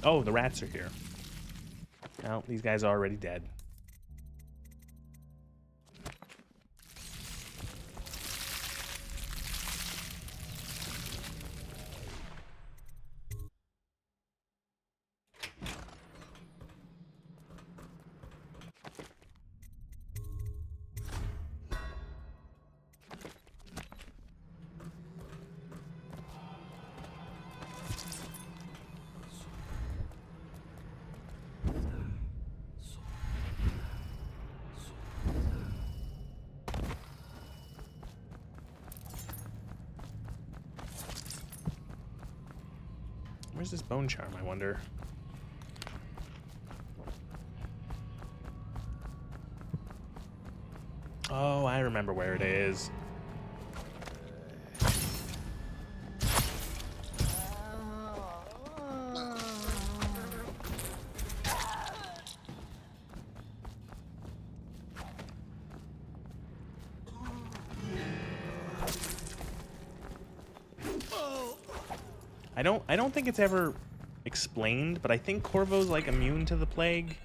Oh, the rats are here. Well, these guys are already dead. Where's this bone charm, I wonder? Oh, I remember where it is. I don't think it's ever explained, but I think Corvo's like immune to the plague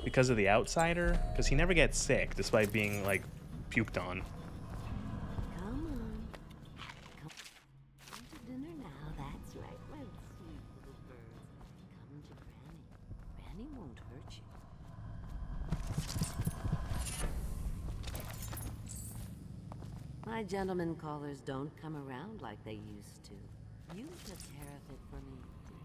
because of the outsider, because he never gets sick despite being like puked on. Come on. Come to dinner now. That's right, my sweet little birds. Come to Granny. Granny won't hurt you. My gentlemen callers don't come around like they used to. You took care of it for me, dear.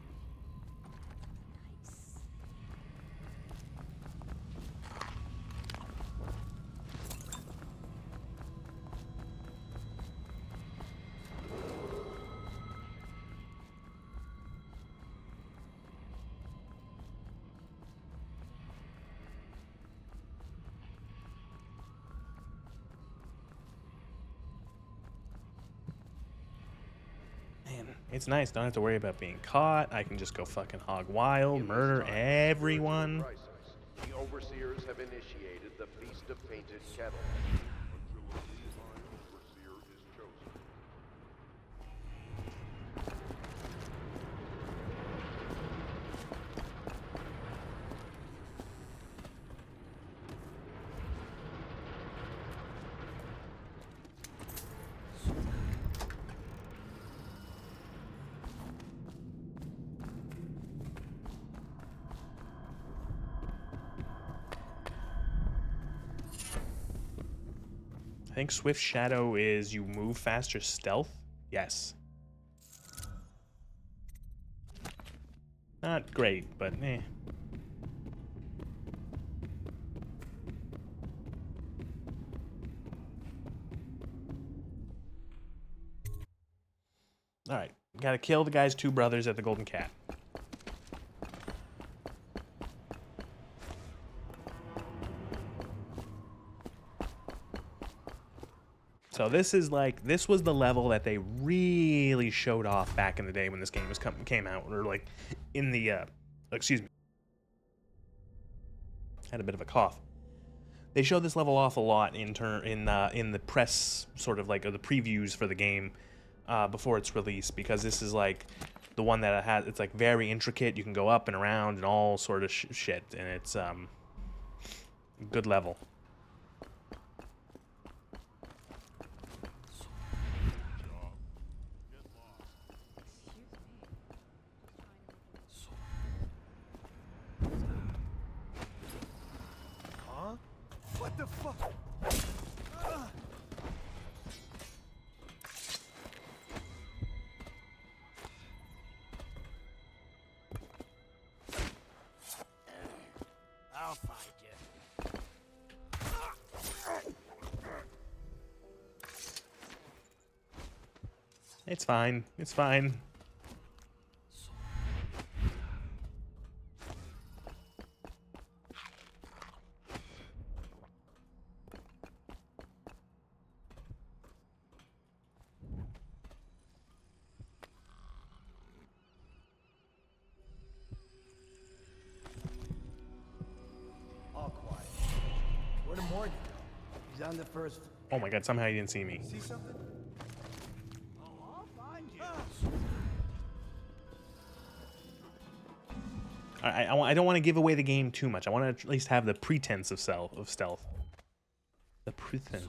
Nice. It's nice, don't have to worry about being caught. I can just go fucking hog wild, murder everyone. The overseers have initiated the Feast of Painted Kettle. Until a Lehigh overseer is chosen. I think Swift Shadow is you move faster stealth. Yes. Not great, but eh. Alright, gotta kill the guy's two brothers at the Golden Cat. So this is like, this was the level that they really showed off back in the day when this game was came out, or like in the, excuse me, had a bit of a cough. They showed this level off a lot in the press, sort of like, or the previews for the game before its release, because this is like the one that has, it's like very intricate. You can go up and around and all sort of shit, and it's good level. What the fuck? I'll find you. It's fine. It's fine. All quiet. Where did Morgan go? He's on the first. Oh my god, somehow he didn't see me. See something? Oh, I'll find you. I don't want to give away the game too much. I want to at least have the pretense of stealth. The pretense.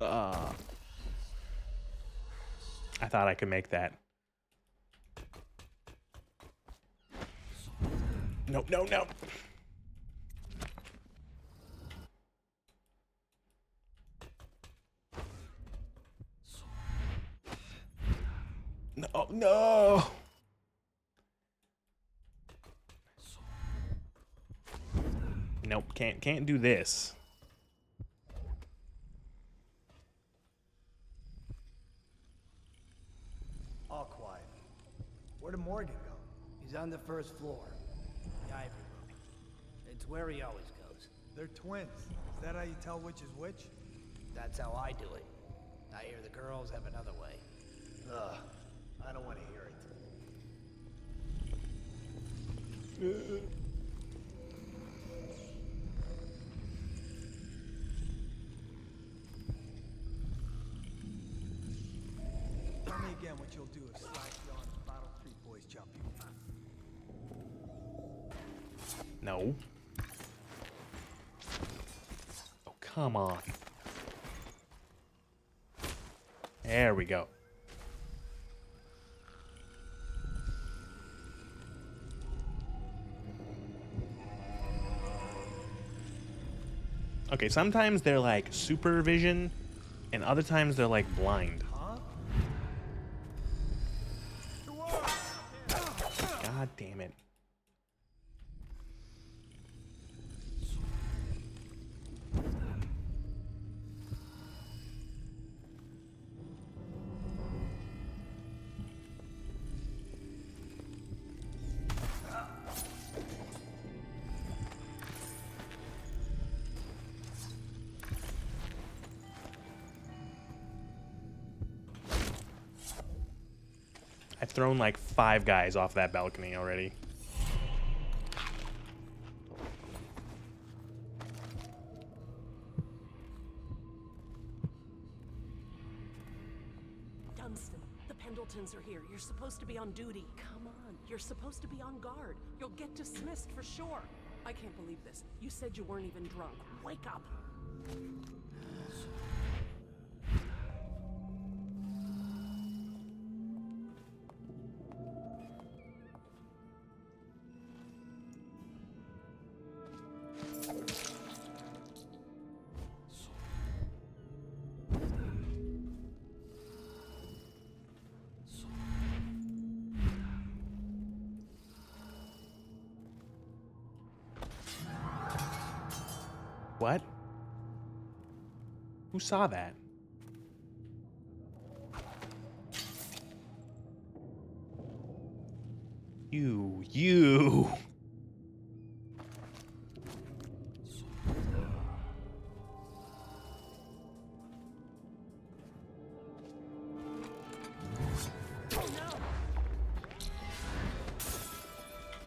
I thought I could make that. No, no, no. No, no. Nope, can't do this. All quiet. Where did Morgan go? He's on the first floor. The Ivy Room. It's where he always goes. They're twins. Is that how you tell which is which? That's how I do it. I hear the girls have another way. Ugh. I don't want to hear it. Tell me again what you'll do if Slash Yawn and Bottle Street boys jump you. No. Oh, come on. There we go. Okay, sometimes they're like supervision, and other times they're like blind. God damn it. I've thrown like 5 guys off that balcony already. Dunstan, the Pendletons are here. You're supposed to be on duty. Come on, you're supposed to be on guard. You'll get dismissed for sure. I can't believe this. You said you weren't even drunk. Wake up. What? Who saw that? You.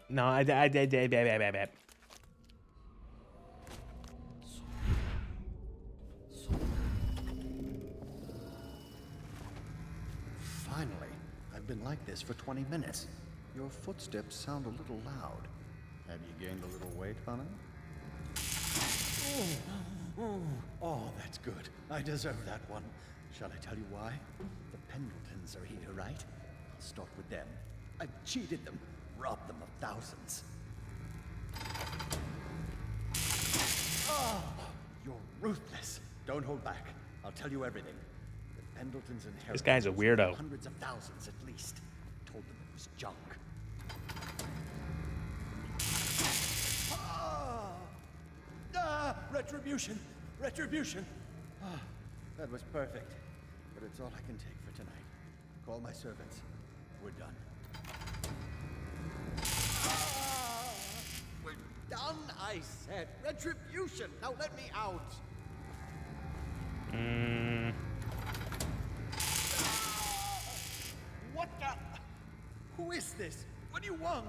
No, I. Finally, I've been like this for 20 minutes. Your footsteps sound a little loud. Have you gained a little weight, honey? Oh, that's good. I deserve that one. Shall I tell you why? The Pendletons are here, right? I'll start with them. I've cheated them, robbed them of thousands. Oh, you're ruthless. Don't hold back. I'll tell you everything. The Pendletons inherited This guy's a weirdo. hundreds of thousands at least. Told them it was junk. Retribution! Retribution! Ah, that was perfect. But it's all I can take for tonight. Call my servants. We're done. We're done, I said. Retribution! Now let me out! What the? Who is this? What do you want?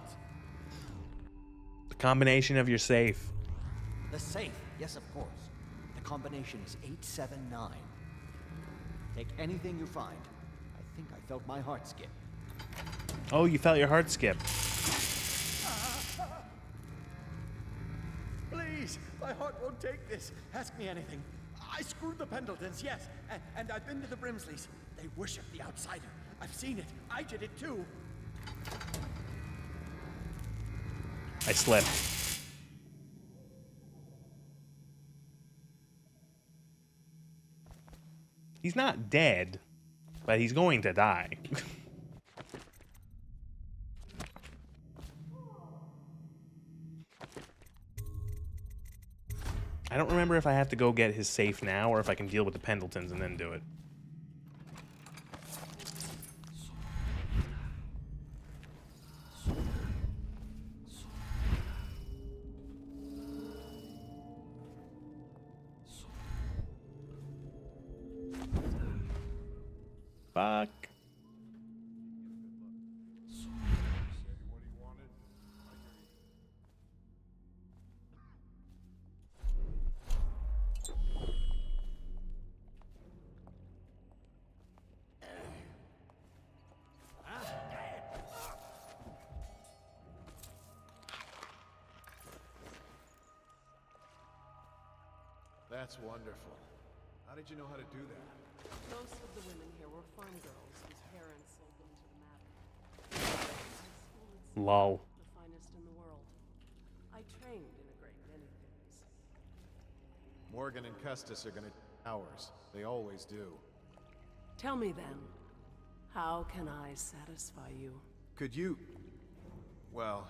The combination of your safe. The safe, yes, of course. The combination is 879. Take anything you find. I think I felt my heart skip. Oh, you felt your heart skip. Please, my heart won't take this. Ask me anything. I screwed the Pendletons, yes, and I've been to the Brimsleys. They worship the outsider. I've seen it. I did it too. I slipped. He's not dead, but he's going to die. I don't remember if I have to go get his safe now or if I can deal with the Pendletons and then do it. Fuck. That's wonderful. How did you know how to do that? Most of the women here were farm girls whose parents sold them to the Maverick. Lol. The finest in the world. I trained in a great many things. Morgan and Custis are gonna ours. They always do. Tell me then, how can I satisfy you? Could you... Well,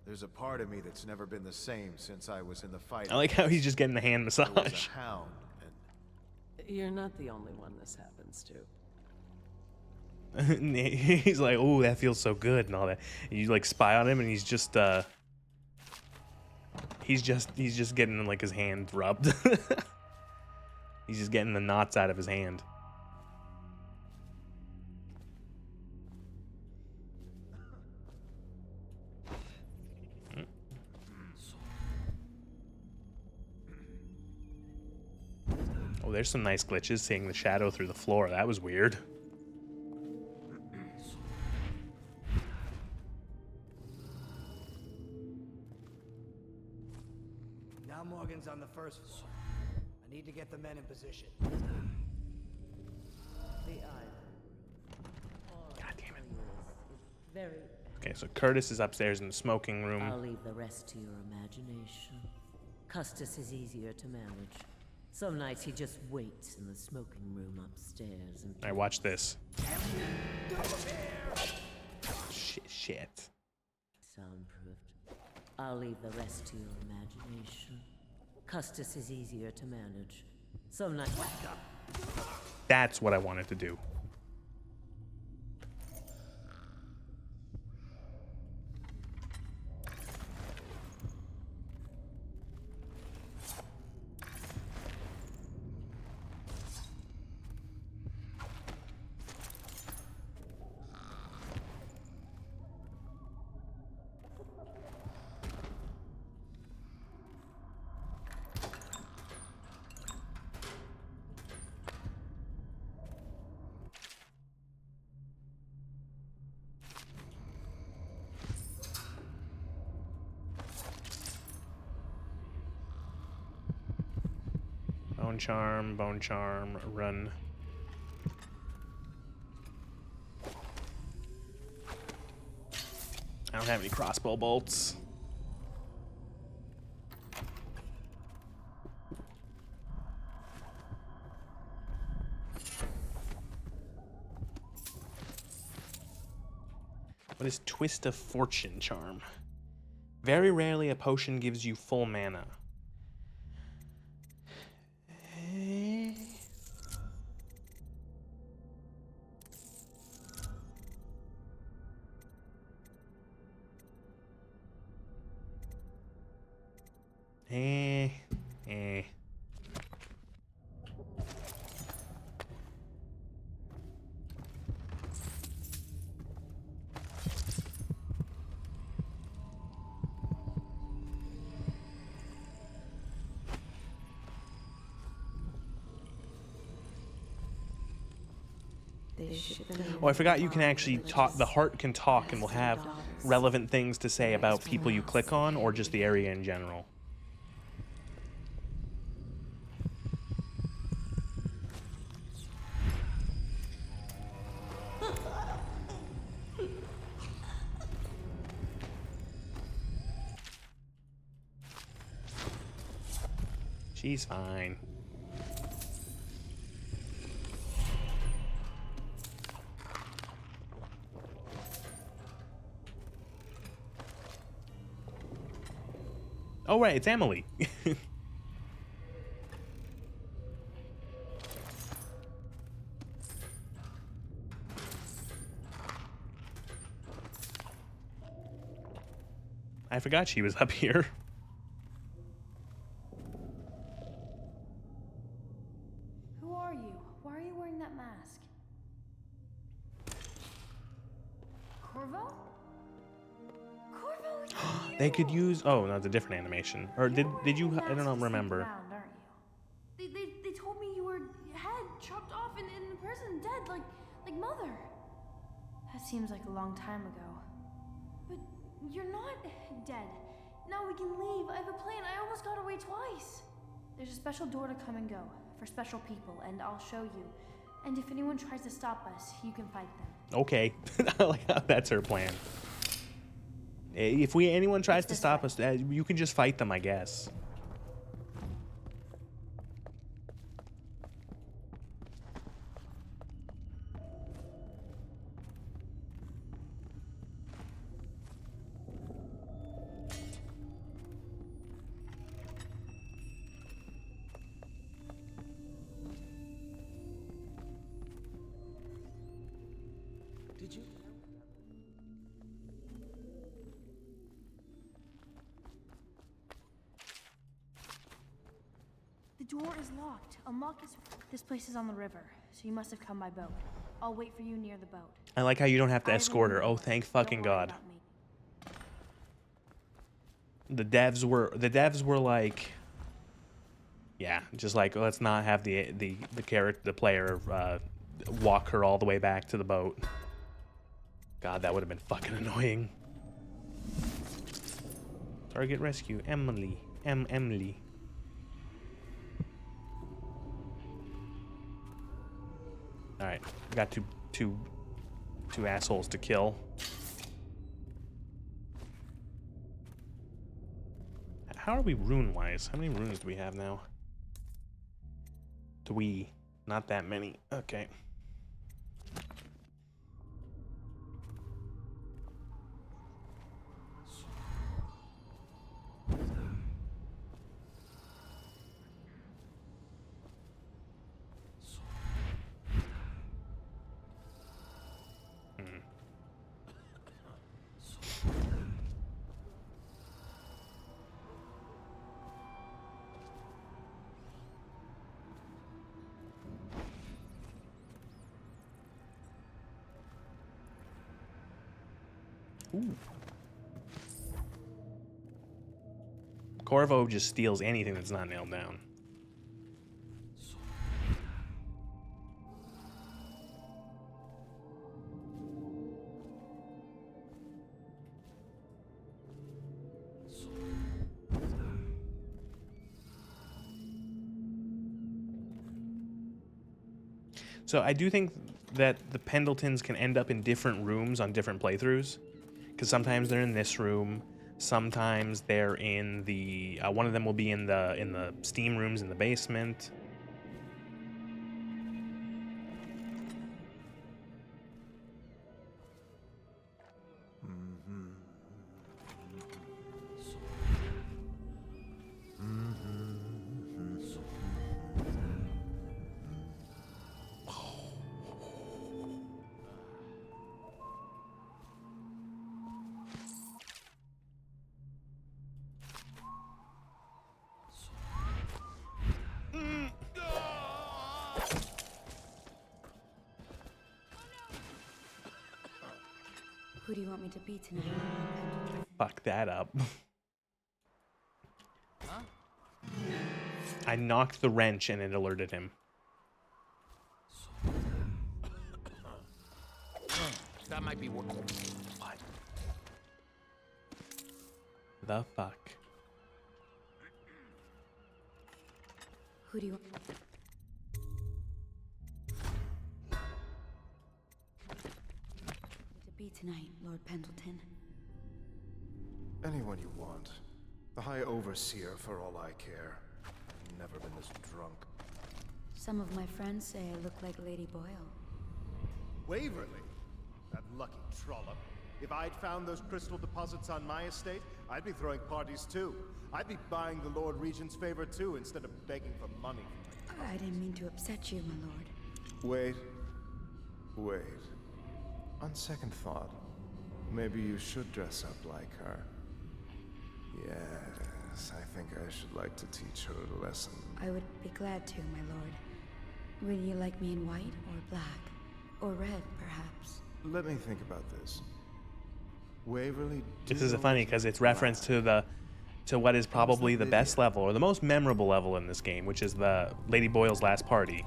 there's a part of me that's never been the same since I was in the fight. I like how he's just getting the hand I was massage. a hound, You're not the only one this happens to. He's like, "Oh, that feels so good," and all that. And you like spy on him, and he's just getting like his hand rubbed. He's just getting the knots out of his hand. Oh, there's some nice glitches, seeing the shadow through the floor. That was weird. Now Morgan's on the first floor. I need to get the men in position. God damn it. Very. Okay, so Curtis is upstairs in the smoking room. I'll leave the rest to your imagination. Custis is easier to manage. Some nights he just waits in the smoking room upstairs and... Alright, watch this. Shit. Soundproofed. I'll leave the rest to your imagination. Custis is easier to manage. Some nights... That's what I wanted to do. Bone charm, run. I don't have any crossbow bolts. What is Twist of Fortune charm? Very rarely a potion gives you full mana. Eh. Eh. Oh, I forgot you can actually talk. The heart can talk and will have relevant things to say about people you click on or just the area in general. She's fine. Oh, right, it's Emily. I forgot she was up here. Who are you? Why are you wearing that mask? Corvo? Corvo, it's you! They could use. Oh, no, it's a different animation. Or did you? I don't know, remember. Around, aren't you? They told me you were head chopped off in prison, dead, like Mother. That seems like a long time ago. But you're not dead. Now we can leave. I have a plan. I almost got away twice. There's a special door to come and go for special people, and I'll show you. And if anyone tries to stop us, you can fight them. Okay, I like how that's her plan. If anyone tries to stop us, you can just fight them, I guess. Did you? The door is locked. Unlock is. This place is on the river, so you must have come by boat. I'll wait for you near the boat. I like how you don't have to escort her. Oh, thank fucking God. The devs were like, yeah, just like, let's not have the player walk her all the way back to the boat. God, that would have been fucking annoying. Target rescue, Emily. Emily. All right, got two assholes to kill. How are we rune-wise? How many runes do we have now? Not that many. Okay. Ooh. Corvo just steals anything that's not nailed down. So I do think that the Pendletons can end up in different rooms on different playthroughs. Because sometimes they're in this room, sometimes they're in the one of them will be in the steam rooms in the basement. Who do you want me to be tonight? Fuck that up. Huh? I knocked the wrench and it alerted him. That might be what. What? The fuck? Who do you want to be tonight, Lord Pendleton? Anyone you want. The High Overseer, for all I care. I've never been this drunk. Some of my friends say I look like Lady Boyle. Waverly? That lucky trollop. If I'd found those crystal deposits on my estate, I'd be throwing parties too. I'd be buying the Lord Regent's favor too, instead of begging for money from my I didn't mean to upset you, my lord. Wait. On second thought, maybe you should dress up like her. Yes, I think I should like to teach her a lesson. I would be glad to, my lord. Would you like me in white or black? Or red, perhaps? Let me think about this. Waverly. This is funny because it's reference to what is probably the best level or the most memorable level in this game, which is the Lady Boyle's last party.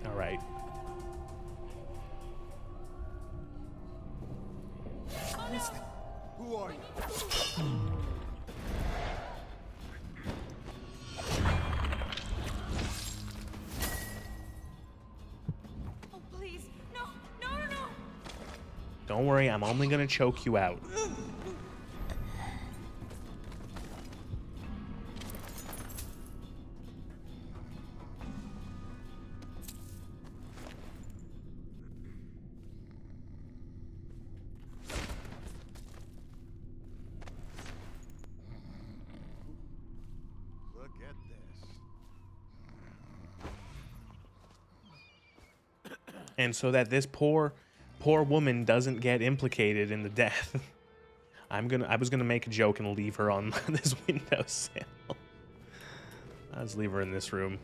All right. Who are you? Oh, please. No. Don't worry, I'm only gonna choke you out. Look at this. And so that this poor woman doesn't get implicated in the death, I was gonna make a joke and leave her on this windowsill. I'll just leave her in this room.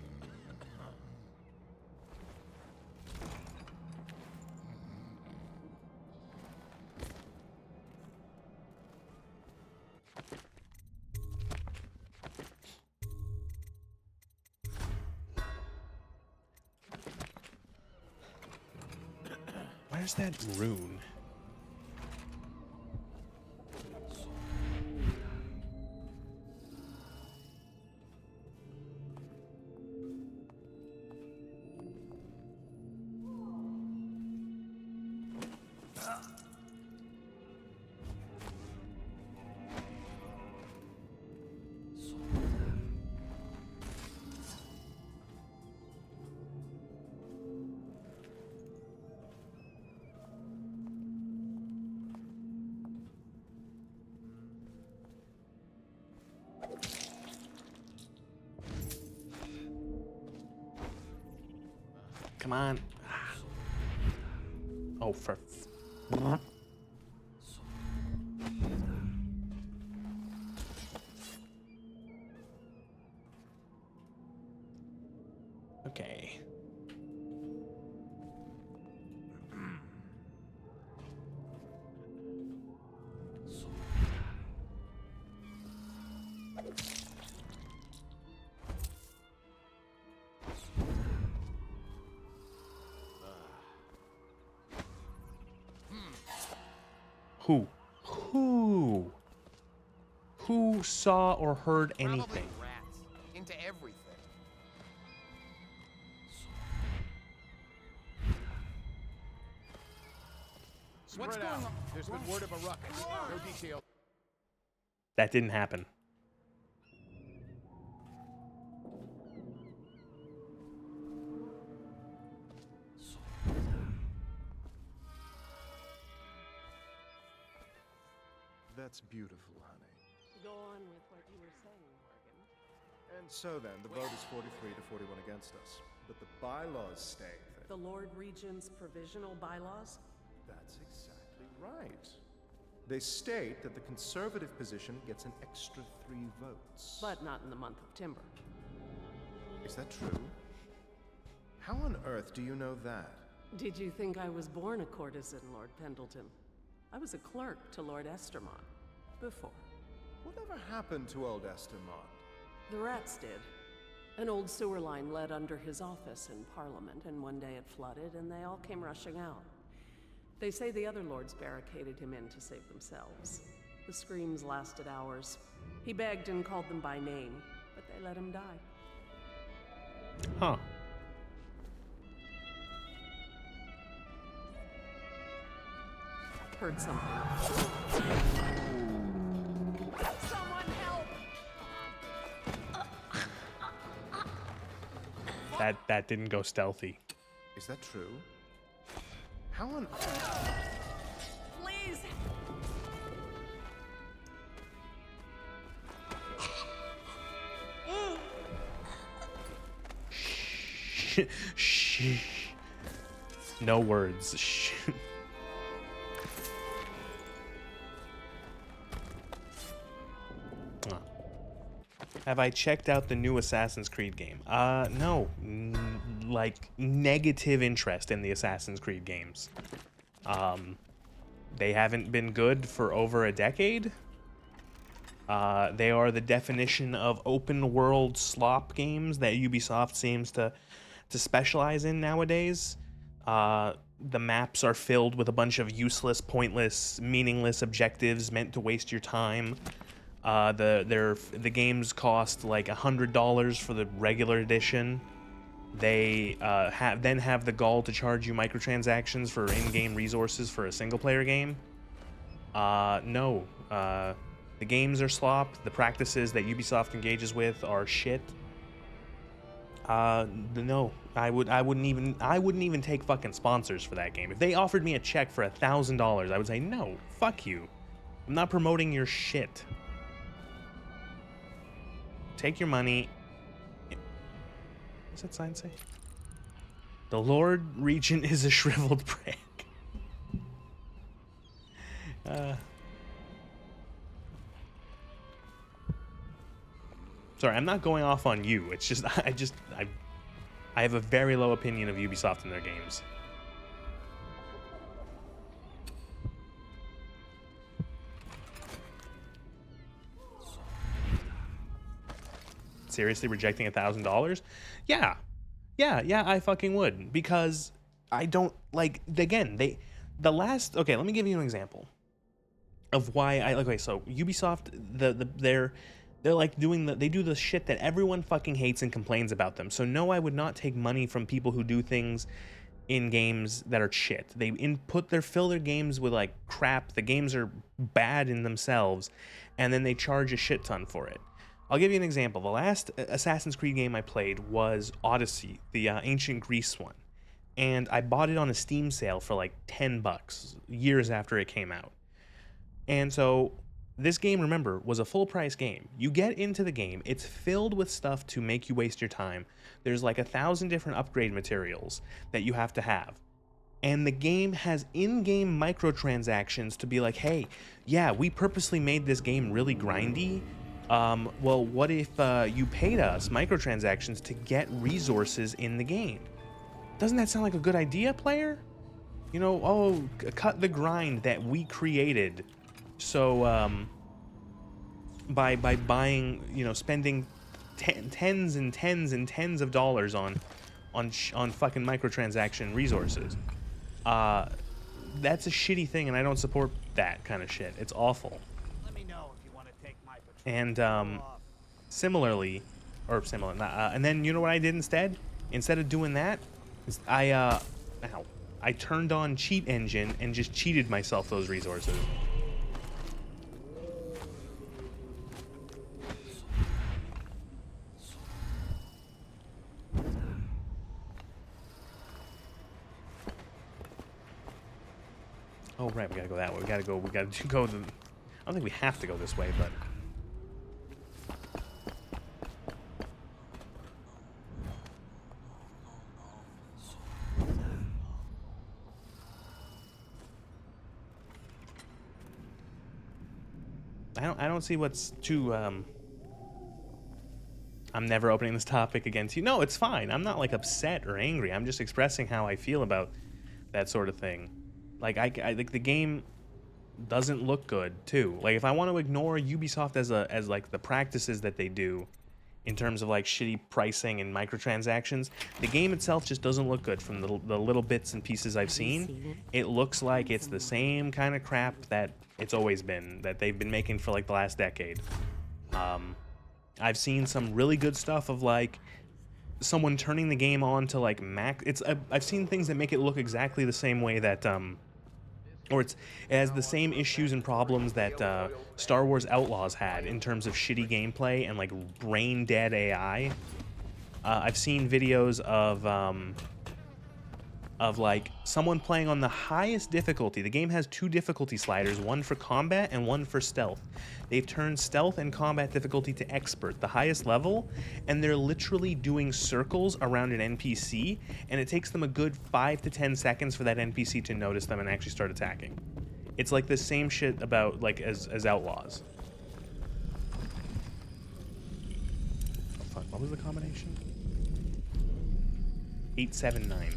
Where's that rune? Come on. Oh, for... Okay. Who saw or heard anything? Probably rats. Into everything. What's going on? There's been word of a ruckus. No detail. That didn't happen. That's beautiful, honey. Go on with what you were saying, Morgan. And so then, the vote is 43 to 41 against us. But the bylaws state that... The Lord Regent's provisional bylaws? That's exactly right. They state that the conservative position gets an extra 3 votes. But not in the month of timber. Is that true? How on earth do you know that? Did you think I was born a courtesan, Lord Pendleton? I was a clerk to Lord Estermont. Before. Whatever happened to old Estermont? The rats did. An old sewer line led under his office in Parliament, and one day it flooded, and they all came rushing out. They say the other lords barricaded him in to save themselves. The screams lasted hours. He begged and called them by name, but they let him die. Huh. Heard something. Someone help! That didn't go stealthy. Is that true? How on... Please! Shh. No words. Shh. Have I checked out the new Assassin's Creed game? No. Like, negative interest in the Assassin's Creed games. They haven't been good for over a decade. They are the definition of open world slop games that Ubisoft seems to specialize in nowadays. The maps are filled with a bunch of useless, pointless, meaningless objectives meant to waste your time. The games cost like $100 for the regular edition. They then have the gall to charge you microtransactions for in-game resources for a single-player game. No. The games are slop. The practices that Ubisoft engages with are shit. No. I wouldn't even take fucking sponsors for that game. If they offered me a check for $1,000, I would say no. Fuck you. I'm not promoting your shit. Take your money. What's that sign say? The Lord Regent is a shriveled prick. Sorry, I'm not going off on you. It's just I have a very low opinion of Ubisoft and their games. Seriously rejecting $1,000? Yeah, I fucking would, because I don't like. Again, okay, let me give you an example of why I like. Okay, so Ubisoft, they're like they do the shit that everyone fucking hates and complains about them. So no, I would not take money from people who do things in games that are shit. They fill their games with like crap. The games are bad in themselves, and then they charge a shit ton for it. I'll give you an example. The last Assassin's Creed game I played was Odyssey, the ancient Greece one. And I bought it on a Steam sale for like $10 years after it came out. And so this game, remember, was a full price game. You get into the game, it's filled with stuff to make you waste your time. There's like 1,000 different upgrade materials that you have to have. And the game has in-game microtransactions to be like, hey, yeah, we purposely made this game really grindy. Well, what if you paid us microtransactions to get resources in the game? Doesn't that sound like a good idea, player? You know, cut the grind that we created. So, by buying, spending tens and tens and tens of dollars on fucking microtransaction resources. That's a shitty thing, and I don't support that kind of shit. It's awful. And similarly, and then you know what I did instead? Instead of doing that, I turned on Cheat Engine and just cheated myself those resources. Oh right, we gotta go that way. We gotta go I don't think we have to go this way, but. I don't see what's too I'm never opening this topic again to you. No, it's fine. I'm not like upset or angry. I'm just expressing how I feel about that sort of thing. Like I like the game doesn't look good too. Like if I want to ignore Ubisoft as like the practices that they do in terms of like shitty pricing and microtransactions, the game itself just doesn't look good from the little bits and pieces I've seen. It looks like it's the same kind of crap that it's always been, that they've been making for like the last decade. I've seen some really good stuff of like someone turning the game on to like max. I've seen things that make it look exactly the same way that or it has the same issues and problems that Star Wars Outlaws had in terms of shitty gameplay and like brain dead AI. I've seen videos of like someone playing on the highest difficulty. The game has 2 difficulty sliders, one for combat and one for stealth. They've turned stealth and combat difficulty to expert, the highest level, and they're literally doing circles around an NPC, and it takes them a good 5 to 10 seconds for that NPC to notice them and actually start attacking. It's like the same shit about like as Outlaws. Oh, fuck, what was the combination? 879.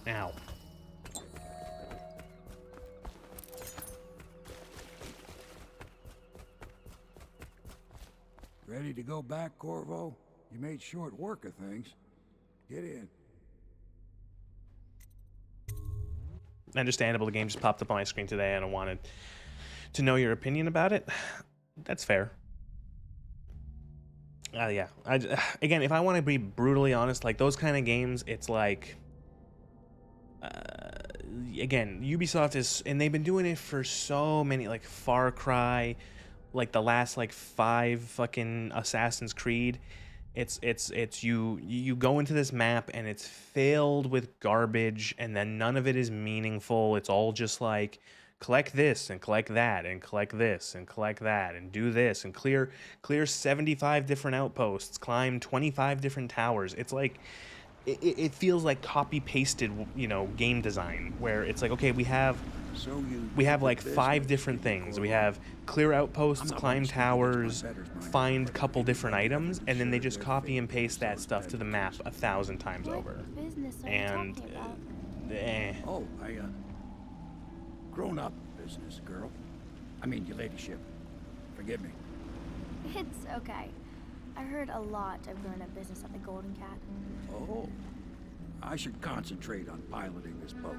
Ow. Ready to go back, Corvo? You made short work of things. Get in. Understandable, the game just popped up on my screen today and I wanted to know your opinion about it. That's fair. Yeah. Again, if I want to be brutally honest, like those kind of games, it's like... again, Ubisoft is... And they've been doing it for so many, like Far Cry, like the last like 5 fucking Assassin's Creed. It's you go into this map and it's filled with garbage and then none of it is meaningful. It's all just like collect this and collect that and collect this and collect that and do this and clear 75 different outposts, climb 25 different towers. It's like it feels like copy pasted, you know, game design where it's like, okay, we have like 5 different things. We have clear outposts, climb towers, find a couple different items, and then they just copy and paste that stuff to the map 1,000 times over. And Oh, grown up business, girl. I mean, your ladyship. Forgive me. It's okay. I heard a lot of grown-up business at the Golden Cat. Oh, I should concentrate on piloting this boat.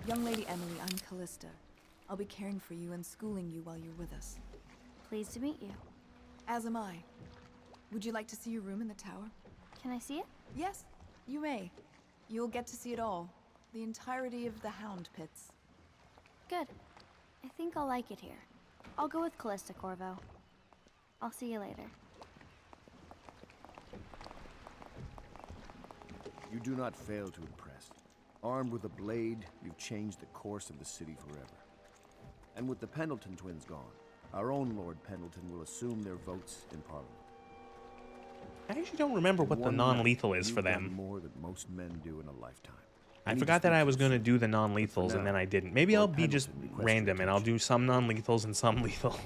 Young Lady Emily, I'm Callista. I'll be caring for you and schooling you while you're with us. Pleased to meet you. As am I. Would you like to see your room in the tower? Can I see it? Yes, you may. You'll get to see it all. The entirety of the Hound Pits. Good. I think I'll like it here. I'll go with Callista, Corvo. I'll see you later. You do not fail to impress. Armed with a blade, you've changed the course of the city forever. And with the Pendleton twins gone, our own Lord Pendleton will assume their votes in Parliament. I actually don't remember what the non-lethal is for them. More than most men do in a lifetime. I forgot that I was going to do the non-lethals and then I didn't. Maybe I'll be just random and I'll do some non-lethals and some lethal.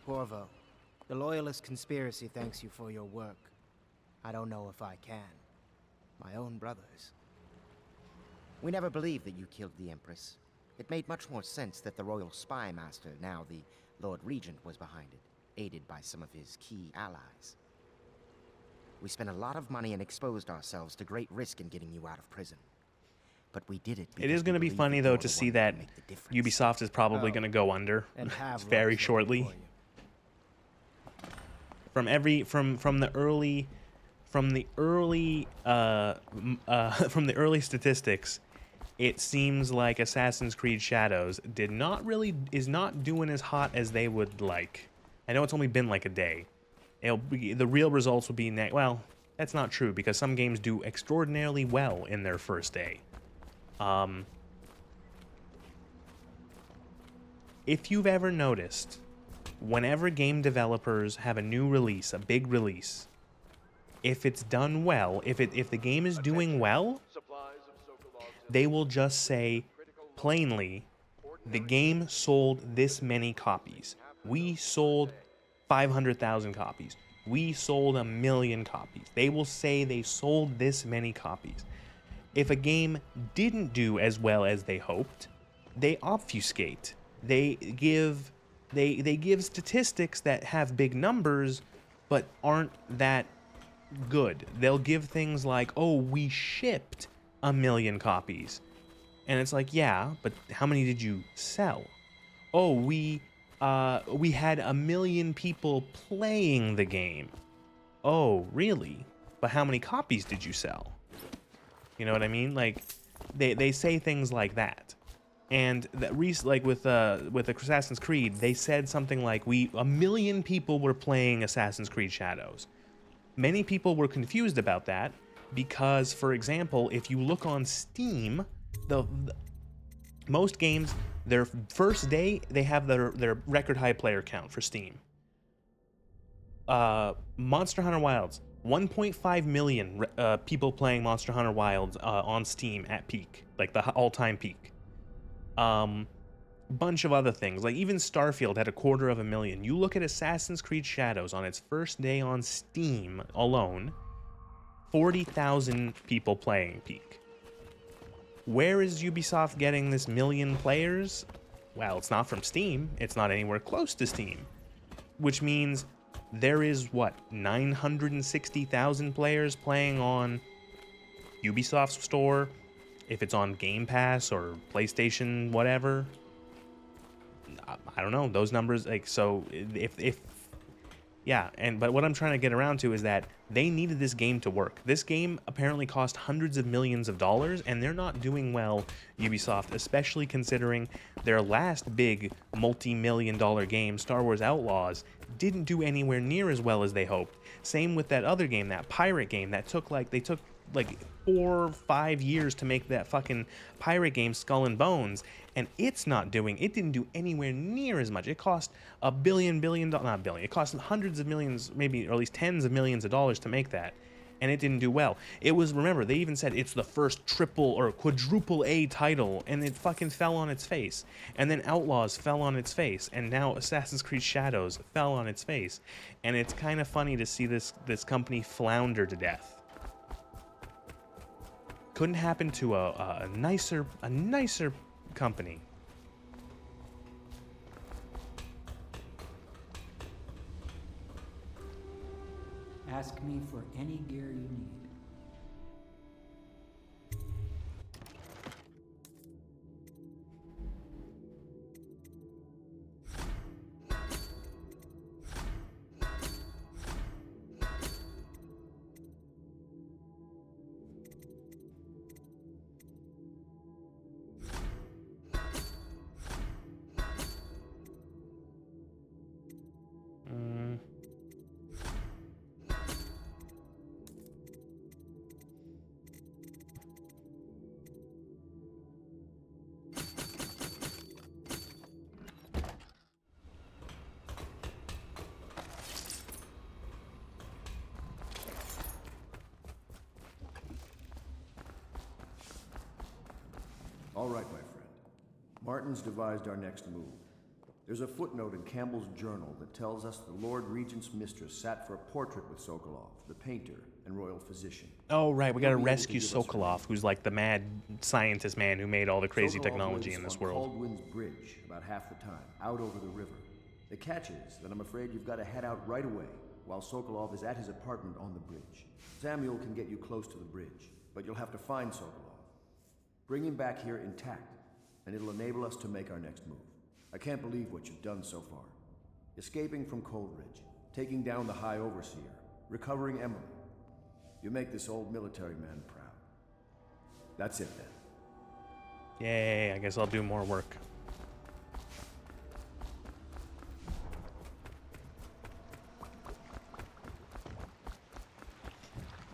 Corvo, the Loyalist conspiracy thanks you for your work. I don't know if I can. My own brothers. We never believed that you killed the Empress. It made much more sense that the Royal Spy Master, now the Lord Regent, was behind it, aided by some of his key allies. We spent a lot of money and exposed ourselves to great risk in getting you out of prison. But we did it. It is going to be funny, though, to see that Ubisoft is probably going to go under very shortly. From the early statistics, it seems like Assassin's Creed Shadows is not doing as hot as they would like. I know it's only been like a day. The real results will be well, that's not true because some games do extraordinarily well in their first day. If you've ever noticed, whenever game developers have a new release, a big release, if it's done well, if the game is doing well, they will just say plainly, the game sold this many copies. We sold 500,000 copies. We sold 1 million copies. They will say they sold this many copies. If a game didn't do as well as they hoped, they obfuscate. They give statistics that have big numbers but aren't that good. They'll give things like, "Oh, we shipped 1 million copies." And it's like, "Yeah, but how many did you sell?" "Oh, we had 1 million people playing the game." "Oh, really? But how many copies did you sell?" You know what I mean? Like, they say things like that. And that like with Assassin's Creed, they said something like, 1 million people were playing Assassin's Creed Shadows. Many people were confused about that because, for example, if you look on Steam, most games, their first day, they have their record high player count for Steam. Monster Hunter Wilds, 1.5 million people playing Monster Hunter Wilds on Steam at peak, like the all-time peak. Bunch of other things, like even Starfield had 250,000. You look at Assassin's Creed Shadows on its first day on Steam alone, 40,000 people playing peak. Where is Ubisoft getting this million players? Well, it's not from Steam. It's not anywhere close to Steam, which means there is, 960,000 players playing on Ubisoft's store, if it's on Game Pass or PlayStation, whatever. I don't know, those numbers, like, so but what I'm trying to get around to is that they needed this game to work. This game apparently cost hundreds of millions of dollars, and they're not doing well, Ubisoft, especially considering their last big multi-million-dollar game, Star Wars Outlaws, didn't do anywhere near as well as they hoped. Same with that other game, that pirate game, that took 4 or 5 years to make that fucking pirate game, Skull and Bones, and it didn't do anywhere near as much. It cost not billion, it cost hundreds of millions, maybe, or at least tens of millions of dollars to make that, and it didn't do well. It was, remember, they even said it's the first triple or quadruple A title, and it fucking fell on its face. And then Outlaws fell on its face, and now Assassin's Creed Shadows fell on its face. And it's kind of funny to see this company flounder to death. Couldn't happen to a nicer company. Ask me for any gear you need. All right, my friend. Martin's devised our next move. There's a footnote in Campbell's journal that tells us the Lord Regent's mistress sat for a portrait with Sokolov, the painter and royal physician. Oh, right, we He'll gotta be able to rescue give us her Sokolov, who's like the mad scientist man who made all the crazy Sokolov technology lives in this on world. Caldwin's Bridge, about half the time, out over the river. The catch is that I'm afraid you've got to head out right away, while Sokolov is at his apartment on the bridge. Samuel can get you close to the bridge, but you'll have to find Sokolov. Bring him back here intact, and it'll enable us to make our next move. I can't believe what you've done so far. Escaping from Coldridge, taking down the High Overseer, recovering Emily. You make this old military man proud. That's it then. Yay, I guess I'll do more work.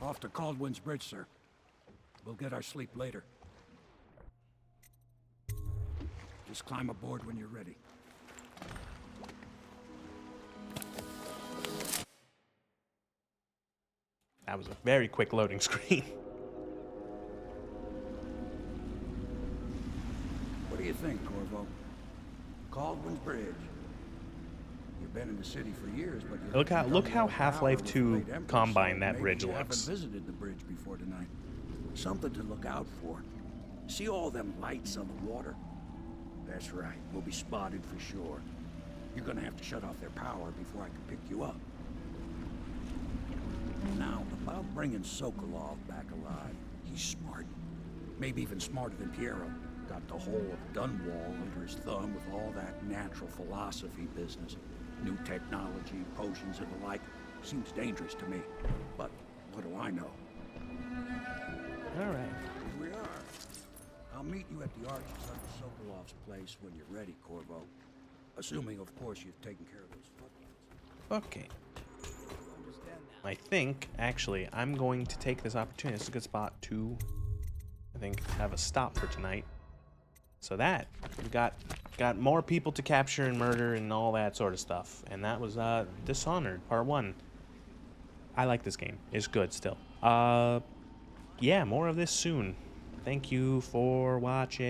Off to Caldwin's Bridge, sir. We'll get our sleep later. Just climb aboard when you're ready. That was a very quick loading screen. What do you think, Corvo? Caldwin's Bridge. You've been in the city for years, but you Look how Half-Life 2 Combine that bridge you looks. haven't visited the bridge before tonight. Something to look out for. See all them lights on the water? That's right. We'll be spotted for sure. You're gonna have to shut off their power before I can pick you up. Now, about bringing Sokolov back alive. He's smart. Maybe even smarter than Piero. Got the whole of Dunwall under his thumb with all that natural philosophy business. New technology, potions and the like. Seems dangerous to me. But what do I know? All right. Here we are. I'll meet you at the arches under Sokolov's place when you're ready, Corvo. Assuming, of course, you've taken care of those footprints. Okay. I think, actually, I'm going to take this opportunity. It's a good spot to, I think, have a stop for tonight. So that, we got more people to capture and murder and all that sort of stuff. And that was Dishonored, Part 1. I like this game. It's good still. Yeah, more of this soon. Thank you for watching.